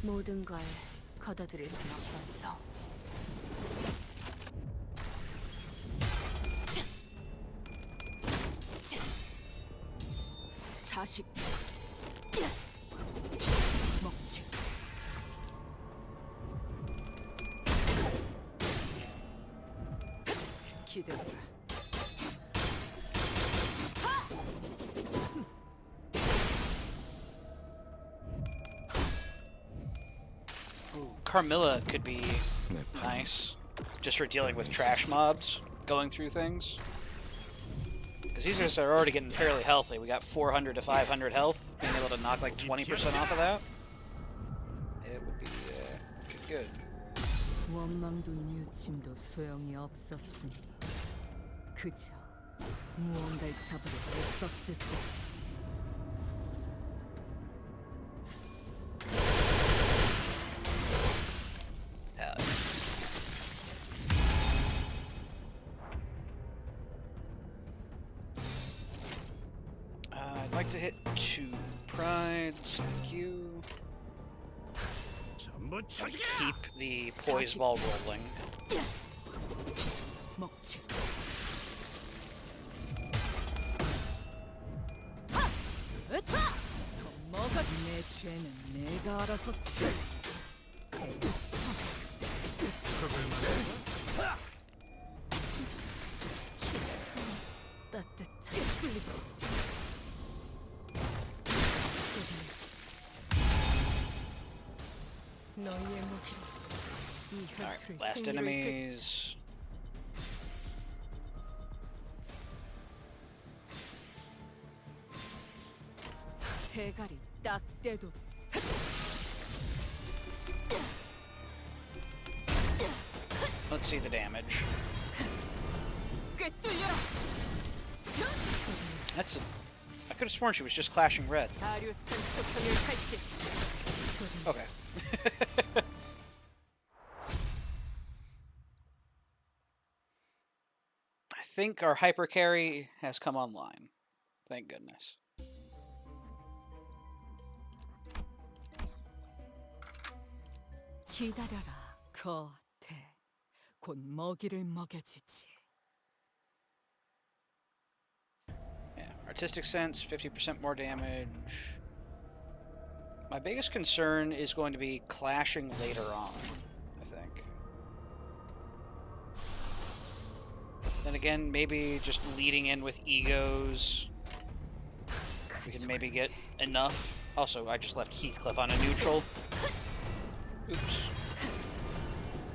모든 걸 걷어들일 순 없었어. 40. 먹지. 기대해라. Ooh, Carmilla could be nice. just for dealing with trash mobs going through things. Because these guys are already getting fairly healthy. We got 400 to 500 health. Being able to knock like 20% off of that, it would be good. 원망도 뉘우침도 소용이 없었으니 그저 무언가를 잡으려 애썼을 뿐. I'd like to hit 2 prides. Thank you. 전부 쳐지게. Keep the poise ball rolling. 먹지. 먹어. 내 죄는 내가 알아서 치. 따뜻한 뚫리고. 너희의 무기로 이 Alright, 혈투를 last 승리로 이끌. enemies. 대가리 딱 떼도. Let's see the damage. 꿰뚫려라. That's a... I could have sworn she was just clashing red. 다리우스 산소편을 탈취. Okay. I think our hyper carry has come online. Thank goodness. 기다려라, 겉에. 곧 먹이를 먹여주지. Yeah, artistic sense, 50% more damage. My biggest concern is going to be clashing later on, I think. Then again, maybe just leading in with egos. We can maybe get enough. Also, I just left Heathcliff on a neutral. Oops.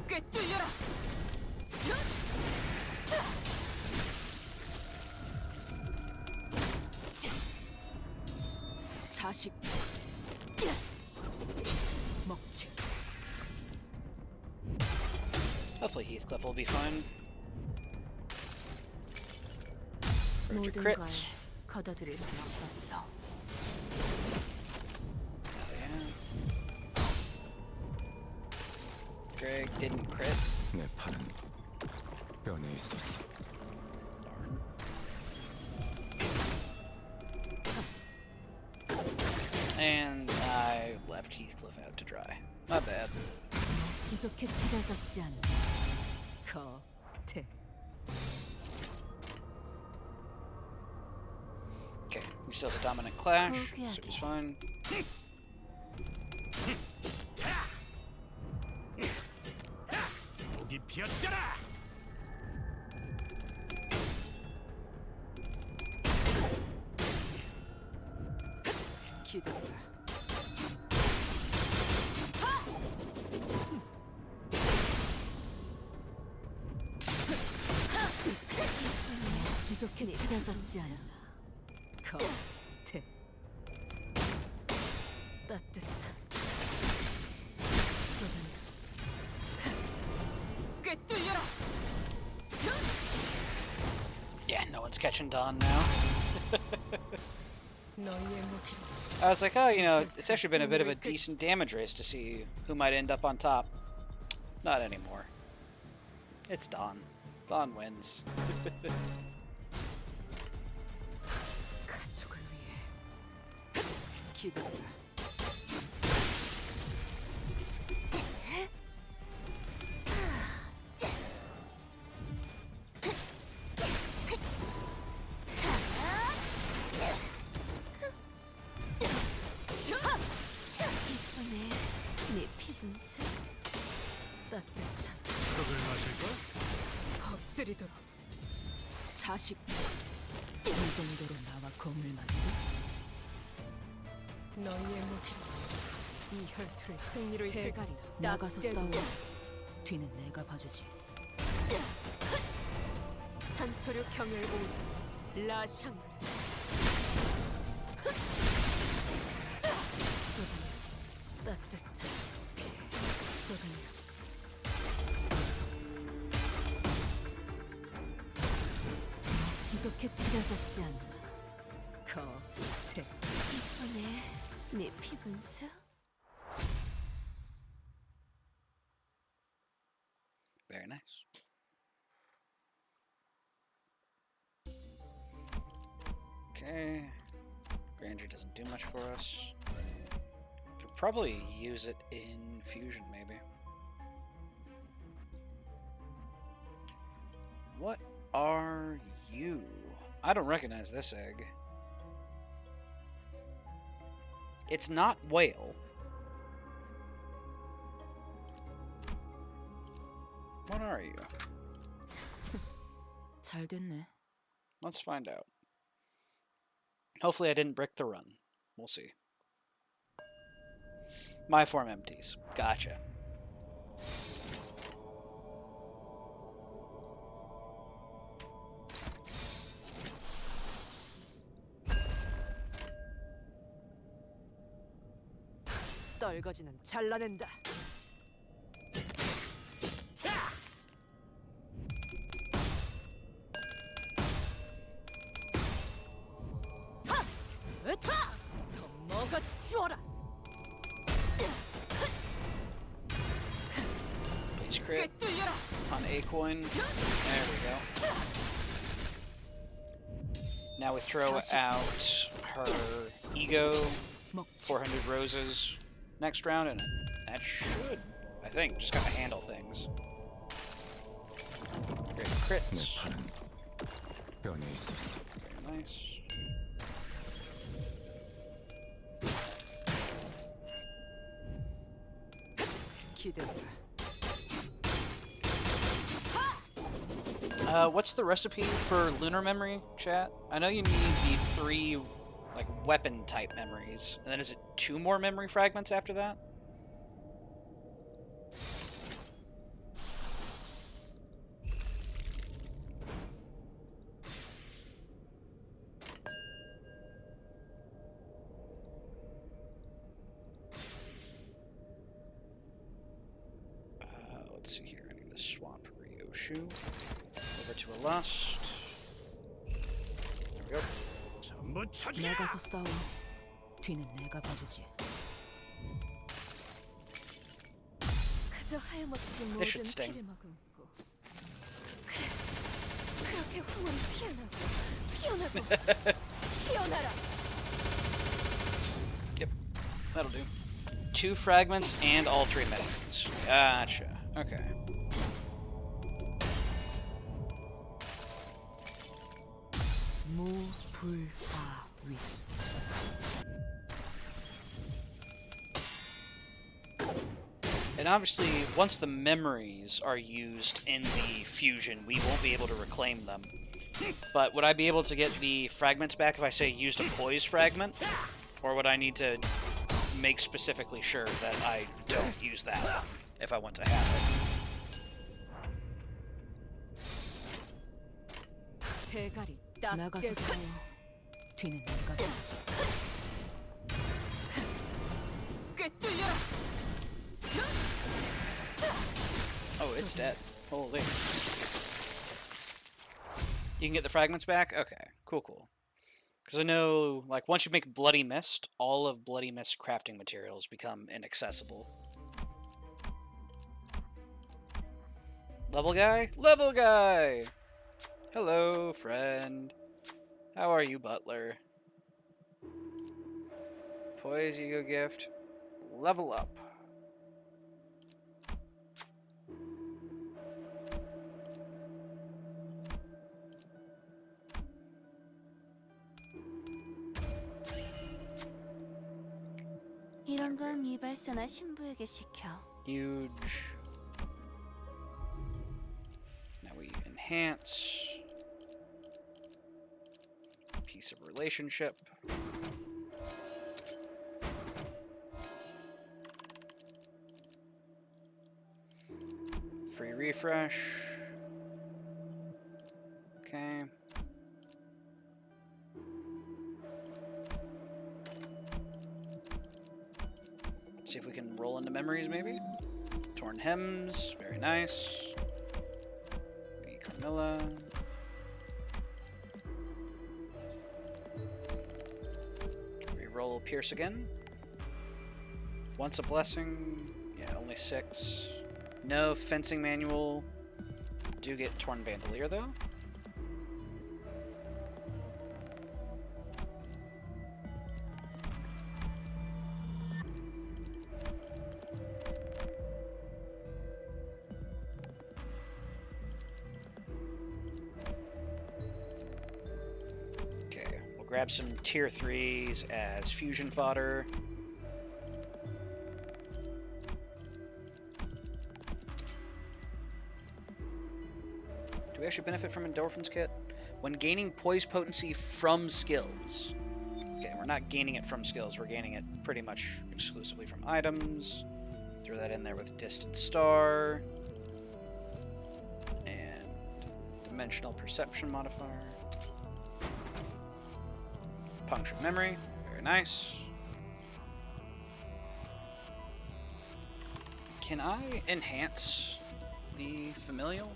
꿰뚫려라. 40. 먹지. Hopefully Heathcliff will be fine. Roger 모든 걸 crits. 걷어들일 순 없었어. Yeah. Greg didn't crit. 내 팔은 뼈에 있었어. Darn. And I left Heathcliff out to dry. Not bad. 부족해 찾아졌지 않나. 겉에. Okay, he still has a dominant clash, so he's fine. 목이 피었잖아. 기다려라. 부족해 찾아졌지 않나. 겉에. 따뜻한. 꿰뚫려라. Yeah, no one's catching Dawn now. 너희의 무기로. I was like, oh, you know, it's actually been a bit of a decent damage race to see who might end up on top. Not anymore. It's Dawn. Dawn wins. 가족을 위해 기도해라. 이번에 내 피분수 따뜻한 그걸 마실까? 엎드리도록 40. 이 정도로 나와 검을 만들. 너희의 무기로 이 혈투를 승리로 이끌. 대가리 나가서 싸워. 뒤는 내가 봐주지. 산초류 경혈공 라샹. 따뜻한 소금이야. 부족해 필요받지 않나. 거대. 이번에 네 피분수. Very nice. Okay. Grandeur doesn't do much for us. Could probably use it in fusion, maybe. What are you? I don't recognize this egg. It's not whale. What are you? 잘 됐네. Let's find out. Hopefully I didn't brick the run. We'll see. My form empties. Gotcha. 떨거지는 잘라낸다. 으타! 더 먹어치워라. Base crit 꿰뚫려라. on Acoin. There we go. Now we throw out her ego, 400 roses next round, and that should, I think, just gotta handle things. Great 내 crits. 팔은 뼈에 있었어. Very nice. 기대라. What's the recipe for lunar memory, chat? I know you need the 3 like weapon type memories, and then is it 2 more memory fragments after that? Let's see here. I need to swap Ryoshu over to a Lust. There we go. 전부 차지. 나가서 싸워. 뒤는 내가 봐주지. 그저 하염없이 모든 This should sting. 피를 머금고. 그렇게 황혼이 피어나고 피어나라. Yep, that'll do. 2 fragments and all 3 memories. Gotcha. Okay. 무불아위. And obviously, once the memories are used in the fusion, we won't be able to reclaim them. But would I be able to get the fragments back if I say used a poise fragment? Or would I need to make specifically sure that I don't use that if I want to have it? 대가리 딱 나가서 깨서 싸워. 뒤는 내가 봐주지. 꿰뚫려라. Oh, it's dead. Holy. You can get the fragments back? Okay, cool. Because I know, like, once you make Bloody Mist, all of Bloody Mist crafting materials become inaccessible. Level guy? Level guy! Hello, friend. How are you, butler? Poise ego gift. Level up. 이런 건 이발사나 신부에게 시켜. Huge. Now we enhance. Piece of relationship. Free refresh. Okay. See if we can roll into memories, maybe? Torn Hems, very nice. Maybe Carmilla. Reroll Pierce again. Once a blessing. Yeah, only 6. No fencing manual. Do get Torn Bandolier, though. Okay, we'll grab some tier 3s as fusion fodder. Do we actually benefit from Endorphins Kit? When gaining poise potency from skills. Okay, we're not gaining it from skills, we're gaining it pretty much exclusively from items. Throw that in there with Distant Star. And Dimensional Perception modifier. Punctured Memory, very nice. Can I enhance the Familial?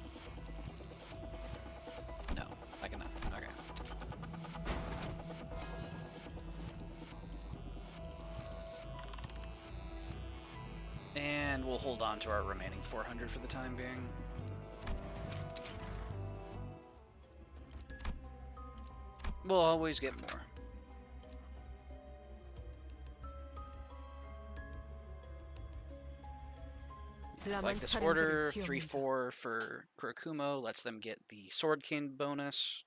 No, I cannot. Okay. And we'll hold on to our remaining 400 for the time being. We'll always get more. Like this order, 3-4 for Kurakumo lets them get the Sword King bonus.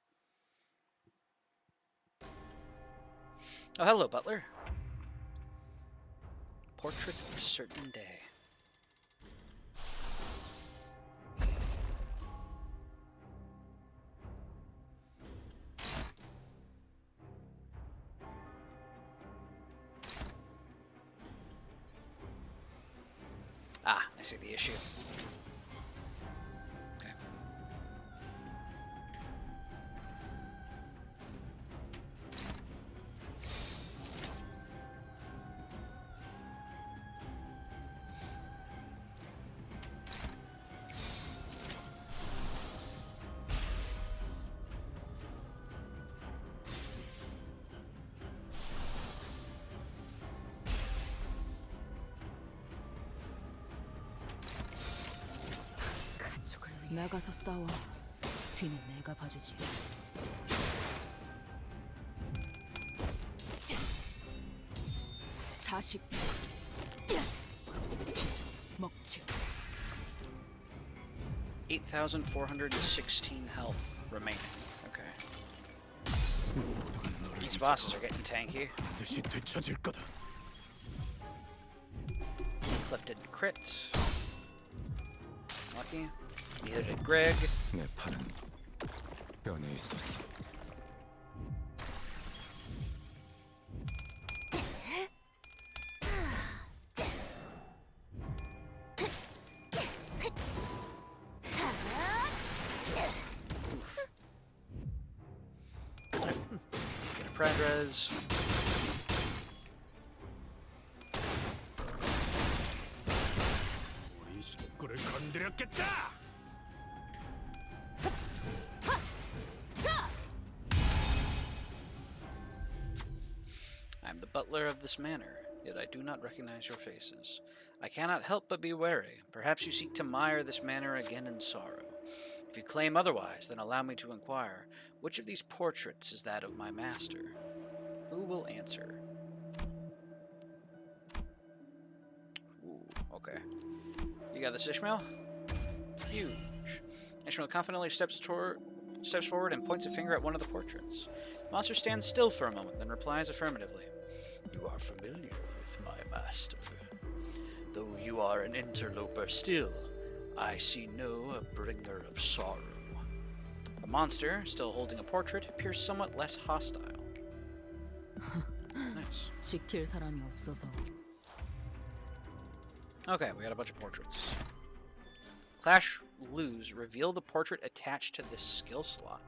Oh, hello, Butler. Portrait of a Certain Day. Ah, I see the issue. Okay. 나가서 싸워. 뒤는 내가 봐주지. 40. 먹지. 8,416 health remaining. Okay. These bosses are getting tanky. 반드시 되찾을 거다. Clifton crit. Lucky. Neither did Greg. 내 팔은 뼈에 있었어. Get a Pride Res. 우리 식구를 건드렸겠다. I'm the butler of this manor, yet I do not recognize your faces. I cannot help but be wary. Perhaps you seek to mire this manor again in sorrow. If you claim otherwise, then allow me to inquire, which of these portraits is that of my master? Who will answer? Ooh, okay. You got this, Ishmael? Huge. Ishmael confidently steps forward and points a finger at one of the portraits. The monster stands still for a moment, then replies affirmatively. You are familiar with my master. Though you are an interloper still, I see no bringer of sorrow. The monster, still holding a portrait, appears somewhat less hostile. Nice. 지킬 사람이 없어서. Okay, we got a bunch of portraits. Clash lose. Reveal the portrait attached to this skill slot.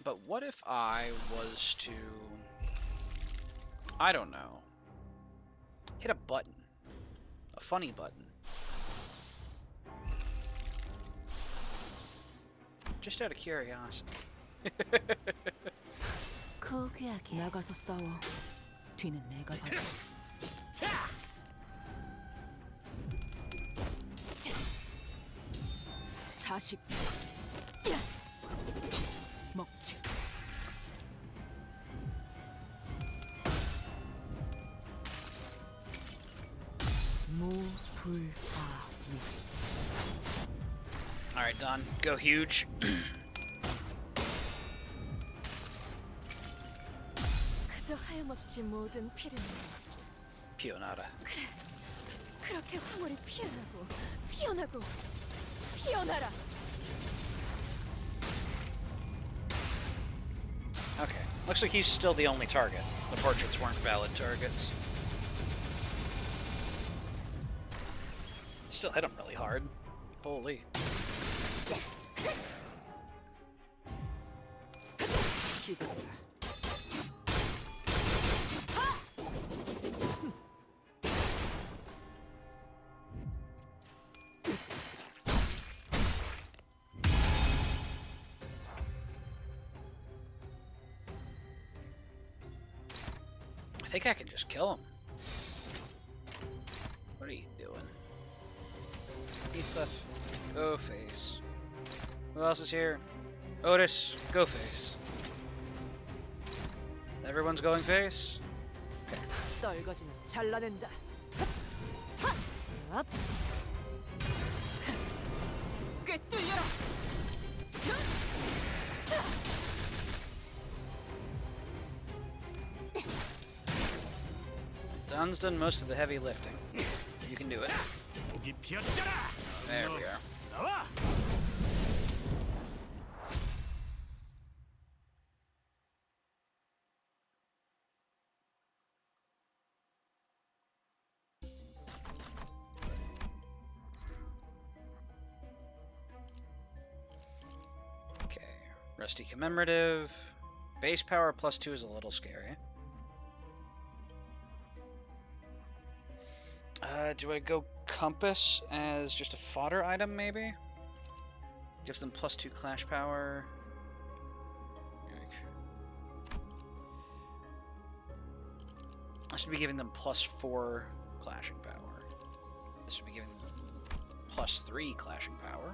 But what if I was to, I don't know, hit a button, a funny button, just out of curiosity. 고귀하게 나가서 싸워. 뒤는 내가 봐줘. 사식. 먹지. 무불아위. Alright, Don, go huge. 그저 하염없이 모든 피를 Pionada. 그렇게 황홀히 피어나고 피어나고 피어나라. Okay, looks like he's still the only target. The portraits weren't valid targets. Still hit him really hard. Holy. 기다려라. I think I can just kill him. What are you doing? Heathcliff, go face. Who else is here? Otis, go face. Everyone's going face? 떨거지는 잘라낸다. 업. 꿰뚫려라. Don's done most of the heavy lifting. You can do it. 목이 피었잖아. There we are. 나와. Okay. Rusty commemorative. Base power +2 is a little scary. Do I go compass as just a fodder item, maybe? Gives them +2 clash power. I should be giving them +4 clashing power. This should be giving them +3 clashing power.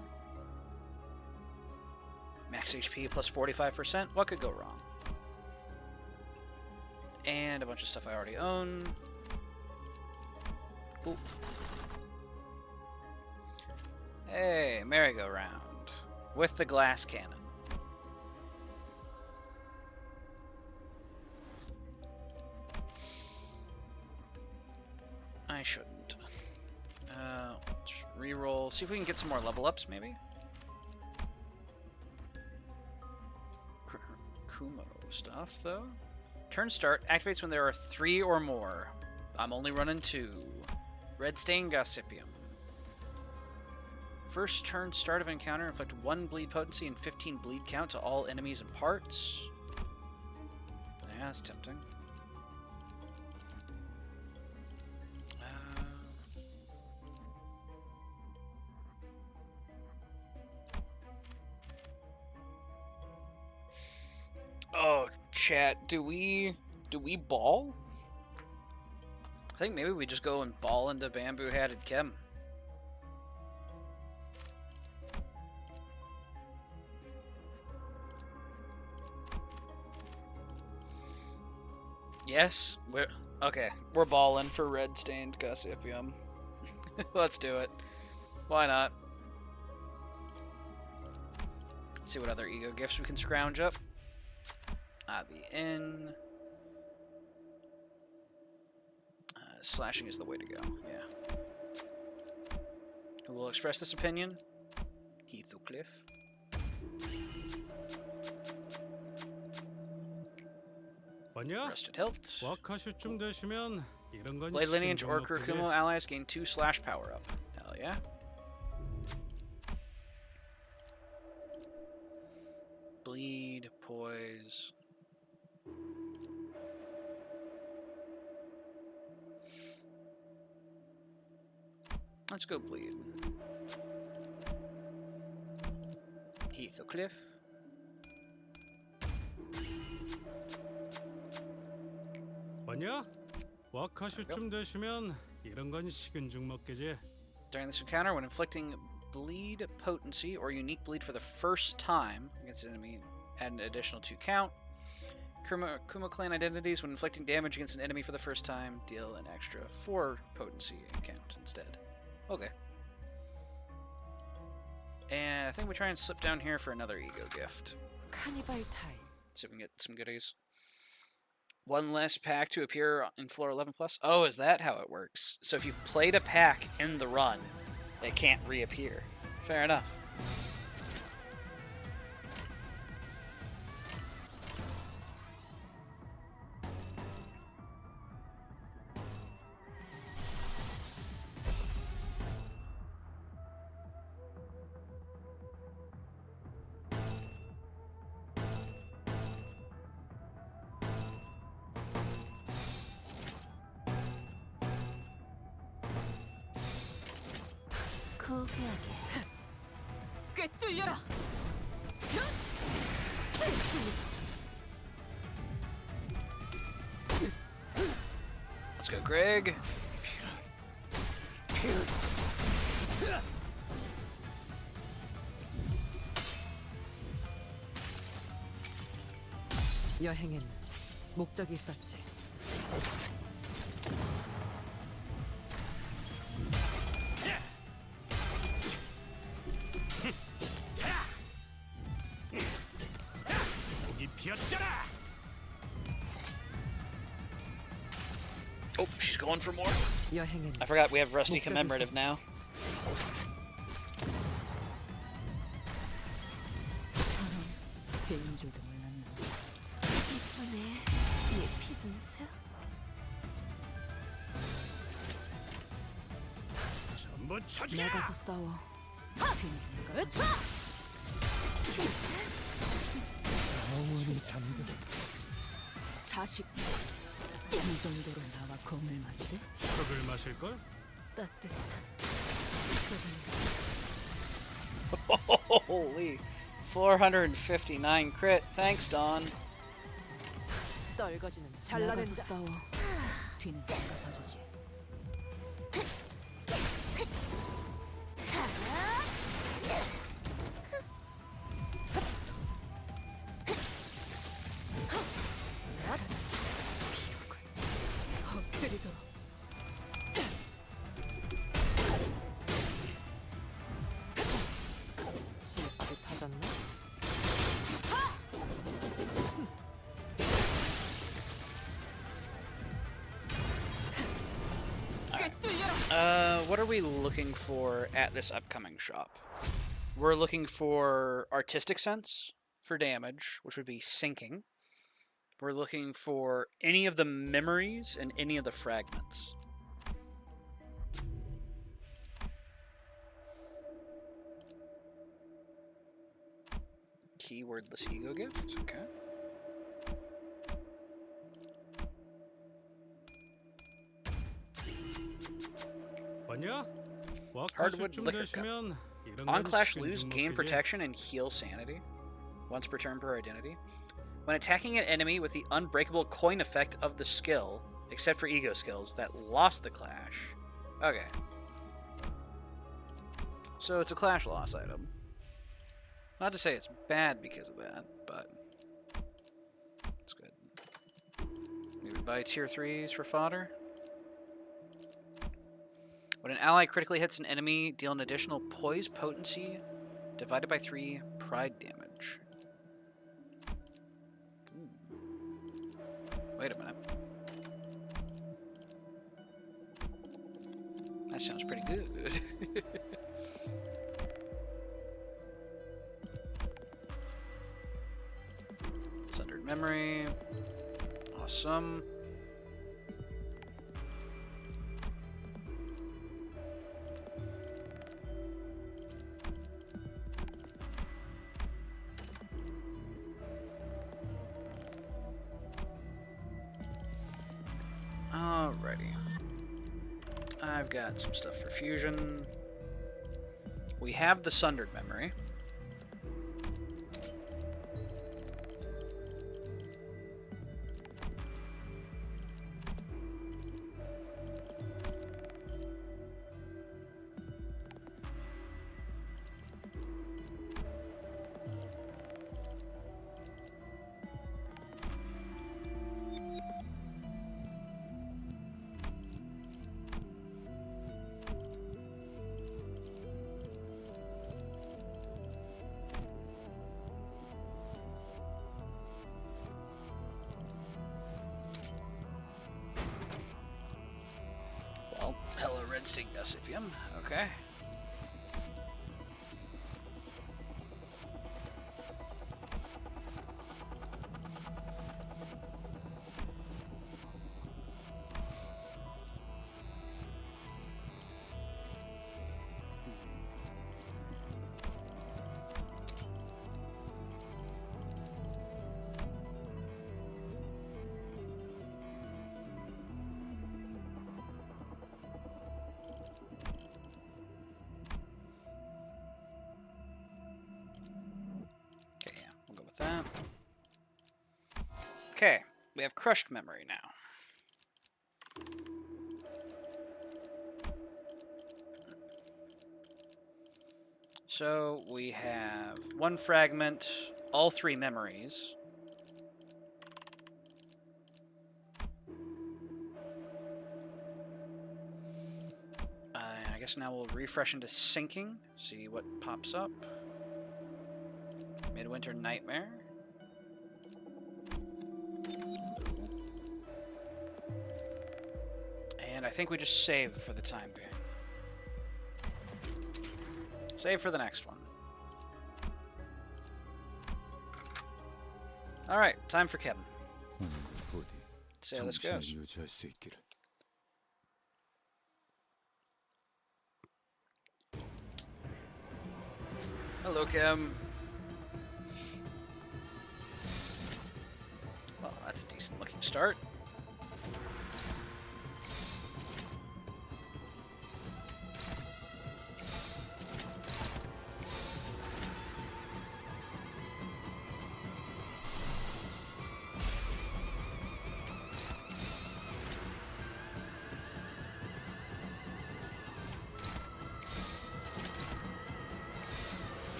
Max HP +45%. What could go wrong? And a bunch of stuff I already own. Ooh. Hey, merry-go-round. With the glass cannon. I shouldn't. Let's reroll. See if we can get some more level ups, maybe? Kumo stuff, though. Turn start activates when there are 3 or more. I'm only running 2. Red Stain Gossipium. First turn start of encounter, inflict 1 bleed potency and 15 bleed count to all enemies and parts. Yeah, that's tempting. Oh, chat, do we ball? I think maybe we just go and ball into bamboo-hatted Kim. Yes, we're balling for red stained Gossipium. Let's do it. Why not? Let's see what other ego gifts we can scrounge up. The inn. Slashing is the way to go, yeah. Who will express this opinion? Heathcliff. 왔냐? Rusted hilt. 와카슈쯤 되시면 이런 건 Blade lineage or 신경 Kurokumo 먹기지. allies gain 2 slash power up. Hell yeah. bleed, poise. Let's go bleed. Heathcliff. 뭐냐? 워커슛쯤 되시면 이런 건 식은 죽 먹게지. During this encounter, when inflicting bleed potency or unique bleed for the first time against an enemy, add an additional 2 count. Kuma clan identities, when inflicting damage against an enemy for the first time, deal an extra 4 potency count instead. Okay. And I think we try and slip down here for another ego gift. 카니발 타임. See if we can get some goodies. One less pack to appear in floor 11 plus. Oh, is that how it works? So if you've played a pack in the run, it can't reappear. Fair enough. 고귀하게. 꿰뚫려라. Let's go, Greg. 여행엔 목적이 있었지. 목이 피었잖아. Oh, she's going for more. 여행엔 I forgot we have Rusty 목적이 commemorative 있었지. now. 저런 괜인 줄도 몰랐네. 이쁘네. 네 피분수. 전부 쳐져. 나가서 싸워. 괜히 내가 영원히 잠들. 40. 이 정도로 나와 검을 맞대? 컵을 마실 걸? 따뜻한. Holy, 459 crit. Thanks, Dawn. 떨거지는 잘라낸다. 나가서 싸워. 뒤는 내가 봐주지. 엎드리도록. 실밥이 타졌나? What are we looking for at this upcoming shop? We're looking for artistic sense for damage, which would be sinking. We're looking for any of the memories and any of the fragments. Keywordless ego gift, okay. 뭐냐? Hardwood 워커슛쯤 liquor cup. 되시면 이런 On 건 Clash, 식은 lose 죽 gain 먹게지. protection and heal sanity. Once per turn per identity. When attacking an enemy with the unbreakable coin effect of the skill, except for ego skills, that lost the clash. Okay. So it's a clash loss item. Not to say it's bad because of that, but it's good. Maybe buy tier 3s for fodder. When an ally critically hits an enemy, deal an additional poise potency divided by 3 pride damage. Ooh. Wait a minute. That sounds pretty good. Sundered memory. Awesome. got some stuff for fusion. We have the Sundered Memory. Well, hello, Red Sting Decipium. Okay. Okay, yeah, we'll go with that. Okay, we have Crushed Memory now. So we have one fragment, all three memories. I guess now we'll refresh into Sinking, see what pops up. Midwinter Nightmare. And I think we just save for the time being. Save for the next one. Alright, time for Kevin. 오늘도 부디 See how this 정신을 goes. 유지할 수 있기를. Hello, Kim. Well, that's a decent looking start.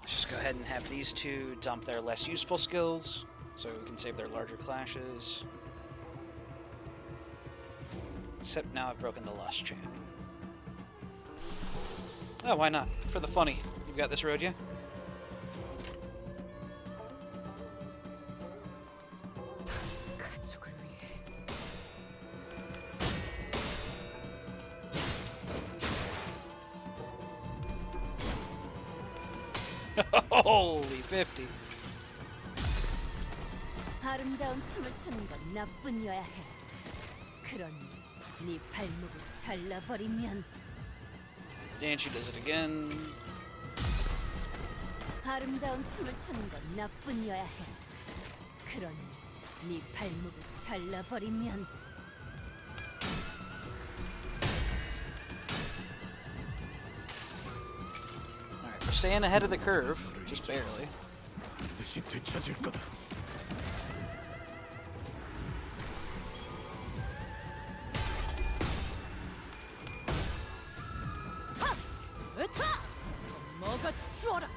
Just go ahead and have these two dump their less useful skills, so we can save their larger clashes. Except now I've broken the Lust Chain. Oh, why not? For the funny. You've got this road, yeah? 가족을 위해 Holy 50. 아름다운 춤을 추는 건 나뿐이어야 해. 그러니 네 발목을 잘라버리면 And she does it again. 아름다운 춤을 추는 건 나뿐이어야 해. 그러니 네 발목을 잘라버리면 Alright, we're staying ahead of the curve, just barely. 반드시 되찾을 거다. 으타! 먹어치워라!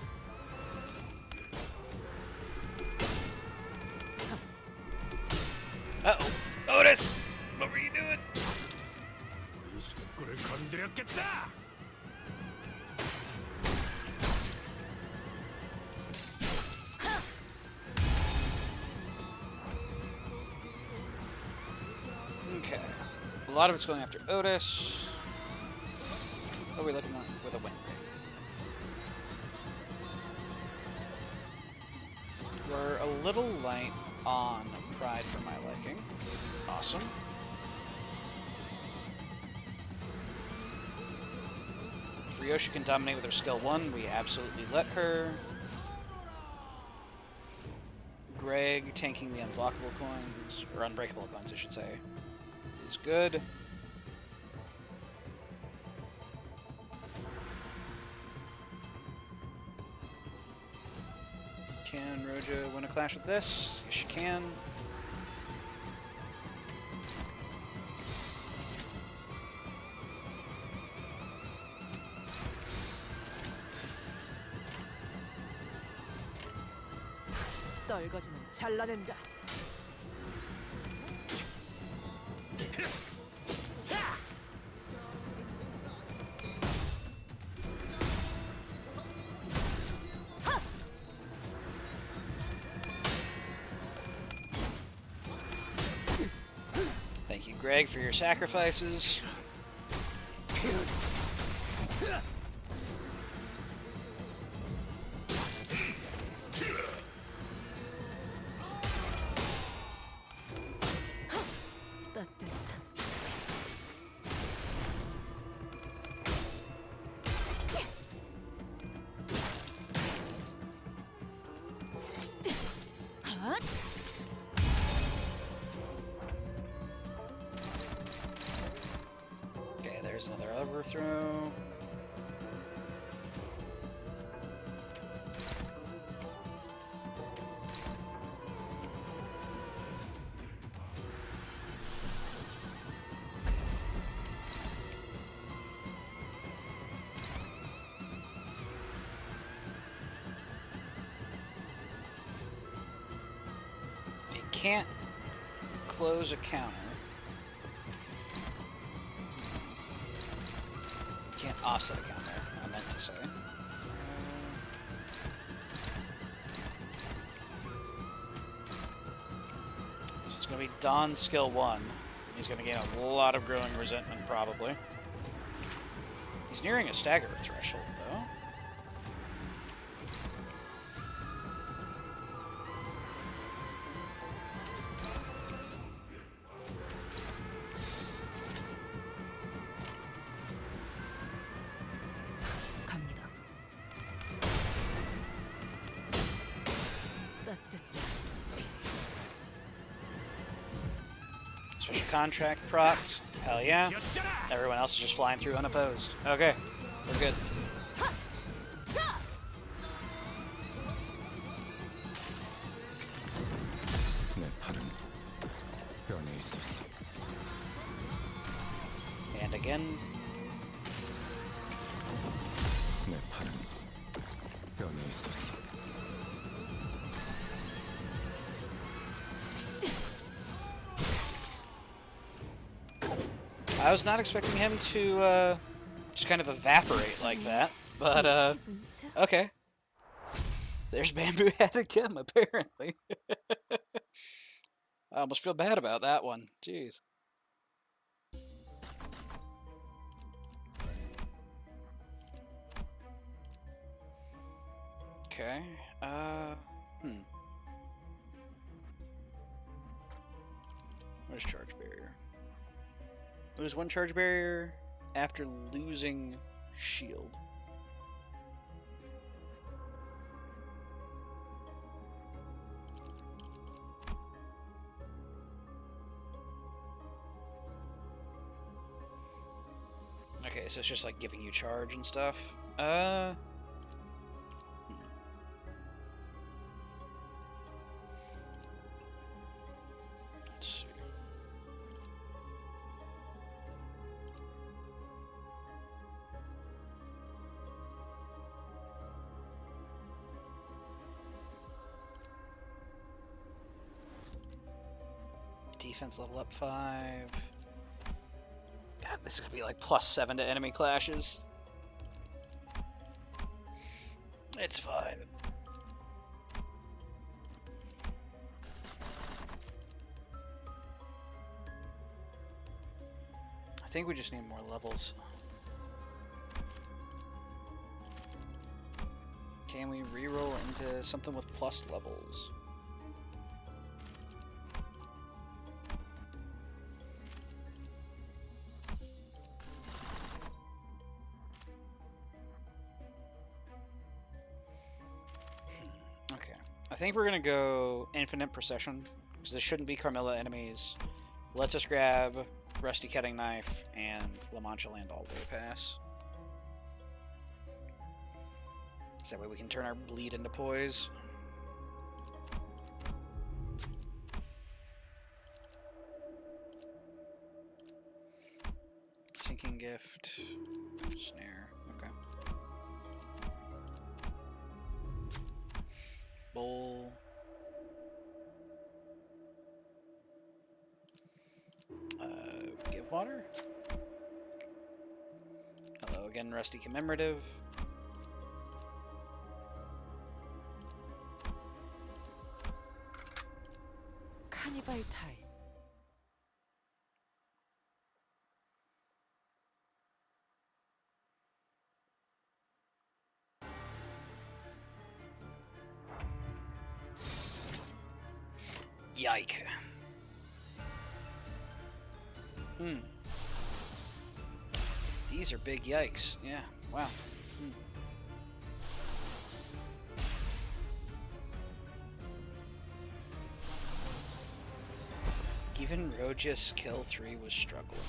Uh-oh. Otis! What were you doing? 이 식구를 건드렸겠다. Okay. A lot of it's going after Otis. What are we looking at with a win rate? We're a little light on pride for my liking. Awesome. If Ryoshi can dominate with her skill 1, we absolutely let her. Greg tanking the unblockable coins, or unbreakable coins, I should say, is good. Can Roja win a clash with this? Yes, she can. 떨거지는 잘라낸다. Thank you, Greg, for your sacrifices. 따뜻한. 핫! Okay, there's another overthrow. You can't close a counter. Can't offset a counter, I meant to say. So it's going to be Don's skill 1. He's going to gain a lot of growing resentment, probably. He's nearing a stagger threshold, though. 갑니다. 따뜻한. Special contract procs. Hell yeah. Everyone else is just flying through unopposed. Okay, we're good. 내 팔은 뼈에 있었어. And again. 내 팔은 뼈에 있었어. I was not expecting him to just kind of evaporate like that, but 분수? okay. There's Bamboo Head again, apparently. I almost feel bad about that one. Jeez. Okay. Where's charge barrier? Lose 1 charge barrier after losing shield. Okay, so it's just like giving you charge and stuff. Let's see. Defense level up 5. God, this is gonna be like +7 to enemy clashes. It's fine. I think we just need more levels. Can we reroll into something with plus levels? Okay. I think we're gonna go Infinite Procession, because this shouldn't be Carmilla enemies. Let's us grab Rusty Cutting Knife and La Mancha Land All Day Pass. So that way we can turn our bleed into poise. Sinking Gift. Snare. Okay. Bowl. Give water. Hello again, Rusty Commemorative. 카니발 타임. Yike. These are big yikes. Yeah, wow. Even Rojas Kill 3 was struggling.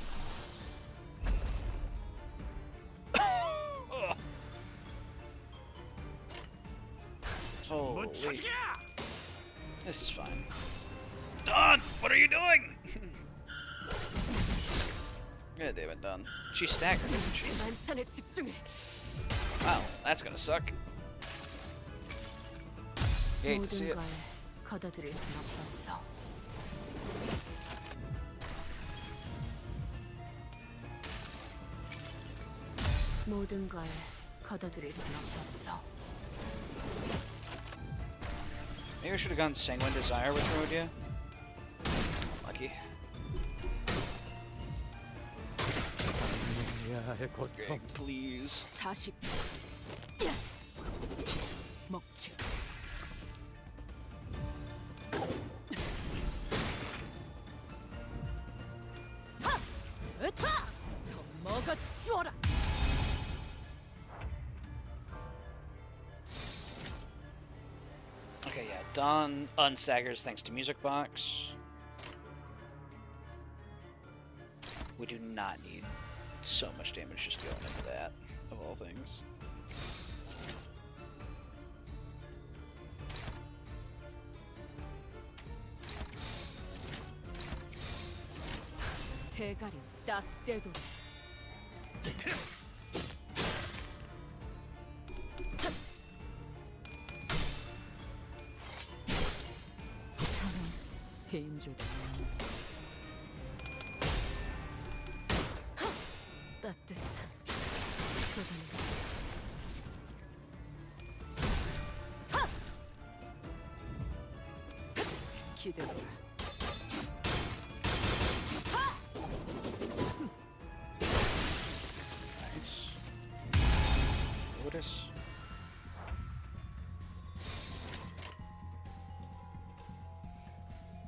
Holy. This is fine. Dawn, what are you doing? Yeah, David, Dawn. She's staggered, isn't she? 만찬에 집중해. Wow, that's gonna suck. You hate to see 모든 it. 걸 거둬들일 순 없었어. 모든 걸 거둬들일 순 없었어. Maybe I should have gone Sanguine Desire with Rodia. Lucky. 야의 고통. Greg, please. 40. 먹지. 하! 으타! 더 먹어치워라! Okay, yeah. Dawn unstaggers thanks to Music Box. We do not need so much damage just going into that, of all things. 대가리 딱 떼도 저런 개인적인 따뜻한 그분 기대보라. Nice. Lotus.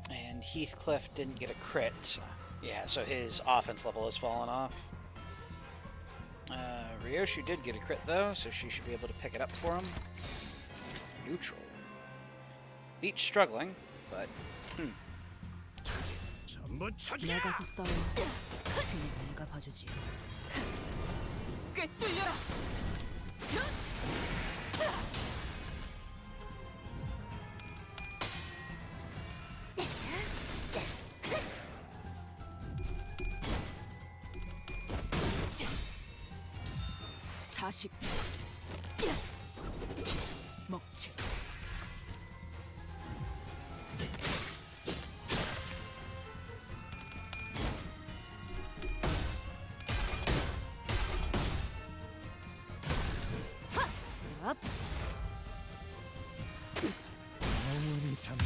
And Heathcliff didn't get a crit. Yeah, so his offense level has fallen off. Ryoshu did get a crit though, so she should be able to pick it up for him. Neutral. Beach struggling, but 전부 처지. 나가서 싸워. 뒤는 내가 봐주지. 꿰뚫려라! 사십. 먹지. 앞! 영원히 잠들.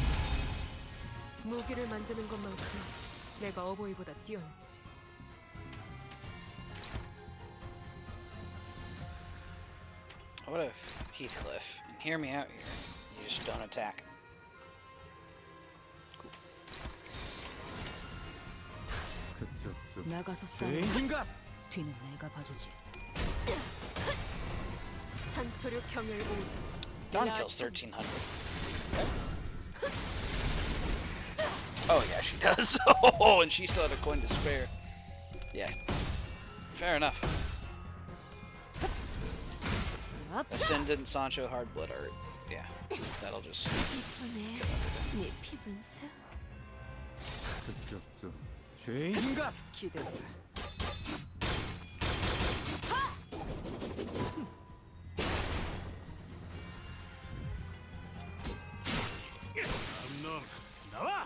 무기를 만드는 것만큼 내가 어버이보다 뛰어났지. What if Heathcliff, and hear me out here, you just don't attack? Cool. 그쪽도 나가서 싸워. 죄인인가? 뒤는 내가 봐주지. 산초류 경혈공. Dawn kills 1300. Oh yeah, she does. Oh, and she still had a coin to spare. Yeah. Fair enough. Ascendant Sancho Hardblood art. Yeah. That'll just 이쁘네. kill everything. 네 피분수. 그쪽도 죄인인가? 기대돼. 놈 나와!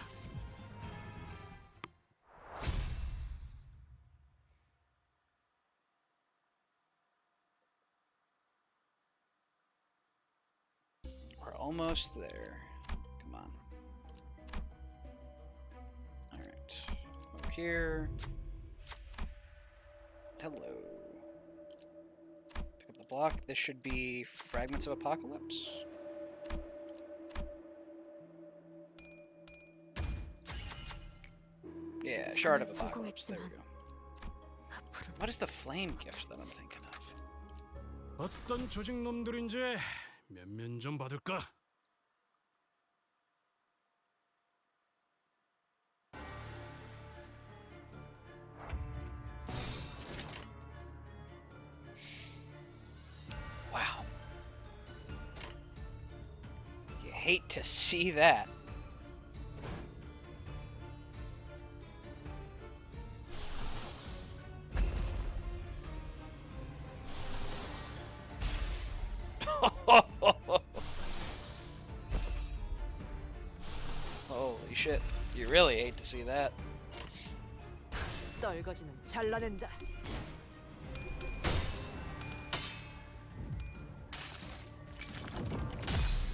We're almost there. Come on. Alright. Over here. Hello. Pick up the block. This should be Fragments of Apocalypse. Yeah, Shard of Apocalypse. There we go. 앞으로 What is the flame gift that I'm thinking of? 어떤 조직 놈들인지 면면 좀 받을까? Wow. You hate to see that. Holy shit. You really hate to see that. 떨거지는 잘라낸다.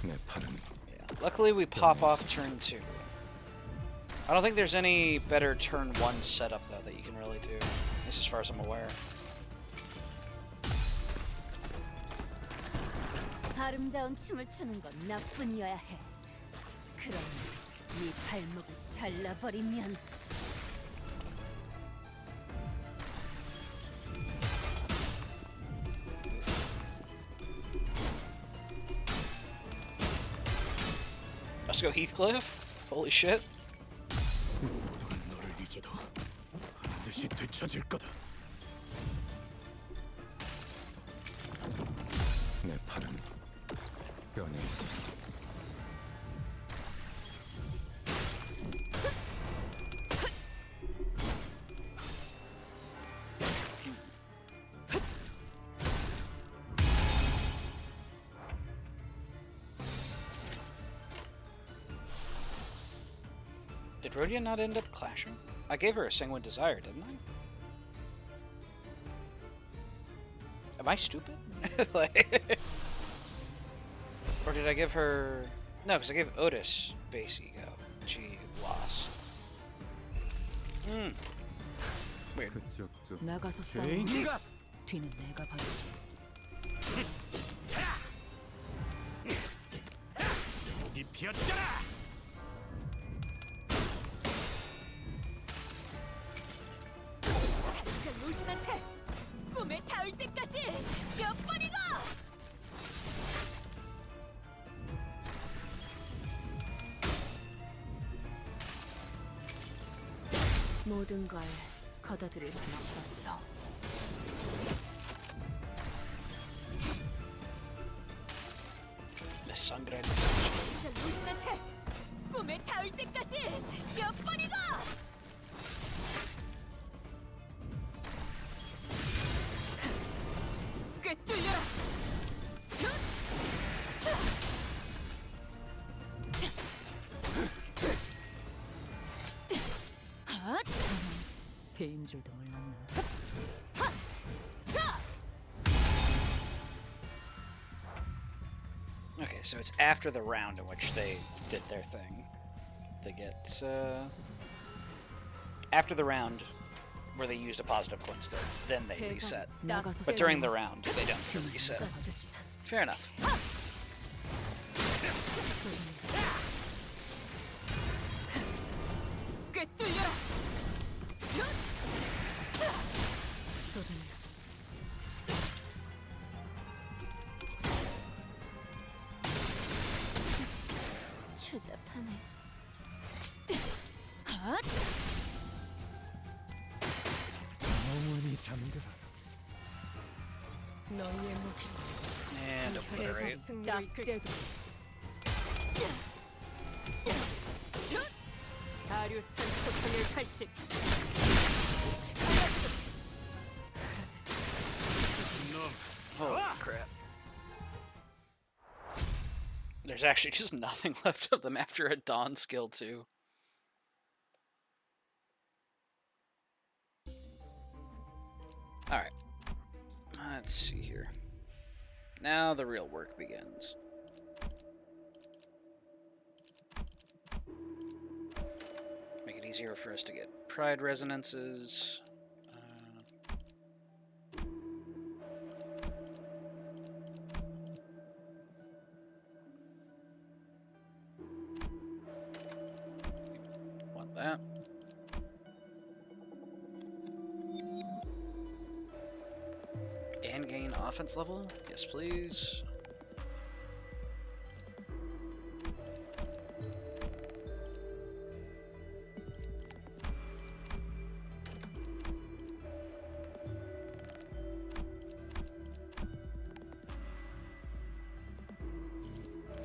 내 팔은 Yeah. Luckily, we pop off turn 2. I don't think there's any better turn 1 setup, though, that you can really do. At least as far as I'm aware. 아름다운 춤을 추는 건 나뿐이어야 해. 그럼 네 발목을 잘라버리면 Let's go Heathcliff. Holy shit. 모두가 너를 잊어도 반드시 되찾을 거다. 내 팔은 뼈에 있었어. Did Rhodia not end up clashing? I gave her a Sanguine Desire, didn't I? Am I stupid? Like, or did I give her... No, because I gave Otis base ego. She lost. Hmm. Weird. 그쪽도 나가서 싸워. 죄인인가? 뒤는 내가 봐주지. 이 피었잖아! 저 루신한테 꿈에 닿을 때까지 몇 번이고! 모든 걸 걷어들일 순 없었어. The Sangre de Sancho. 저 루신한테 꿈에 닿을 때까지 몇 번이고! 꿰뚫려라! 배인 줄도 몰랐나. Okay, so it's after the round in which they did their thing. They get, after the round where they used a positive coin skill, then they reset. 나가서 But during the round, they don't get a reset. 봐주지. Fair enough. 꿰뚫려라. 쏟아내. 추잡하네. 영원히 잠들어라. 너희의 목이 And obliterate. 승리를 이끌게. 다리우스 소통의 80. 놈. Holy crap. There's actually just nothing left of them after a Dawn skill, too. Alright. Let's see here. Now the real work begins. Make it easier for us to get pride resonances. Want that. And gain offense level? Yes, please.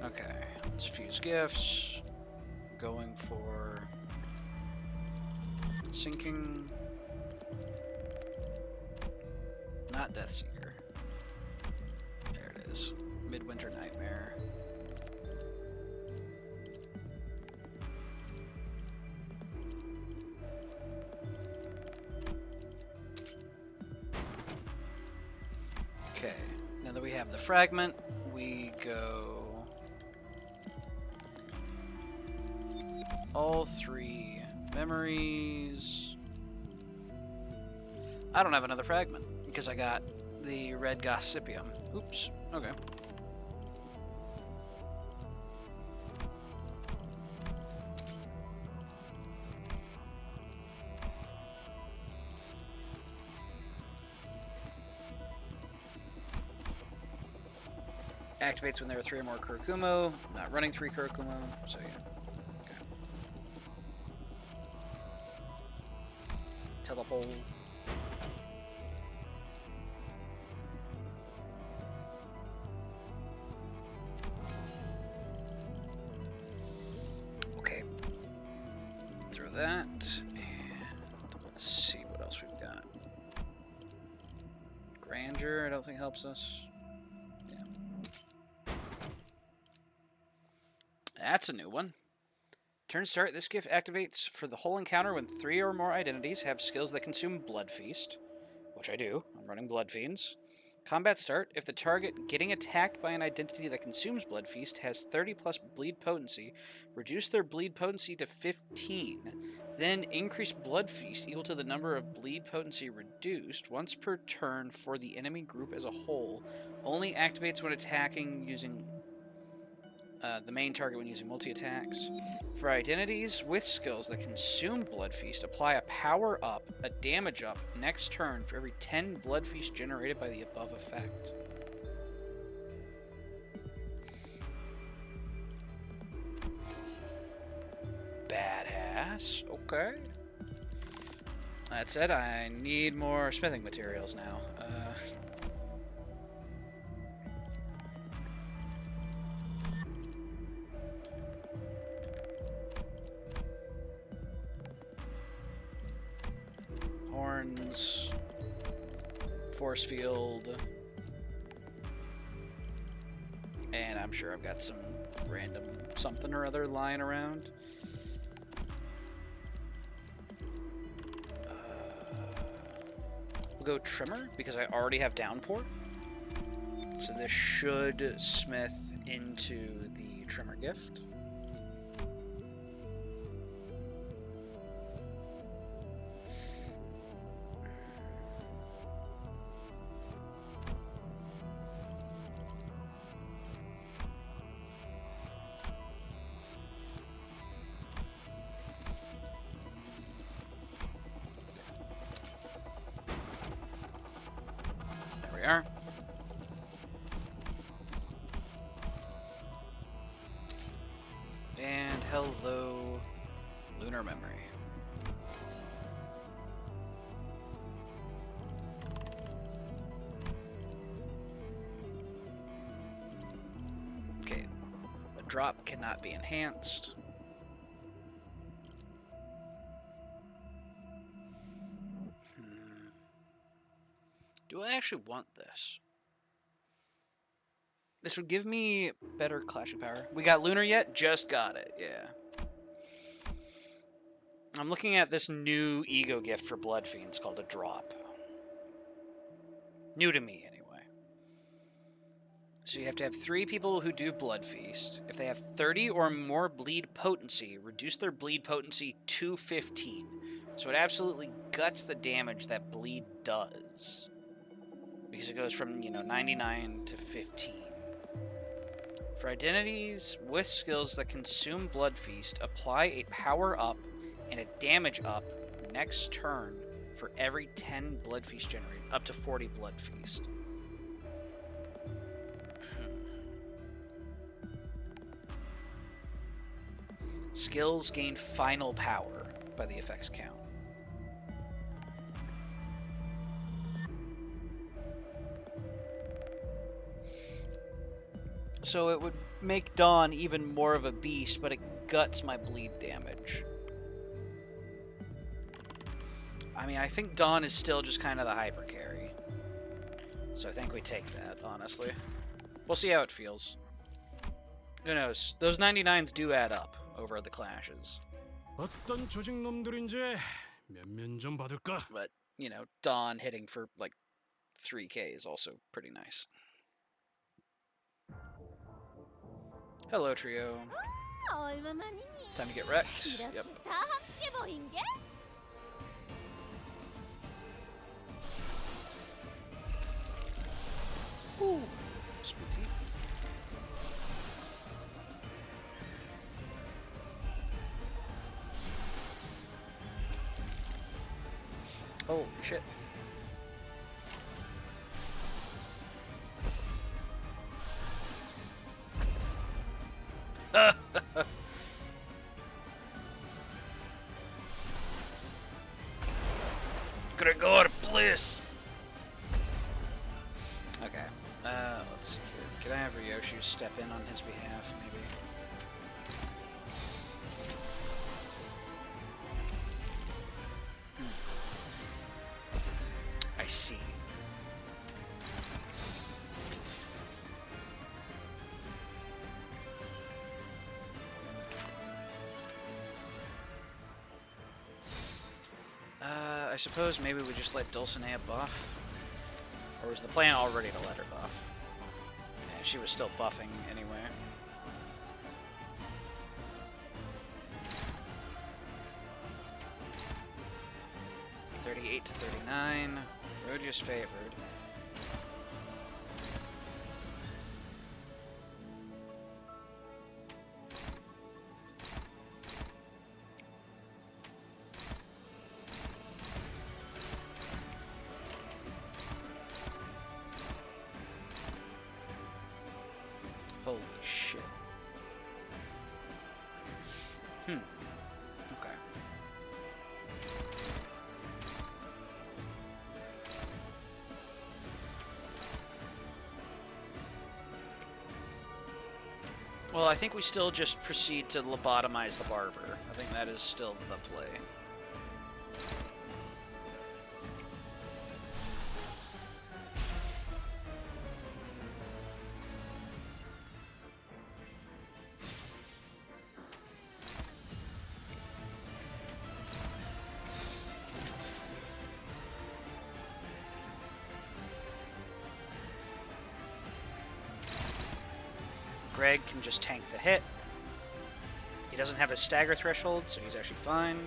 Okay, let's fuse gifts. Going for sinking. Not Deathseeker. There it is. Midwinter Nightmare. Okay, now that we have the fragment, we go all 3 memories. I don't have another fragment because I got the red Gossipium. Oops. Okay. Activates when there are 3 or more Kurikumo. Not running 3 Kurikumo, so yeah. Okay. Telepole. Okay. Throw that, and let's see what else we've got. Grandeur, I don't think helps us. That's a new one. Turn start, this gift activates for the whole encounter when 3 or more identities have skills that consume Blood Feast, which I do. I'm running Blood Fiends. Combat start, if the target getting attacked by an identity that consumes Blood Feast has 30 plus bleed potency, reduce their bleed potency to 15. Then increase Blood Feast equal to the number of bleed potency reduced once per turn for the enemy group as a whole. Only activates when attacking using the main target when using multi-attacks. For identities with skills that consume Blood Feast, apply a power up, a damage up, next turn for every 10 Blood Feast generated by the above effect. Badass. Okay. That said, I need more smithing materials now. Horns, force field, and I'm sure I've got some random something or other lying around. We'll go trimmer because I already have downpour, so this should smith into the trimmer gift. Lunar memory. Okay, a drop cannot be enhanced. Do I actually want this? This would give me better clashing power. We got Lunar yet? Just got it, yeah. I'm looking at this new ego gift for Blood Fiends called a drop. New to me, anyway. So you have to have 3 people who do Blood Feast. If they have 30 or more bleed potency, reduce their bleed potency to 15. So it absolutely guts the damage that bleed does. Because it goes from, 99 to 15. For identities with skills that consume Blood Feast, apply a power up and a damage up next turn for every 10 Blood Feast generated, up to 40 Blood Feast. Skills gain final power by the effects count. So it would make Dawn even more of a beast, but it guts my bleed damage. I mean, I think Dawn is still just kind of the hyper carry. So I think we take that, honestly. We'll see how it feels. Who knows? Those 99s do add up over the clashes. 어떤 조직 놈들인지 면면 좀 받을까? But, Dawn hitting for like 3k is also pretty nice. Hello, trio. 얼마만이니? Time to get wrecked. 이렇게 Yep. 다 함께 모인 게? Ooh, spooky. Holy shit. Gregor, bliss. Okay. Let's see here. Can I have Ryoshu step in on his behalf, maybe? I see. I suppose maybe we just let Dulcinea buff? Or was the plan already to let her buff? Yeah, she was still buffing anyway. $38 to $39. Rodia's favored. Holy shit. Okay. Well, I think we still just proceed to lobotomize the barber. I think that is still the play. Greg can just tank the hit. He doesn't have a stagger threshold, so he's actually fine.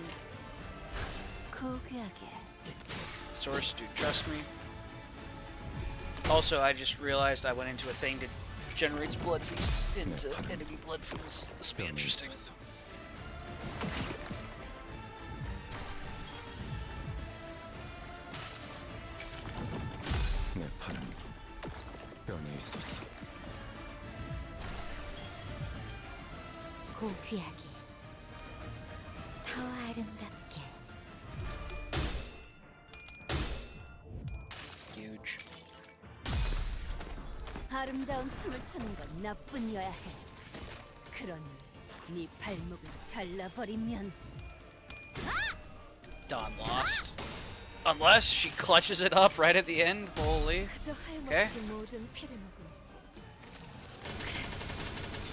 Source, dude, trust me. Also, I just realized I went into a thing that generates blood feast into enemy blood fiends. This will be interesting. 내 팔은 뼈에 있었어. 고귀하게 타와 아름답게. Huge. 아름다운 춤을 추는 건 나뿐이어야 해. 그러니 네 발목을 잘라버리면 Dawn lost. Unless she clutches it up right at the end. Holy. 그저 오케이. 하염없이 모든 피를 먹음.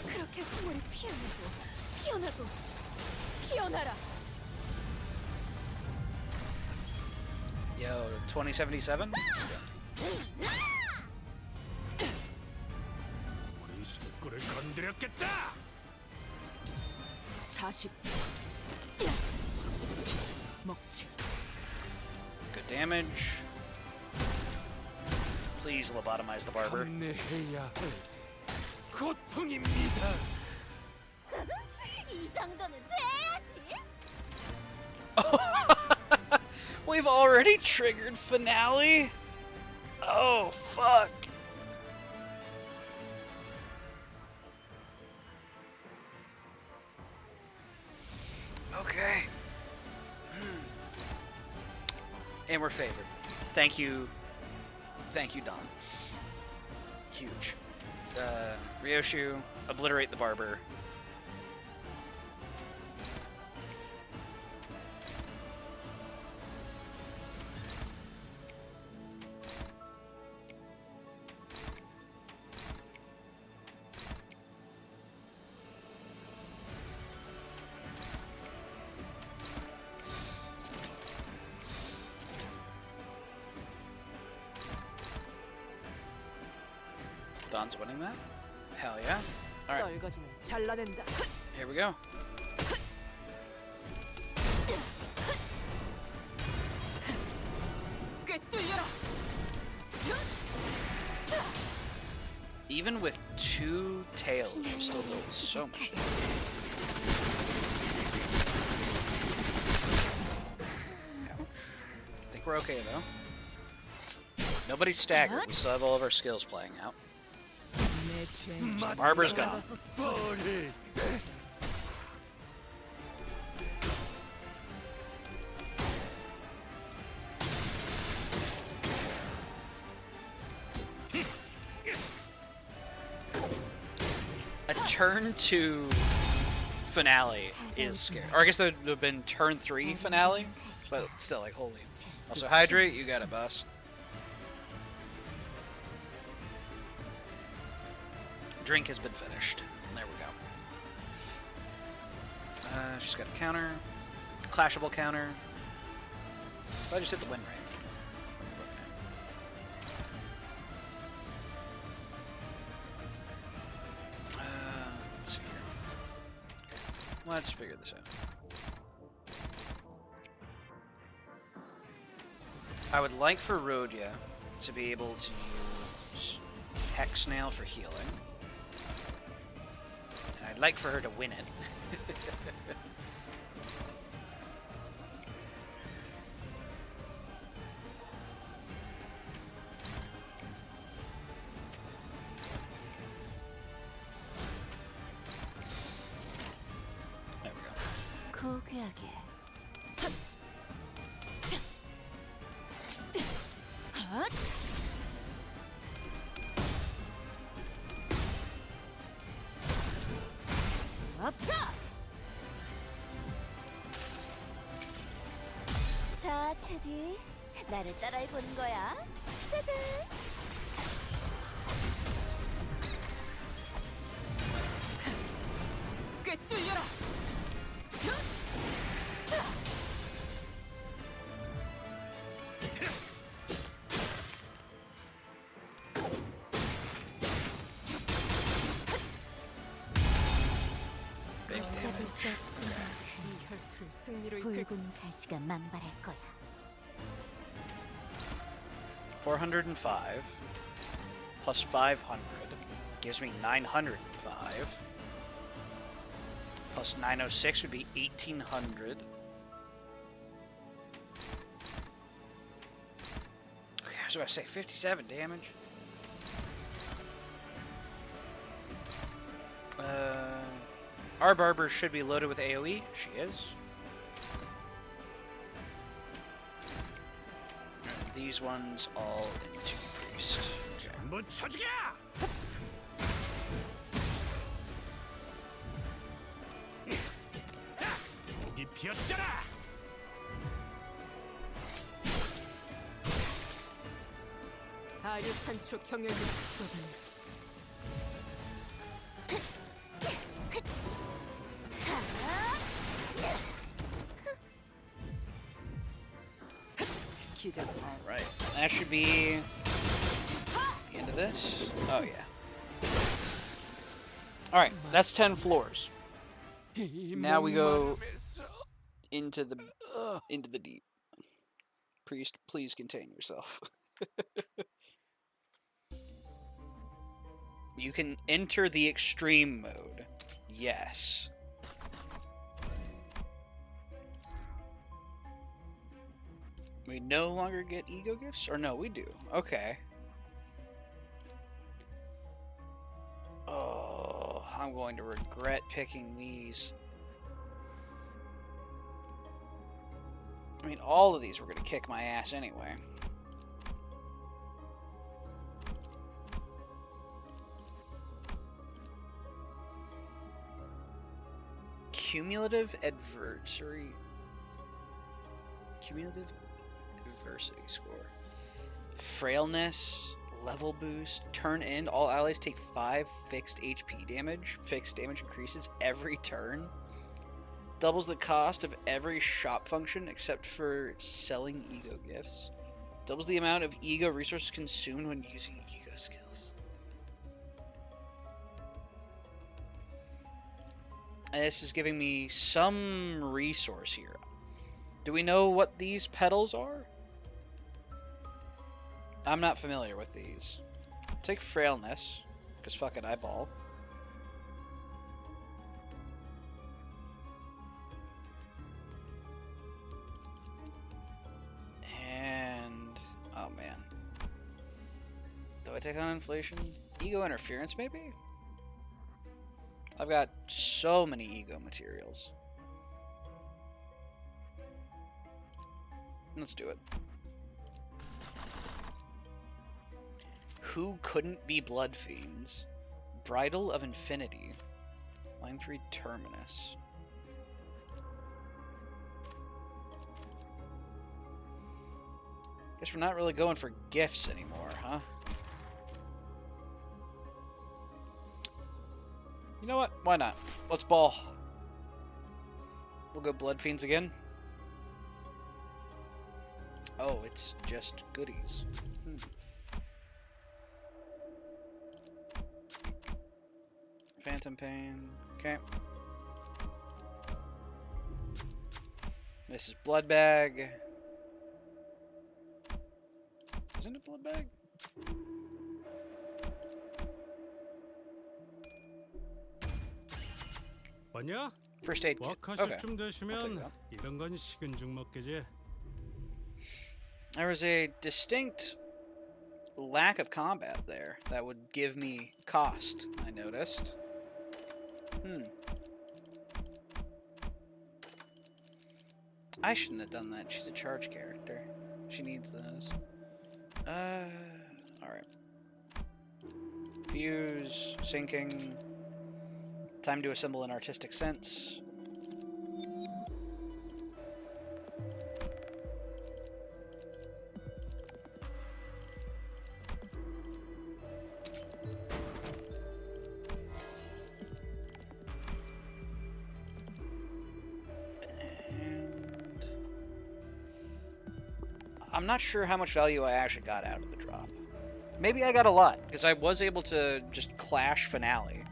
그렇게 소원이 피어나고 피어나고 피어나라. Yo, 2077? Let's go. 우리 식구를 건드렸겠다. 40. 먹지. Good damage. Please lobotomize the barber. 감내해야 할 고통입니다. 이 정도는 돼야지. We've already triggered finale? Oh, fuck. Okay. And we're favored. Thank you. Thank you, Dom. Huge. Ryoshu, obliterate the barber. Don's winning that? Hell yeah. Alright, 떨거지는 잘라낸다. here we go. 꿰뚫려라. Even with 2 tails, she still deals so much damage. Ouch. I think we're okay though. Nobody's staggered. We still have all of our skills playing out. 내 죄는 The barber's gone. 머리. A turn 2 finale is scary. Or I guess there would have been turn 3 finale, but still, like, holy. Also, hydrate, you got it, boss. Drink has been finished. There we go. She's got a counter. Clashable counter. I just hit the win rate. Let's see here. Okay. Let's figure this out. I would like for Rhodia to be able to use Hex Nail for healing. And I'd like for her to win it. There we go. 고귀하게. 앞서! 자, 체디. 나를 따라해보는 거야. 짜잔! 꿰뚫려라. Big 잡을 damage. 수 없으면 이 혈투를 승리로 이끌 붉은 가시가 만발할 거야. 405 plus 500 gives me 905. Plus 906 would be 1800. Okay, I was about to say 57 damage. Our barber should be loaded with AoE. She is. And these ones all into priest. Okay. 한번 쳐주게! 여기 피었잖아! 하류 산초 경영이 쏟아내. 기대. Alright. That should be the end of this. Oh, yeah. Alright, that's 10 floors. Now we go into the deep. Priest, please contain yourself. You can enter the extreme mode. Yes. We no longer get ego gifts? Or no, we do. Okay. Oh, I'm going to regret picking these. I mean, all of these were going to kick my ass anyway. Cumulative adversary score. Frailness, level boost, turn end. All allies take 5 fixed HP damage. Fixed damage increases every turn. Doubles the cost of every shop function except for selling ego gifts. Doubles the amount of ego resources consumed when using ego skills. And this is giving me some resource here. Do we know what these petals are? I'm not familiar with these. Take frailness, because fuck it, eyeball. And oh man. Do I take on inflation? Ego interference, maybe? I've got so many ego materials. Let's do it. Who couldn't be blood fiends? Bridle of Infinity. Line 3 Terminus. Guess we're not really going for gifts anymore, huh? You know what? Why not? Let's ball. We'll go blood fiends again. Oh, it's just goodies. Phantom Pain. Okay. This is Blood Bag. Isn't it Blood Bag? 왔냐? First aid kit. wak하실 Okay. 쯤 I'll take 되시면 that. 이런 건 식은 죽 먹게지. There was a distinct lack of combat there that would give me cost, I noticed. I shouldn't have done that. She's a charge character. She needs those. Alright. Fuse, sinking. Time to assemble an artistic sense. And I'm not sure how much value I actually got out of the drop. Maybe I got a lot, because I was able to just clash Finale,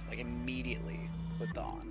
like, immediately with Dawn.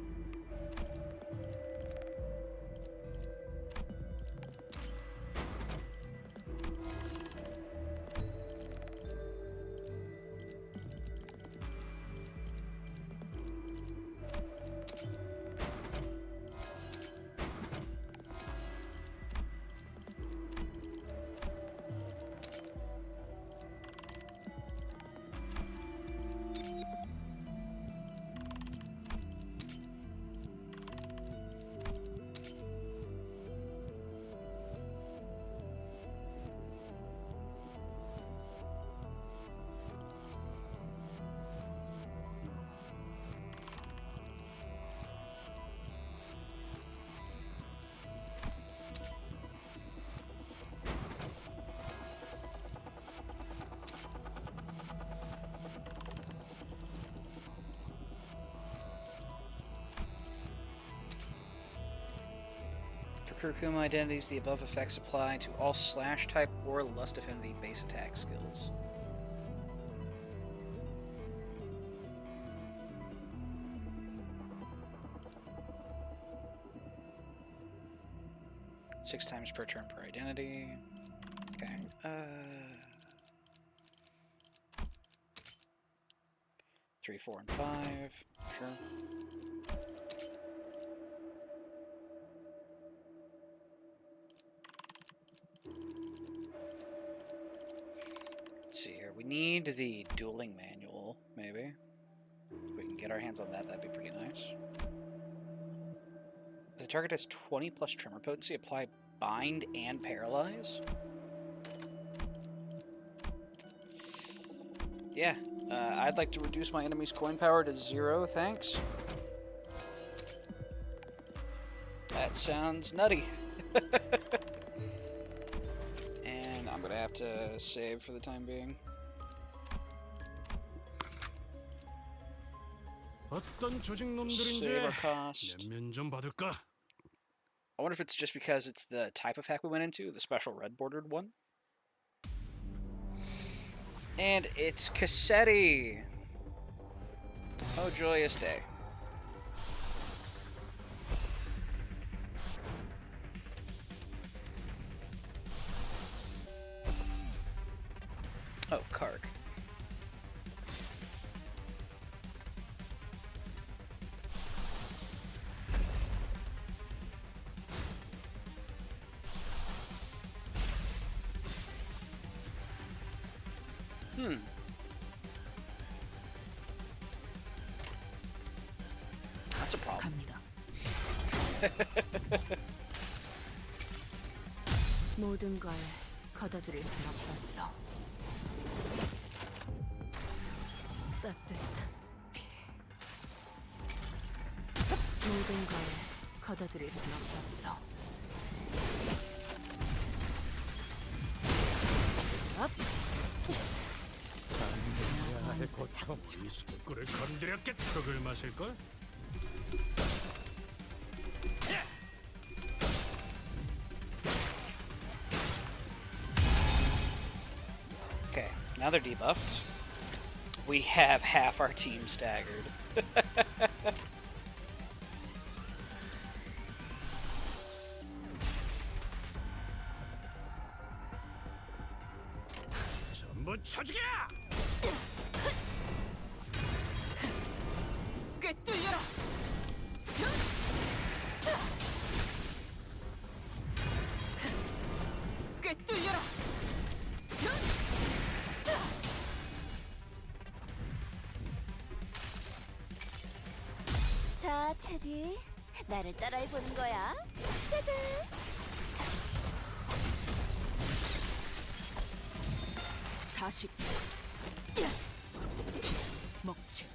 For Kurukuma identities, the above effects apply to all slash type or lust affinity base attack skills. Six times per turn per identity. Okay. 3, 4, and 5. Sure. Let's see here. We need the dueling manual, maybe. If we can get our hands on that, that'd be pretty nice. If the target has 20 plus tremor potency, apply bind and paralyze. Yeah, I'd like to reduce my enemy's coin power to 0, thanks. That sounds nutty. And I'm gonna have to save for the time being. 어떤 조직 놈들인지 Save our cost. 면면 좀 받을까? I wonder if it's just because it's the type of hack we went into, the special red bordered one. And it's Cassetti! Oh, joyous day. Oh, Kark. That's a problem. 갑니다. 모든 걸 걷어들일 순 없었어. 따뜻한 피. 모든 걸 걷어들일 순 없었어. 나의 고통 이 식구를 건드렸겠. 흙을 마실걸? Okay, now they're debuffed. We have half our team staggered. 전부 쳐죽여! 꿰뚫려라! 꿰뚫려라! 자, 테디, 나를 따라해보는 거야. 짜잔! 40. 먹칠.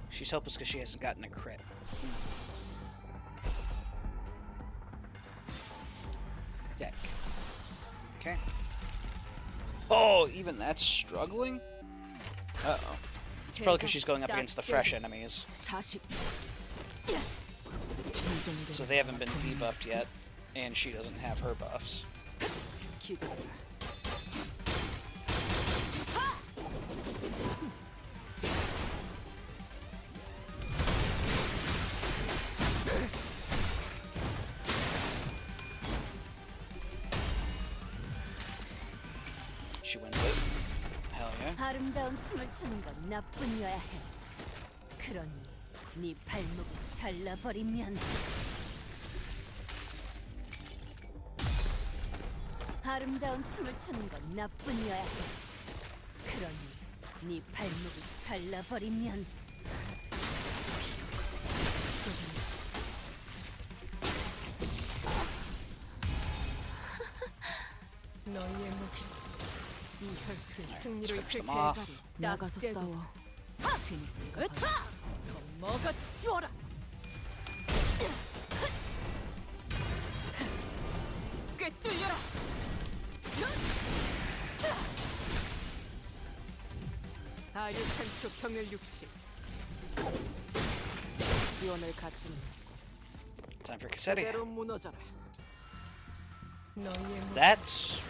She's helpless because she hasn't gotten a crit. Deck. Okay. Oh, even that's struggling? Uh-oh. It's probably because she's going up against the fresh enemies. 40. So they haven't been debuffed yet, and she doesn't have her buffs. 기다려. She wins it. Hell yeah. 아름다운 춤을 추는 건 나뿐이어야 해. 그러니 네 발목을 잘라버리면 아름다운 춤을 추는 건 나뿐이어야 해. 그러니 네 발목을 잘라버리면 너희의 목이 이 혈투를 승리로 finish 이끌 them off. 결과를 나가서 떼고 싸워. 괜히 으타! 더 먹어치워라! 꿰뚫려라! 아류탄초 경혈 60. 기원을 갖추는 Time for Cassetti. 대로 무너져라. 너희의 모습, That's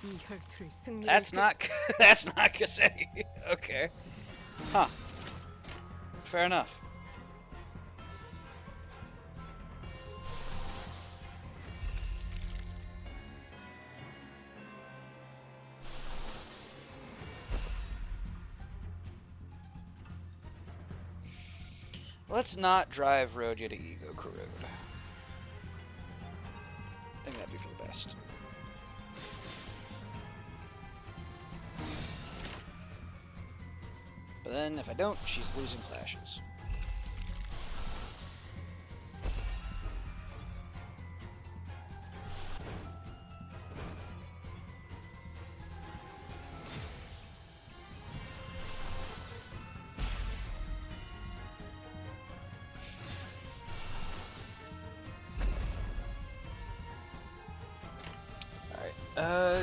이 혈투를 승리로 that's not that's not Cassetti. Okay. Huh. Fair enough. Let's not drive Rodya to Ego Corrode. I think that'd be for the best. But then, if I don't, she's losing clashes.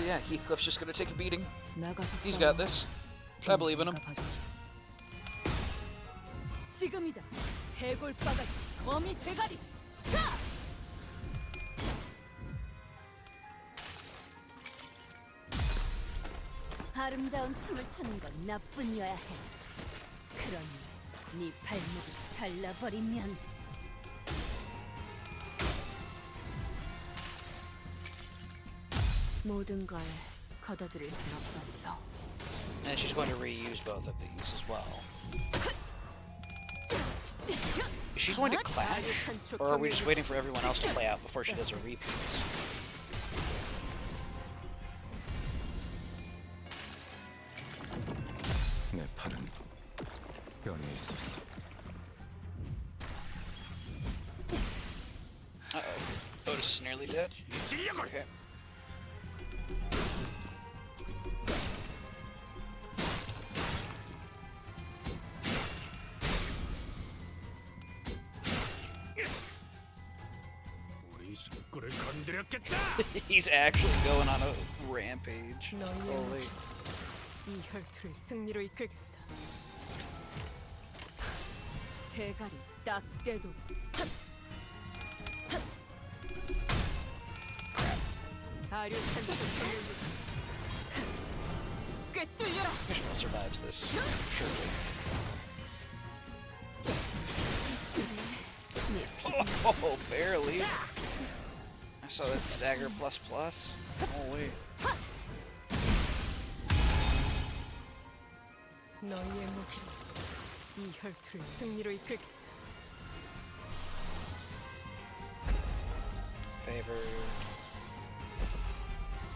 Yeah, Heathcliff's just gonna take a beating. 나가서 He's 싸워. got this. I believe in him. 내가 봐주지. 지금이다. 해골바가지 거미 대가리. 자! 아름다운 춤을 추는 건 나뿐이어야 해. 그러니 네 발목을 잘라버리면 모든 걸 걷어들일 순 없었어. And she's going to reuse both of these as well. Is she going to clash? Or are we just waiting for everyone else to play out before she does her repeats? 내 팔은 뼈에 있었어. Uh-oh. Otis is nearly dead. Okay. 우리 식구를 건드렸겠다. He's actually going on a rampage. 너희의 Holy. 이 혈투를 승리로 이끌겠다. 대가리 딱 떼도. 아류탄초 경혈 60. 꿰뚫려라. Ishmael survives this. Surely. Oh, barely. I saw that stagger plus plus. Holy. 너희의 무기로 이 혈투를 승리로 이끌겠다. Favored.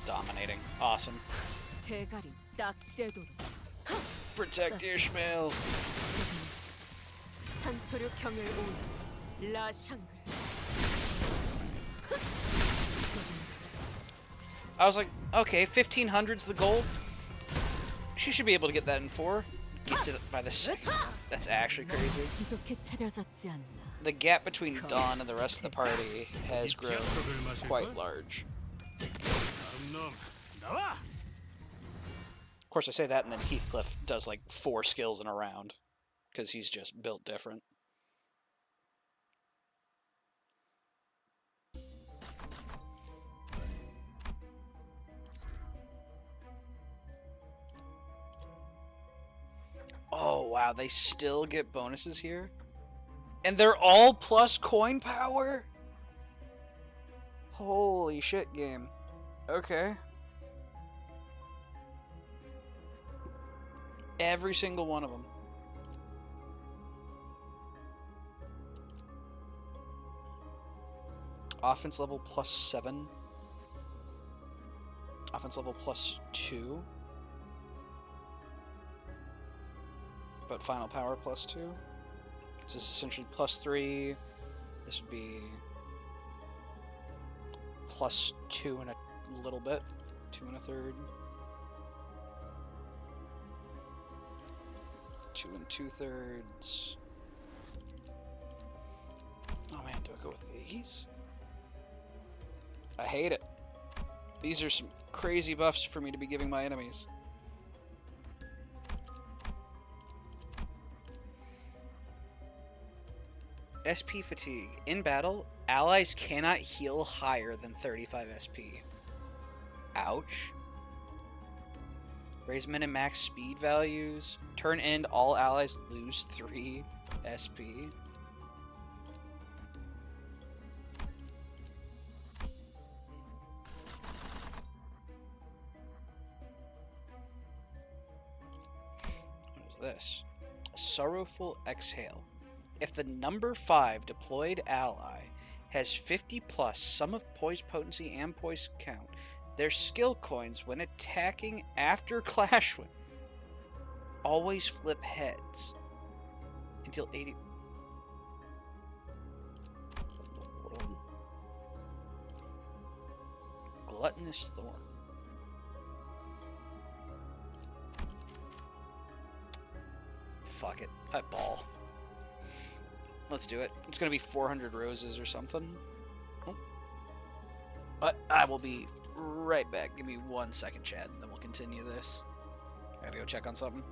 Dominating. Awesome. 대가리 딱 떼도록. Protect Ishmael. 산초류 경혈 5 라샹글. I was like, okay, 1500's the goal. She should be able to get that in 4. Gets it by the 6. That's actually crazy. 부족해 차려졌지 않나. The gap between Dawn and the rest of the party has grown quite large. 다음 놈 나와. Of course, I say that, and then Heathcliff does like 4 skills in a round. Because he's just built different. Oh, wow, they still get bonuses here? And they're all plus coin power? Holy shit, game. Okay. Every single one of them. Offense level plus 7. Offense level plus 2. But final power plus 2. This is essentially plus 3. This would be plus 2 and a little bit. 2 and a third. 2 and 2/3. Oh man, do I go with these? I hate it. These are some crazy buffs for me to be giving my enemies. SP fatigue. In battle, allies cannot heal higher than 35 SP. Ouch. Raise min and max speed values. Turn end, all allies lose 3 SP. What is this? A sorrowful exhale. If the number 5 deployed ally has 50 plus sum of poise potency and poise count, their skill coins when attacking after clash win always flip heads until 80. Gluttonous Thorn. Fuck it. I ball. Let's do it. It's going to be 400 roses or something. Oh. But I will be right back. Give me 1 second, Chad, and then we'll continue this. I gotta go check on something.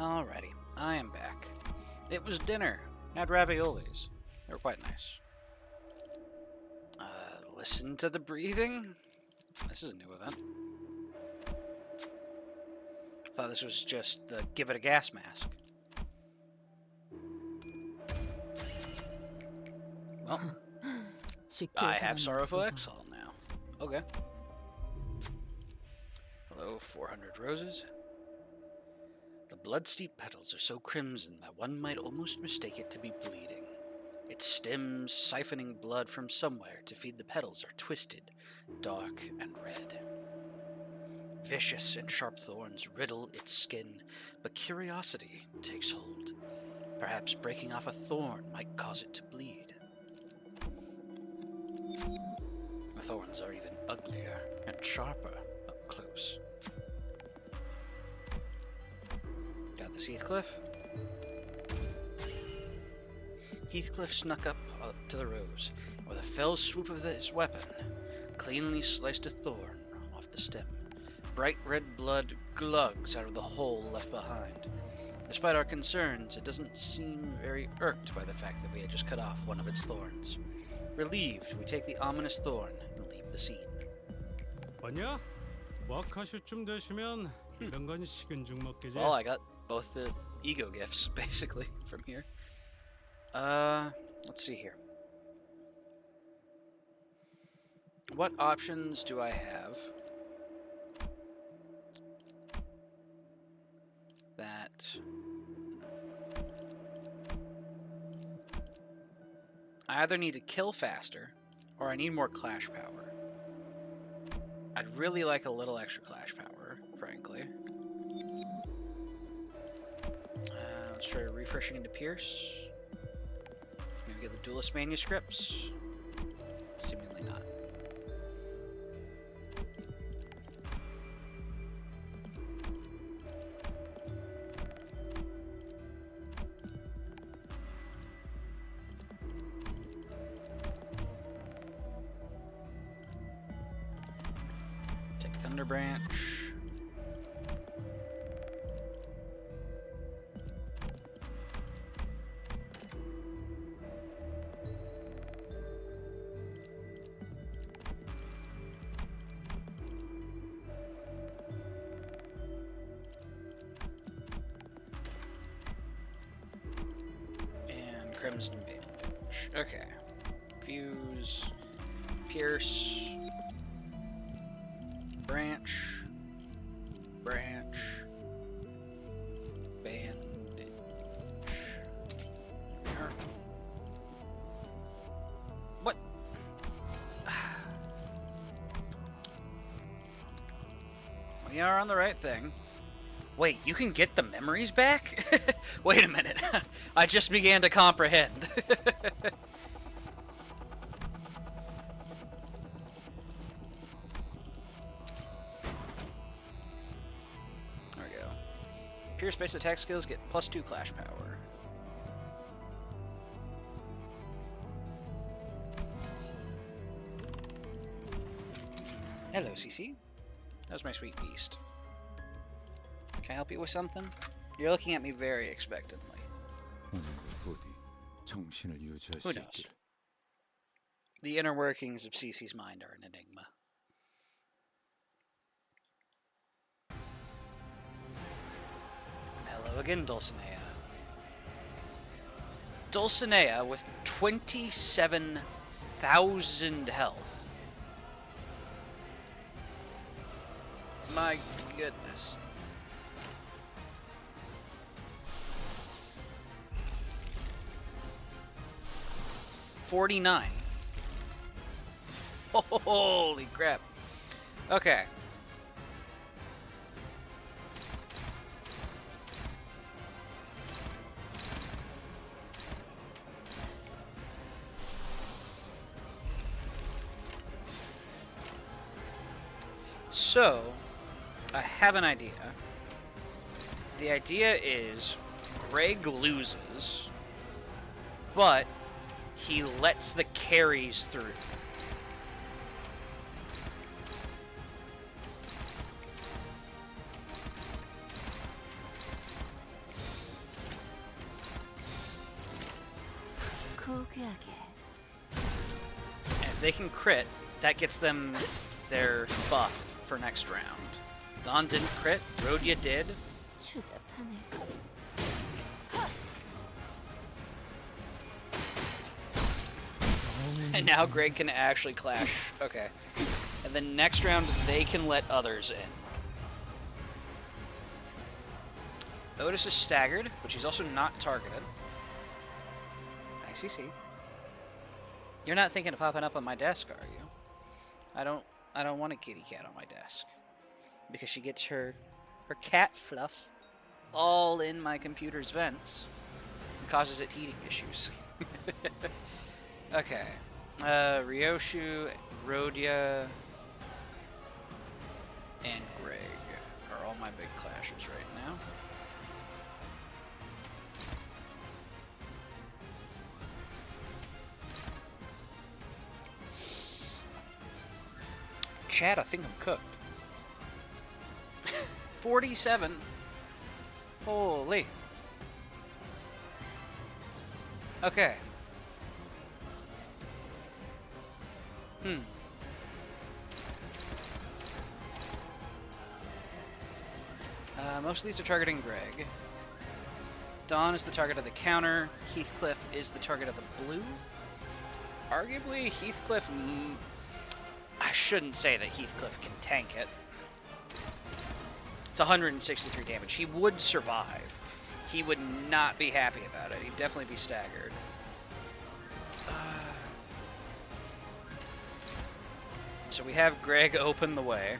Alrighty, I am back. It was dinner. Had raviolis. They were quite nice. Listen to the breathing? This is a new event. Thought this was just the give it a gas mask. Well, I have Sorrowful Exile now. Okay. Hello, 400 roses. The blood-steeped petals are so crimson that one might almost mistake it to be bleeding. Its stems, siphoning blood from somewhere to feed the petals, are twisted, dark, and red. Vicious and sharp thorns riddle its skin, but curiosity takes hold. Perhaps breaking off a thorn might cause it to bleed. The thorns are even uglier and sharper up close. Got this Heathcliff. Heathcliff snuck up to the rose, and with a fell swoop of his weapon, cleanly sliced a thorn off the stem. Bright red blood glugs out of the hole left behind. Despite our concerns, it doesn't seem very irked by the fact that we had just cut off one of its thorns. Relieved, we take the ominous thorn and leave the scene. 왔냐? 와카슈쯤 되시면 이런 건 식은 죽 먹기지. Well, I got both the ego gifts, basically, from here. Let's see here. What options do I have that I either need to kill faster or I need more clash power? I'd really like a little extra clash power, frankly. Let's try refreshing into Pierce. Maybe get the Duelist manuscripts. Seemingly not. Take Thunder Branch. Crimson Bandage. Okay. Fuse. Pierce. Branch. Branch. Bandage. What? We are on the right thing. Wait, you can get the memories back? Wait a minute. I just began to comprehend. There we go. Pure space attack skills get +2 clash power. Hello, CC. How's my sweet beast? Can I help you with something? You're looking at me very expectantly. 오늘도 부디 정신을 유지할 수 Who knows? 있기를. The inner workings of Cece's mind are an enigma. Hello again, Dulcinea. Dulcinea with 27,000 health. My goodness. $49. Holy crap. Okay. So, I have an idea. The idea is Greg loses, but he lets the carries through. they can crit, that gets them their buff for next round. Dawn didn't crit, Rhodia did. 추잡하네. And now Greg can actually clash. Okay. And then next round, they can let others in. Otis is staggered, but she's also not targeted. ICC. You're not thinking of popping up on my desk, are you? I don't want a kitty cat on my desk. Because she gets her cat fluff all in my computer's vents and causes it heating issues. Okay. Ryoshu, Rhodia, and Greg are all my big clashes right now. Chad, I think I'm cooked. 47. Holy. Okay. Most of these are targeting Greg. Dawn is the target of the counter. Heathcliff is the target of the blue. Arguably, Heathcliff... I shouldn't say that Heathcliff can tank it. It's 163 damage. He would survive. He would not be happy about it. He'd definitely be staggered. So we have Greg open the way.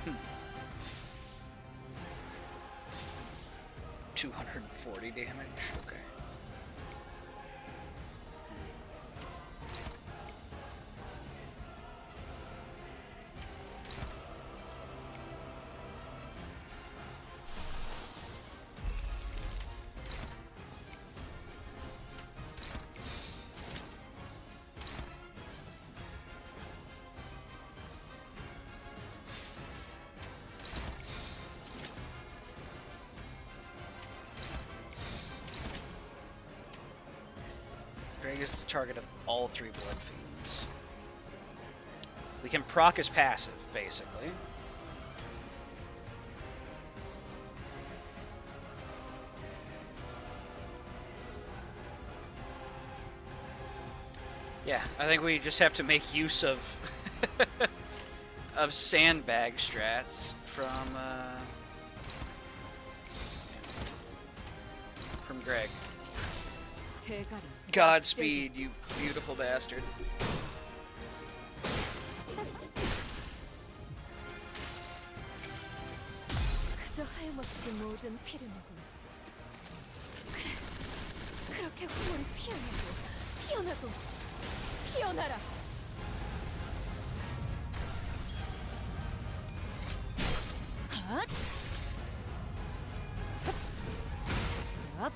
Hmm. 240 damage. Okay. Greg is the target of all three Blood Fiends. We can proc his passive, basically. Yeah, I think we just have to make use of of sandbag strats from Greg. 대가리. Godspeed, you beautiful bastard. 그저 하염없이 모든 피를 먹으면 그래, 그렇게 후원이 피어나고 피어나라. 핫! 핫!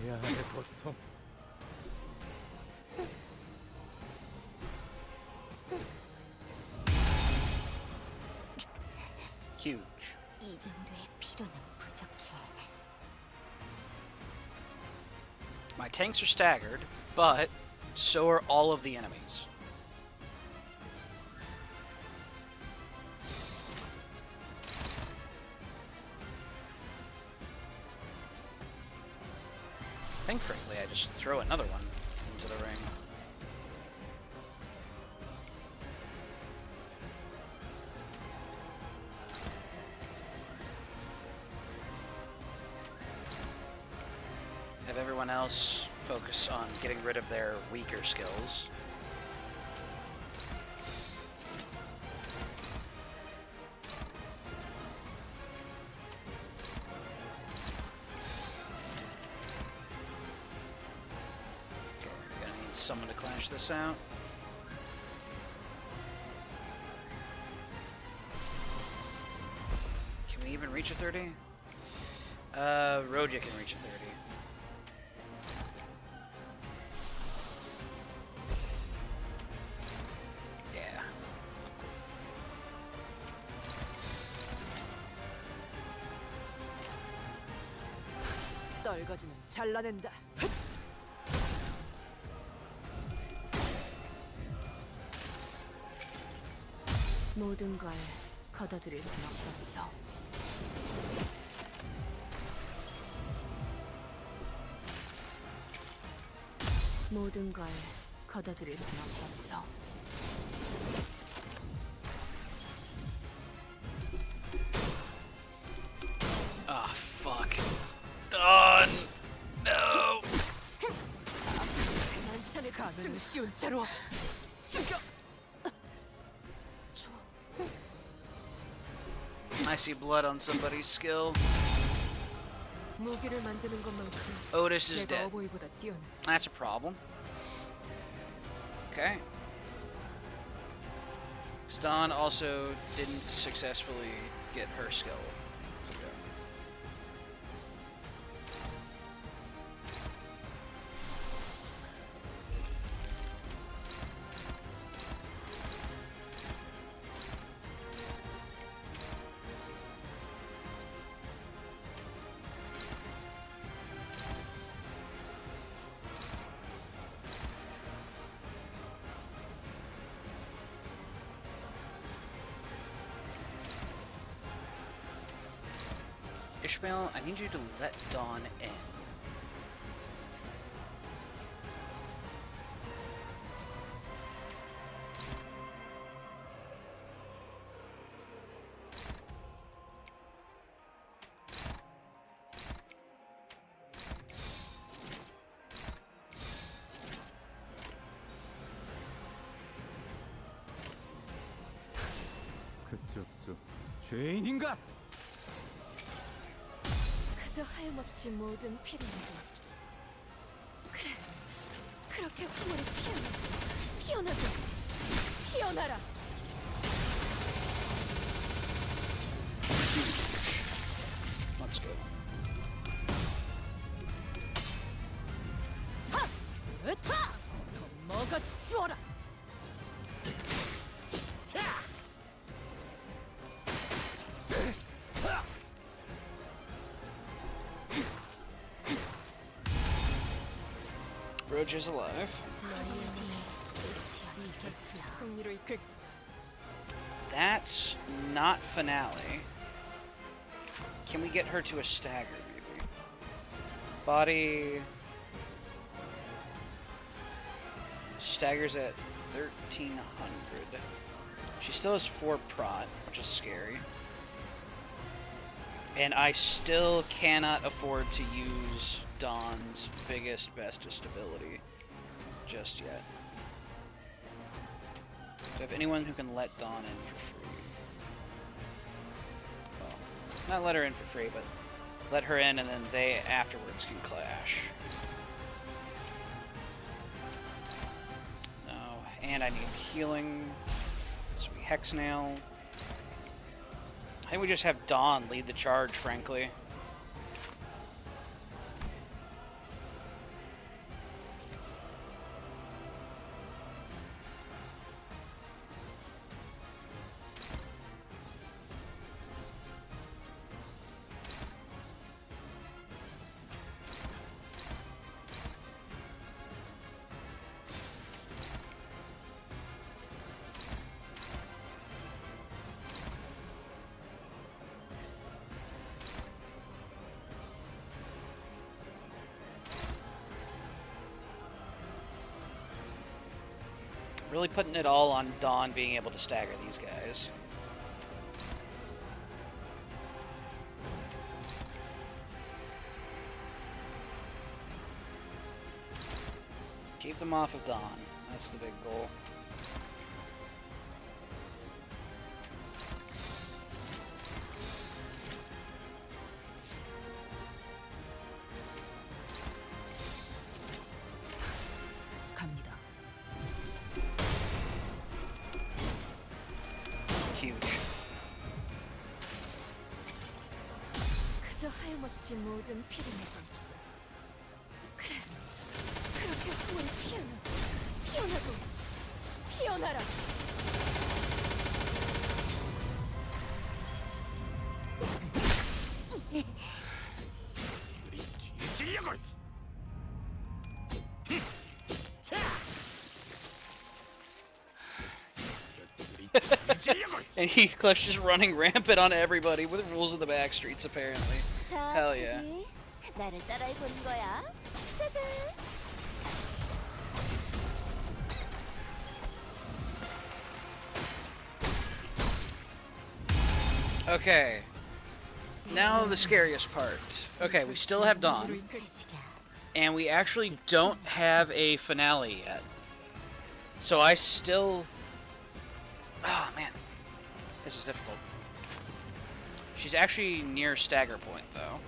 내야의 고통. Huge. 이 정도의 피로는 부족해. My tanks are staggered, but so are all of the enemies. I think, frankly, I just throw another one into the ring. Have everyone else focus on getting rid of their weaker skills. someone to clash this out. Can we even reach a 30? Rodia can reach a 30. Yeah. 떨거지는 잘라낸다. 모든 걸 걷어들일 순 없었어. 모든 걸 걷어들일 순 없었어. Ah, fuck. Done. No. 난산에 가면 쉬운 채로 죽여. I see blood on somebody's skill. 무기를 만드는 것만큼 Otis is 내가 dead. 어보이보다 뛰어났지. That's a problem. Okay. Stan also didn't successfully get her skill. Okay. Ishmael, I need you to let Dawn in. 그쪽도 죄인인가? 그저 하염없이 모든 피를 내고. 그래, 그렇게 화물이 피어나자. 피어나라. Let's go. 으타! 더 먹어 치워라. Roach is alive. 승리로 이끌. That's not finale. Can we get her to a stagger, maybe? Body staggers at 1300. She still has 4 prot, which is scary. And I still cannot afford to use Dawn's biggest, bestest ability just yet. Do I have anyone who can let Dawn in for free? Well, not let her in for free, but let her in and then they afterwards can clash. No, and I need healing. Sweet Hex Nail. I think we just have Dawn lead the charge, frankly. Really putting it all on Dawn being able to stagger these guys. Keep them off of Dawn. That's the big goal. 갑니다. 다시 모든 피를 내건. 그래, 그렇게 꿈을 피어나고 피어나라. 우리 뒤에 찔려고. 자, 이것들이 뒤에 찔려고. And Heathcliff's just running rampant on everybody with rules of the back streets, apparently. 자, Hell yeah. 자기, 나를 따라해 보는 거야. 짜잔. Okay. Now the scariest part. Okay, we still have Dawn, and we actually don't have a finale yet. So I still... Oh, man. This is difficult. She's actually near stagger point, though.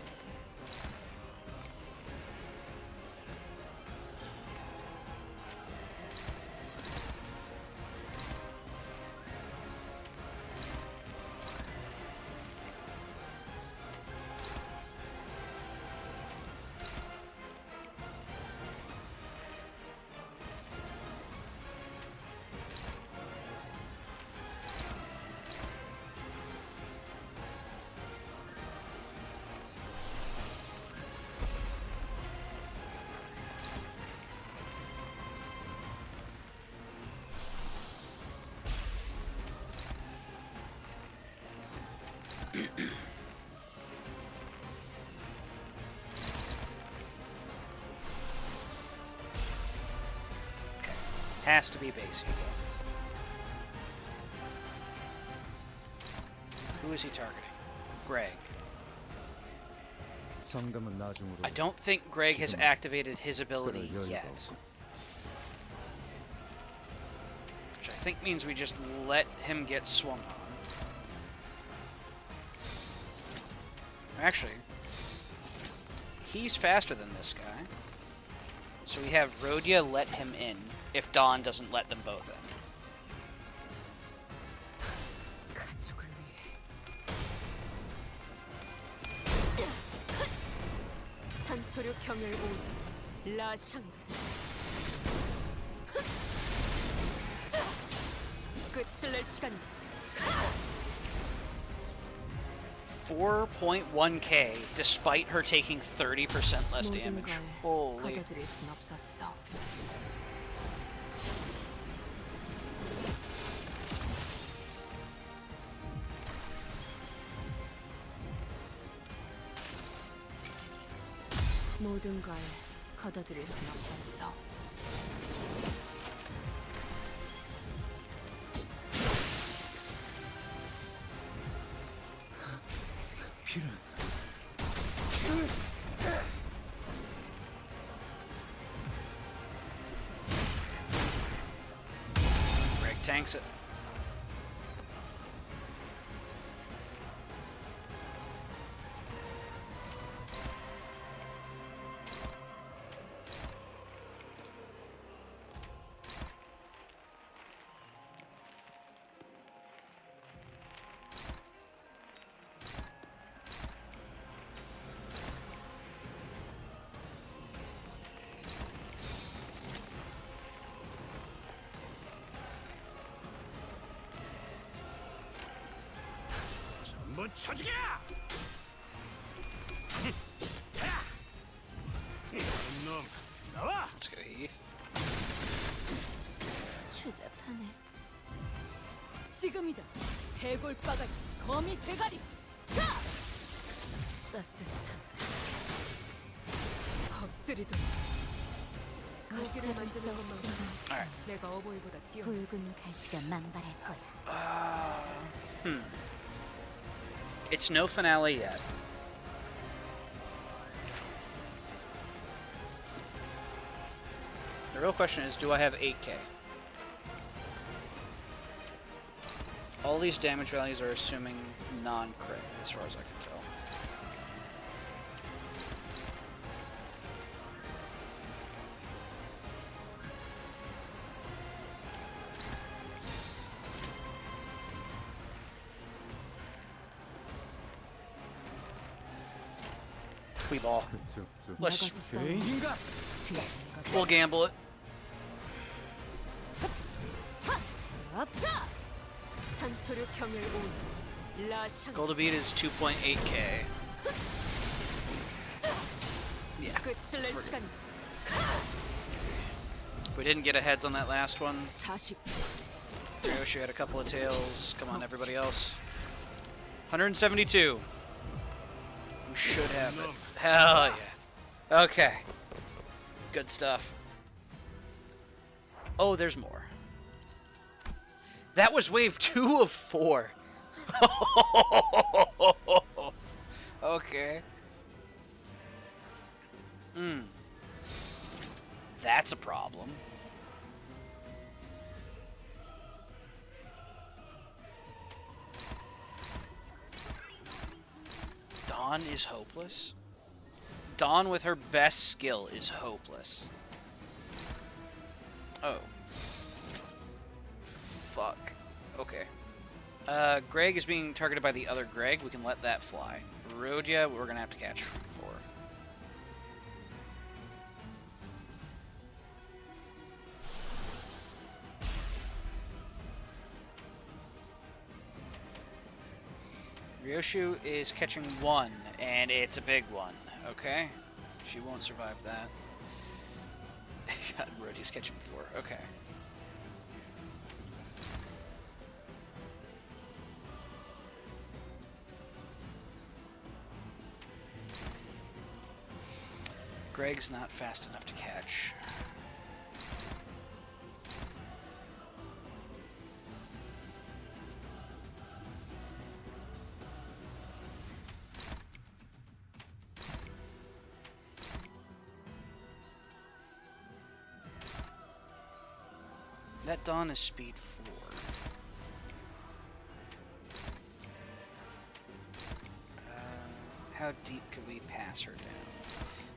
Has to be Basie, though. Who is he targeting? Greg. 상담은 나중으로. I don't think Greg has activated his ability yet. Which I think means we just let him get swung on. Actually, he's faster than this guy. So we have Rhodia let him in if Dawn doesn't let them both in. 가족을 위해 산소류 경혈공 라샹. 끝을 낼 시간. 4.1k despite her taking 30% less 모든 damage. 걸 Holy. 걷어들일 순 없었어. 모든 걸 걷어들일 순 없었어. 필은 Greg tanks it. 못 쳐주게! 놈 나와! Let's go, Heath. 추잡하네. 지금이다. 해골바가지 거미 대가리. 자! 따뜻한 엎드리도록. 무기를 만드는 것만 Alright. 내가 어버이보다 뛰어. 붉은 가시가 만발할 거야. It's no finale yet. The real question is, do I have 8k? All these damage values are assuming non-crit, as far as I can tell. We ball. 그쪽 좀 Let's. 나가서 싸워. 죄인인가? 뒤는 내가 봐주지. We'll gamble it. 앞서! 산초를 경을 온 라샹 Gold to beat is 2.8k. Yeah. 끝을 낼 시간. We didn't get a heads on that last one. 40. Yoshi had a couple of tails. Come on, everybody else. 172. We should have it. Hell yeah. Okay. Good stuff. Oh, there's more. That was wave 2 of 4. Okay. That's a problem. Dawn is hopeless? Dawn with her best skill is hopeless. Oh. Fuck. Okay. Greg is being targeted by the other Greg. We can let that fly. Rhodia, we're gonna have to catch for. Ryoshu is catching 1, and it's a big one. Okay. She won't survive that. God, Rhodia's catching 4. Okay. Greg's not fast enough to catch. That Dawn is speed 4. How deep could we pass her down?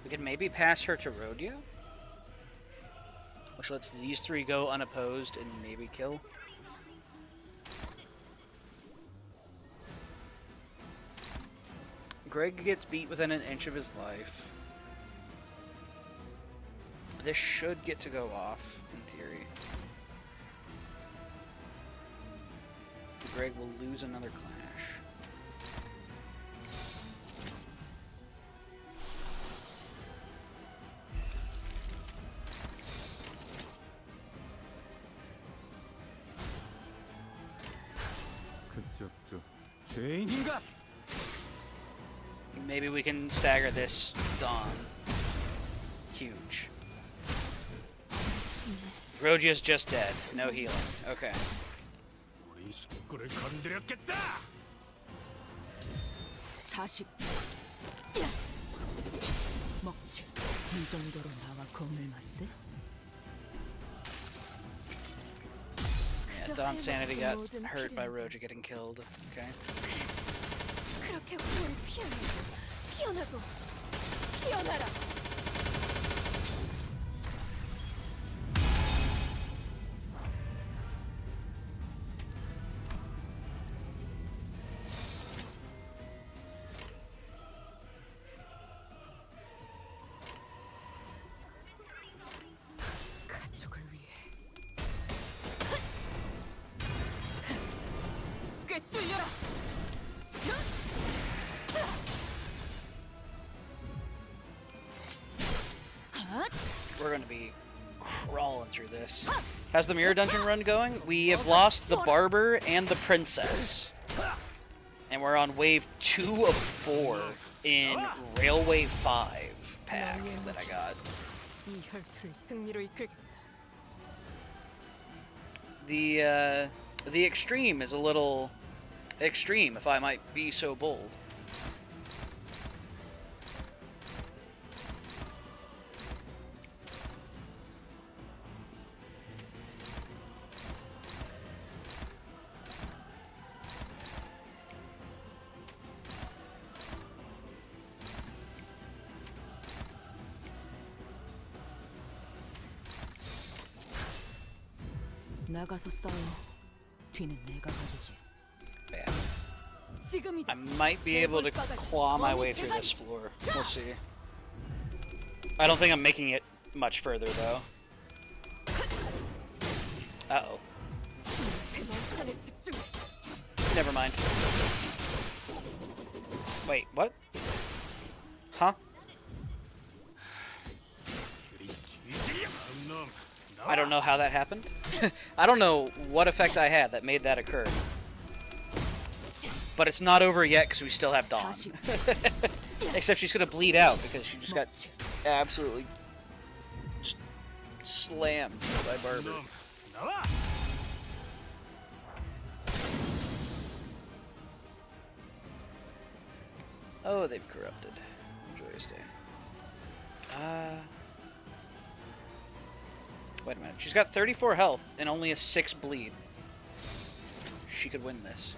We could maybe pass her to Rhodia, which lets these 3 go unopposed and maybe kill. Greg gets beat within an inch of his life. This should get to go off, in theory. Greg will lose another clash. 그쪽 좀 죄인인가? Maybe we can stagger this Dawn. Huge. Rhodia's just dead. No healing. Okay. 우리 식구를 건드렸겠다. 40. 먹지. 이 정도로 나와 검을 맞대? Yeah, Dawn's sanity got hurt by Rhodia getting killed. Okay. 그렇게 후회를 피하려고 피어나고 피어나라. 가족을 위해. 꿰뚫려라. We're going to be crawling through this. How's the mirror dungeon run going? We have lost the barber and the princess. And we're on wave 2 of 4 in Railway 5 pack that I got. 이 혈투를 승리로 이끌. The extreme is a little extreme, if I might be so bold. 나가서 싸워. 뒤는 내가 봐주지. Bad. 지금이다. I might be able to claw my way through this floor. We'll see. I don't think I'm making it much further, though. Uh-oh. 대만판에 집중. Never mind. Wait, what? Huh? I don't know how that happened. I don't know what effect I had that made that occur. But it's not over yet because we still have Dawn. Except she's gonna bleed out because she just got absolutely just slammed by Barber. Oh, they've corrupted. Enjoy your stay. Wait a minute. She's got 34 health and only a 6 bleed. She could win this.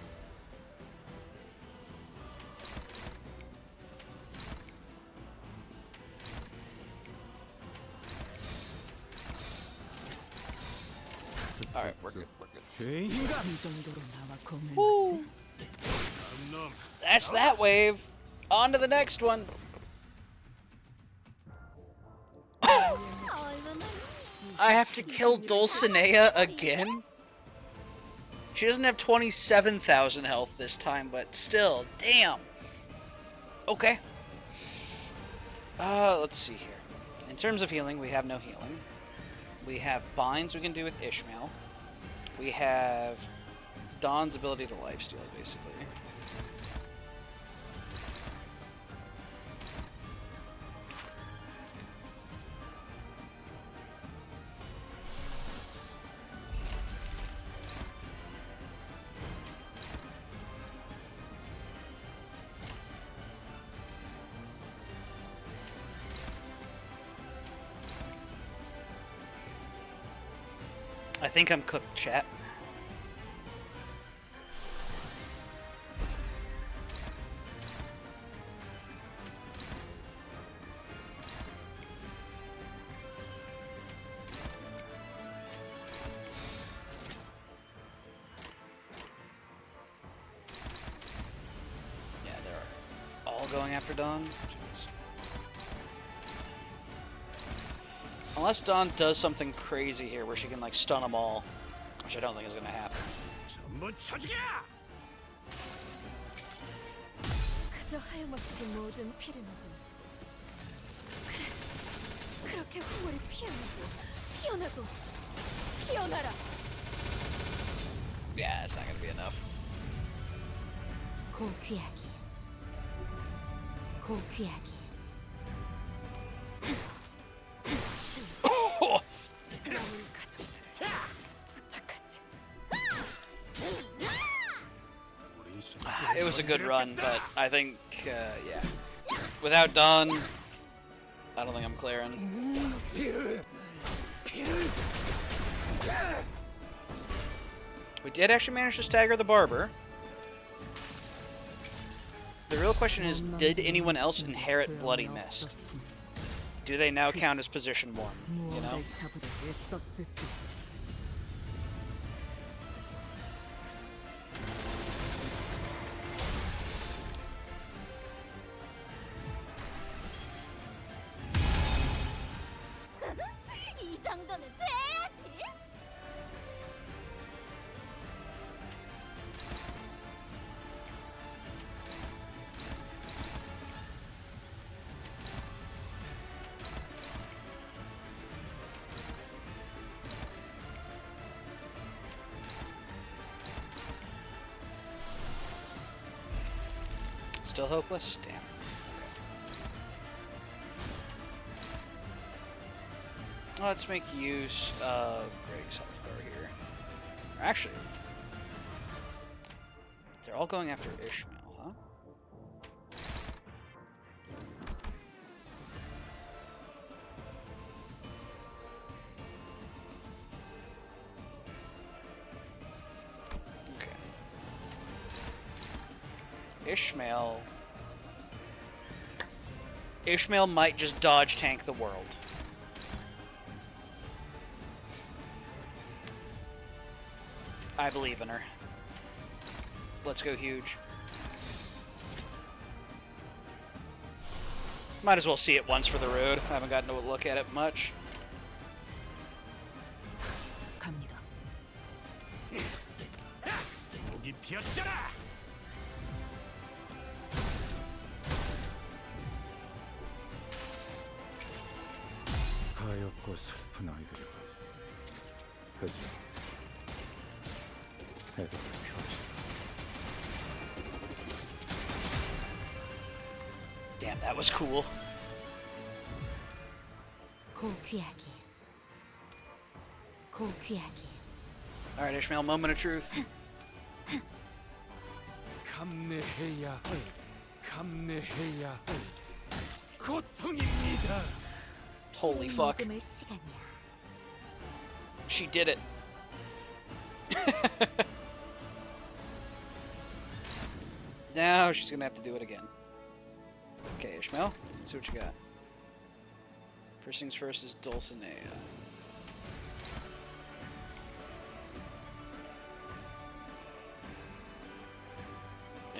Alright, we're good, we're good. 죄인인가? 이 정도로 나와 겁을 Woo! 놈 That's that wave! On to the next one! I have to kill Dulcinea again? She doesn't have 27,000 health this time, but still, damn! Okay. Let's see here. In terms of healing, we have no healing. We have binds we can do with Ishmael. We have Dawn's ability to lifesteal, basically. I think I'm cooked, chat. Yeah, they're all going after Dawn. Jeez. Unless Dawn does something crazy here where she can like stun them all, which I don't think is going to happen. 전부 쳐지게! 그저 하염없이 모든 피를 먹은. 그래, 그렇게 후월이 피어나고 피어나고 피어나라. Yeah, it's not going to be enough. 고귀하기, 고귀하기. 남은 가족들을 부탁하지. It was a good run, but I think, yeah. Without Dawn, I don't think I'm clearing. We did actually manage to stagger the Barber. The real question is, did anyone else inherit Bloody Mist? Do they now count as position 1, you know? 무엇을 잡으려 애썼을까? 이 정도는 돼야지. Still hopeless? Damn. Let's make use of Greg's health bar here. Actually, they're all going after Ishmael, huh? Okay. Ishmael might just dodge tank the world. I believe in her. Let's go huge. Might as well see it once for the road. I haven't gotten to look at it much. 갑니다. 목이 피었잖아. 가엾고 슬픈 아이들이고 그저 애를 펴주라. Damn, that was cool. 고귀하게. 고귀하게. Alright, Ishmael, moment of truth. 감내해야 할, 감내해야 할 고통입니다. Holy fuck. 믿음의 시간이야. She did it. Now she's gonna have to do it again. Okay, Ishmael, let's see what you got. First things first is Dulcinea.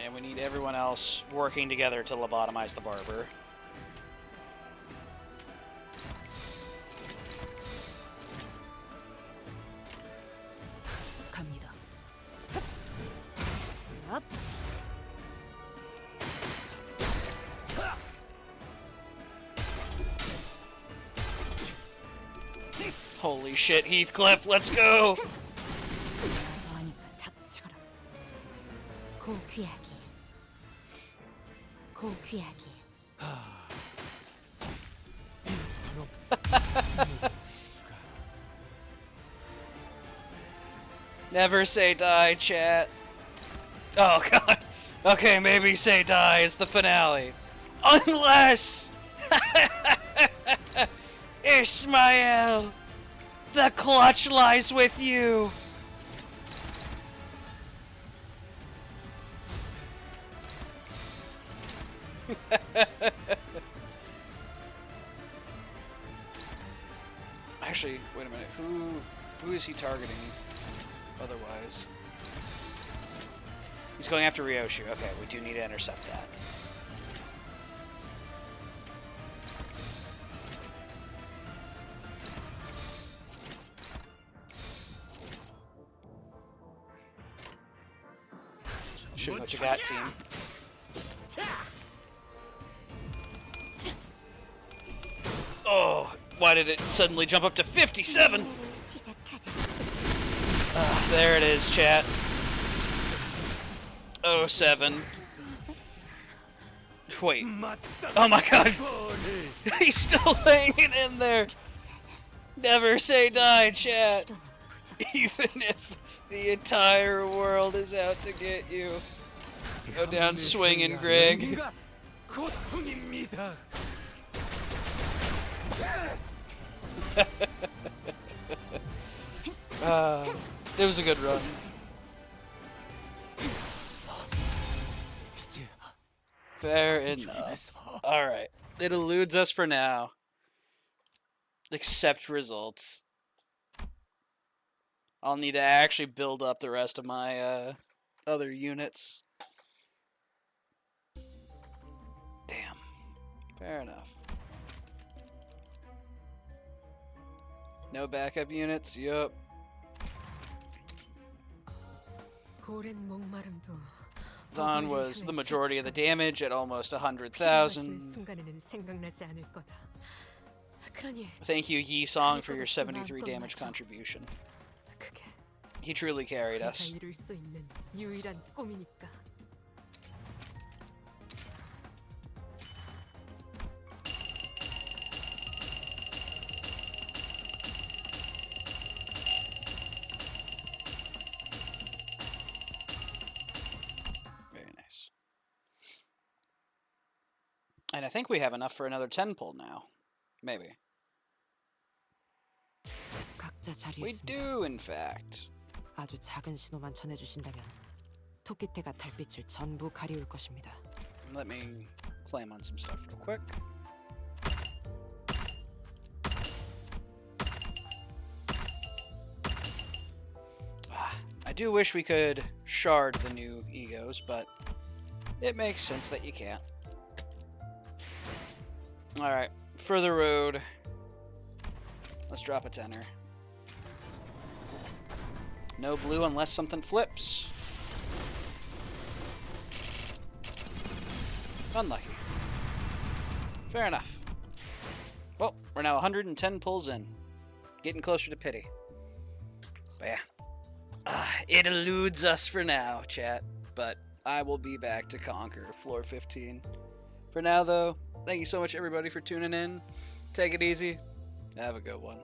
And we need everyone else working together to lobotomize the barber. 갑니다. 업. Holy shit, Heathcliff, let's go! 아니면 닥쳐라. 고귀하게. 고귀하게. Never say die, chat. Oh god. Okay, maybe say die is the finale. Unless Ishmael, the clutch lies with you. Actually, wait a minute. Who is he targeting? Otherwise, he's going after Ryoshi. Okay, we do need to intercept that. Shoot what you got, team. Oh, why did it suddenly jump up to 57? 시작하자. There it is, chat. 07. Wait. Oh my god. He's still hanging in there. Never say die, chat. Even if the entire world is out to get you. Go down swinging, Greg. 고통입니다. It was a good run. Fair enough. Alright. It eludes us for now. Accept results. I'll need to actually build up the rest of my other units. Damn. Fair enough. No backup units? Yup. 오랜 목마름도 Dawn was the majority of the damage at almost 100,000. 순간에는 생각나지 않을 거다. 그러니 Thank you, Yi Song, for your 73 damage contribution. 그게 He truly carried 내가 us. 이룰 수 있는 유일한 꿈이니까. Very nice. And I think we have enough for another 10 pull now. Maybe. 각자 자리에 We 있습니다. do, in fact. 아주 작은 신호만 전해주신다면 토끼태가 달빛을 전부 가리울 것입니다. Let me claim on some stuff real quick. I do wish we could shard the new egos, but it makes sense that you can't. Alright, for the road. Let's drop a tenner. No blue unless something flips. Unlucky. Fair enough. Well, we're now 110 pulls in. Getting closer to pity. But yeah. It eludes us for now, chat. But I will be back to conquer floor 15. For now, though, thank you so much, everybody, for tuning in. Take it easy. Have a good one.